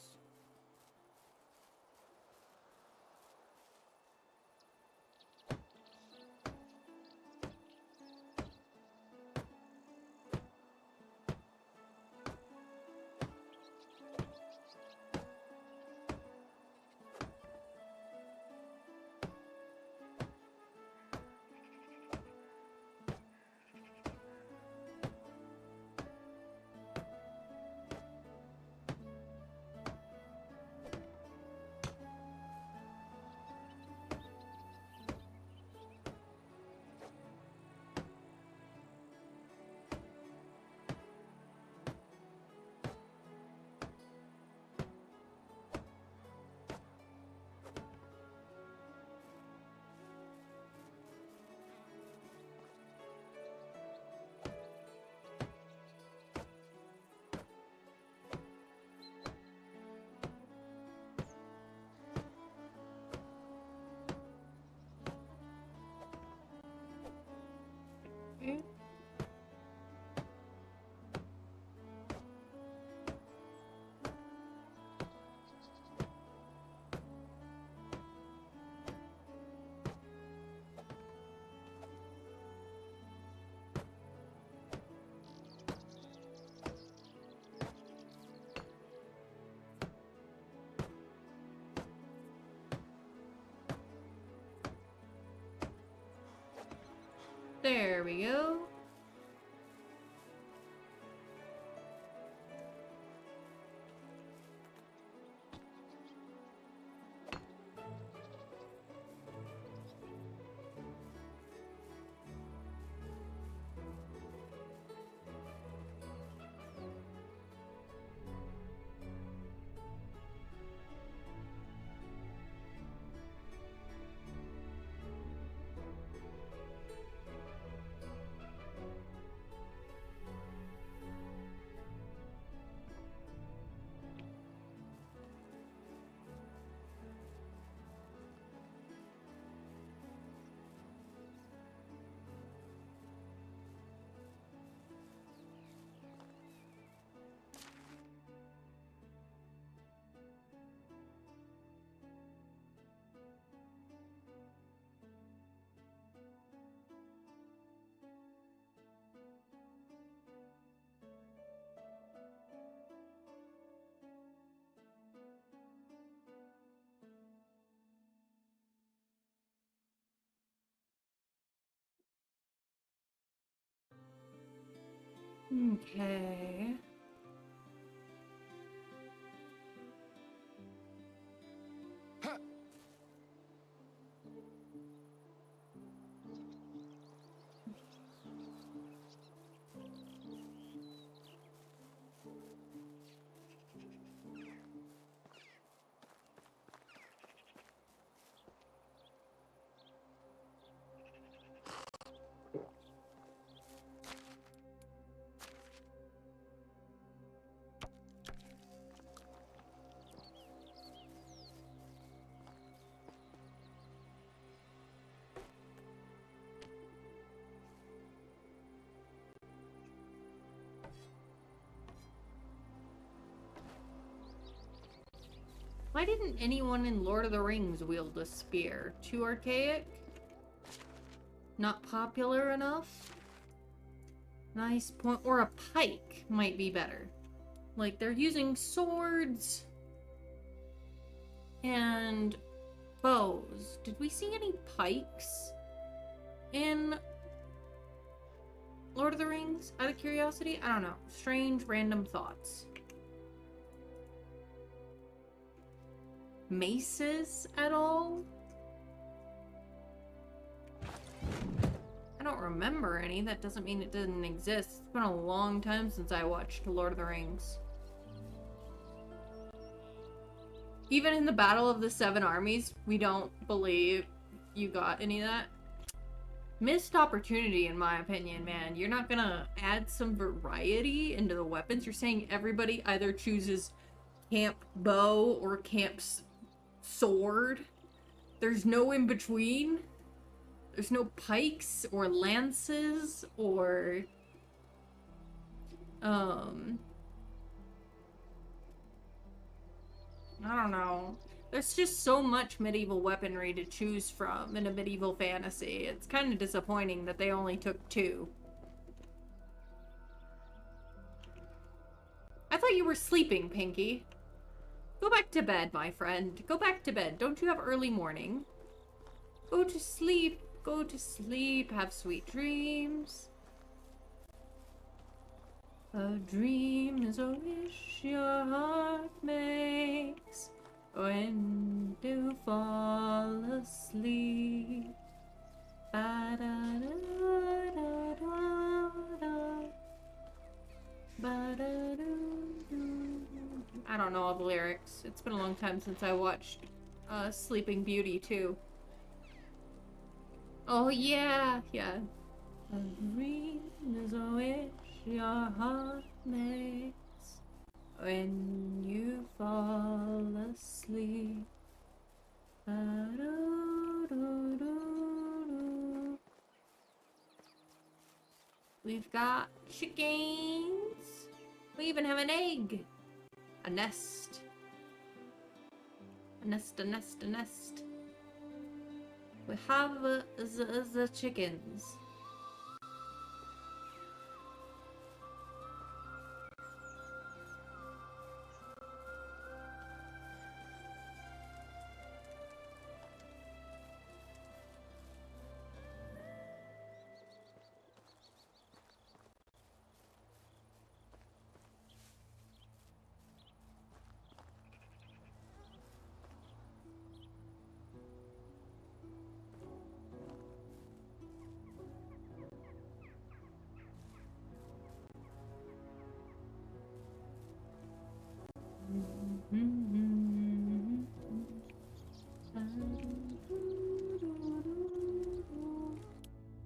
Okay. There we go. Okay. Why didn't anyone in Lord of the Rings wield a spear? Too archaic? Not popular enough? Nice point. Or a pike might be better. Like, they're using swords and bows. Did we see any pikes in Lord of the Rings? Out of curiosity? I don't know. Strange, random thoughts. Maces at all? I don't remember any. That doesn't mean it didn't exist. It's been a long time since I watched Lord of the Rings. Even in the Battle of the Seven Armies, we don't believe you got any of that. Missed opportunity, in my opinion, man. You're not gonna add some variety into the weapons. You're saying everybody either chooses camp bow or camp sword. There's no in between. There's no pikes or lances or I don't know. There's just so much medieval weaponry to choose from in a medieval fantasy. It's kind of disappointing that they only took 2. I thought you were sleeping, Pinky. Go back to bed, my friend. Go back to bed. Don't you have early morning? Go to sleep. Go to sleep. Have sweet dreams. A dream is a wish your heart makes when you fall asleep. Ba-da-da-da-da-da. Ba-da-doo-doo. I don't know all the lyrics. It's been a long time since I watched Sleeping Beauty too. Oh yeah, yeah. A dream is a wish your heart makes when you fall asleep. Ba-do-do-do-do. We've got chickens. We even have an egg. A nest. A nest, a nest, a nest. We have the chickens.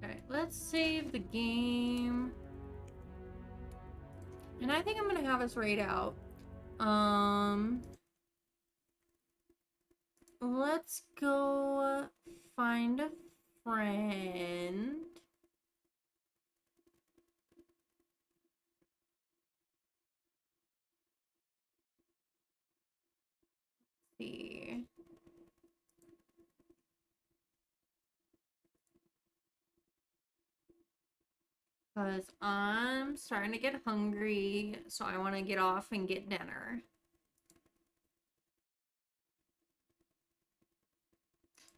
Alright, let's save the game. And I think I'm gonna have us raid out. Let's go find a friend. See. Because I'm starting to get hungry, so I want to get off and get dinner.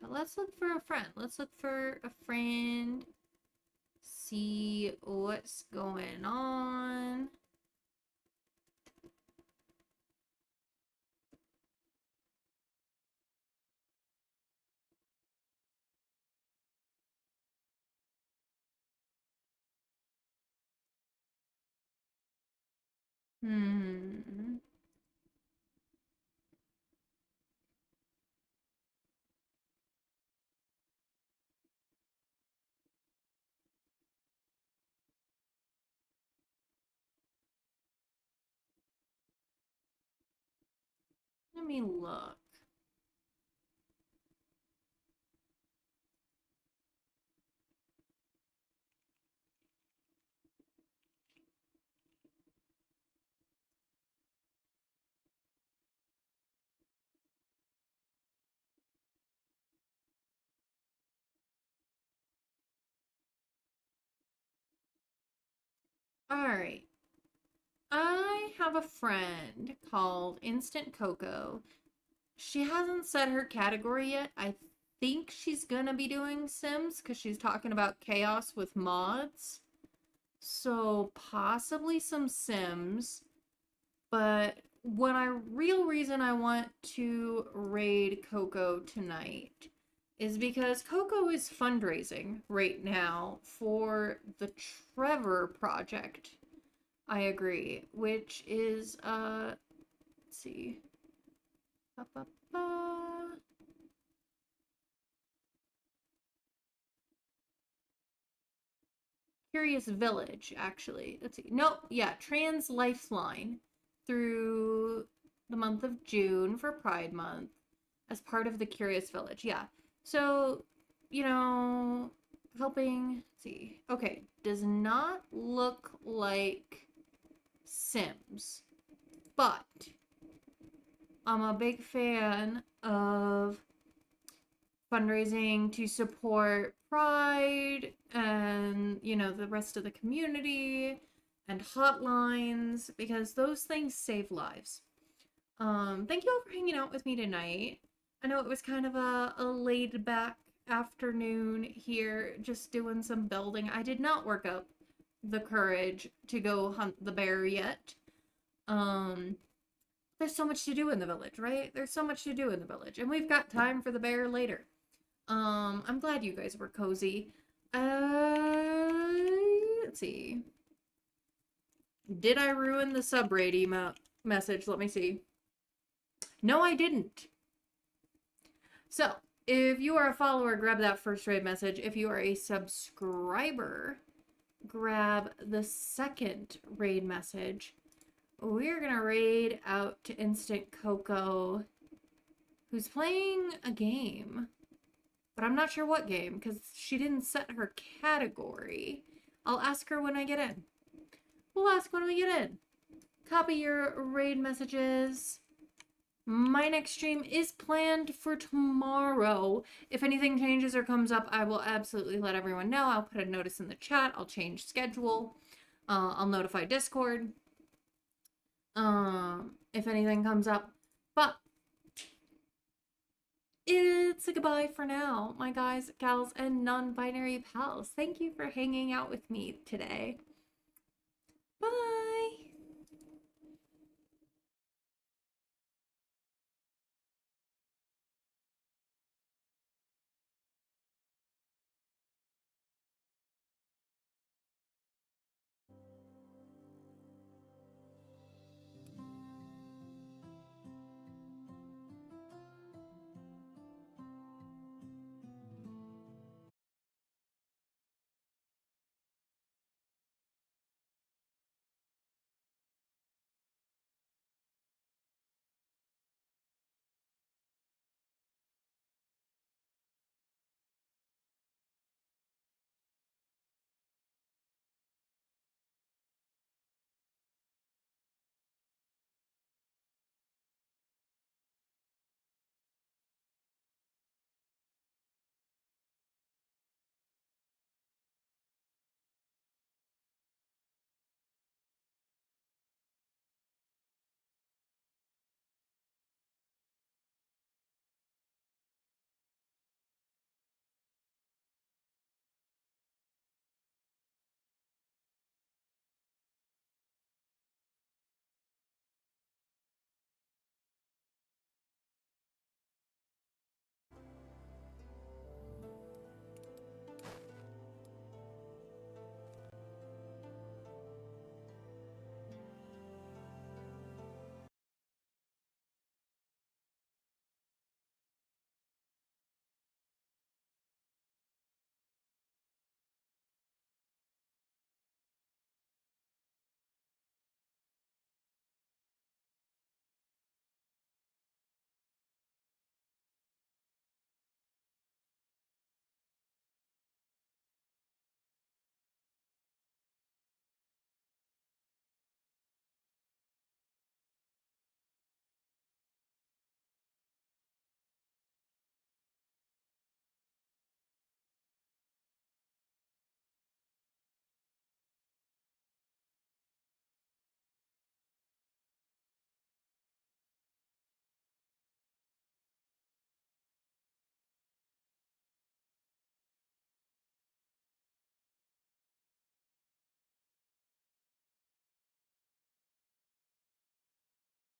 But let's look for a friend. Let's look for a friend. See what's going on. Hmm. Let me look. Alright. I have a friend called Instant Coco. She hasn't set her category yet. I think she's gonna be doing Sims because she's talking about chaos with mods. So possibly some Sims. But real reason I want to raid Coco tonight is because Coco is fundraising right now for the Trevor project. I agree, which is let's see. Ba, ba, ba. Curious Village, actually. Let's see. No, yeah, Trans Lifeline through the month of June for Pride Month as part of the Curious Village. Yeah. So, helping, let's see. Okay, does not look like Sims, but I'm a big fan of fundraising to support Pride and, the rest of the community and hotlines because those things save lives. Thank you all for hanging out with me tonight. I know it was kind of a laid back afternoon here, just doing some building. I did not work up the courage to go hunt the bear yet. There's so much to do in the village, right? There's so much to do in the village, and we've got time for the bear later. I'm glad you guys were cozy. Let's see. Did I ruin the subraid email message? Let me see. No, I didn't. So, if you are a follower, grab that first raid message. If you are a subscriber, grab the second raid message. We're gonna raid out to Instant Coco, who's playing a game. But I'm not sure what game, because she didn't set her category. I'll ask her when I get in. We'll ask when we get in. Copy your raid messages. My next stream is planned for tomorrow. If anything changes or comes up, I will absolutely let everyone know. I'll put a notice in the chat. I'll change schedule. I'll notify Discord. If anything comes up. But it's a goodbye for now, my guys, gals, and non-binary pals. Thank you for hanging out with me today. Bye!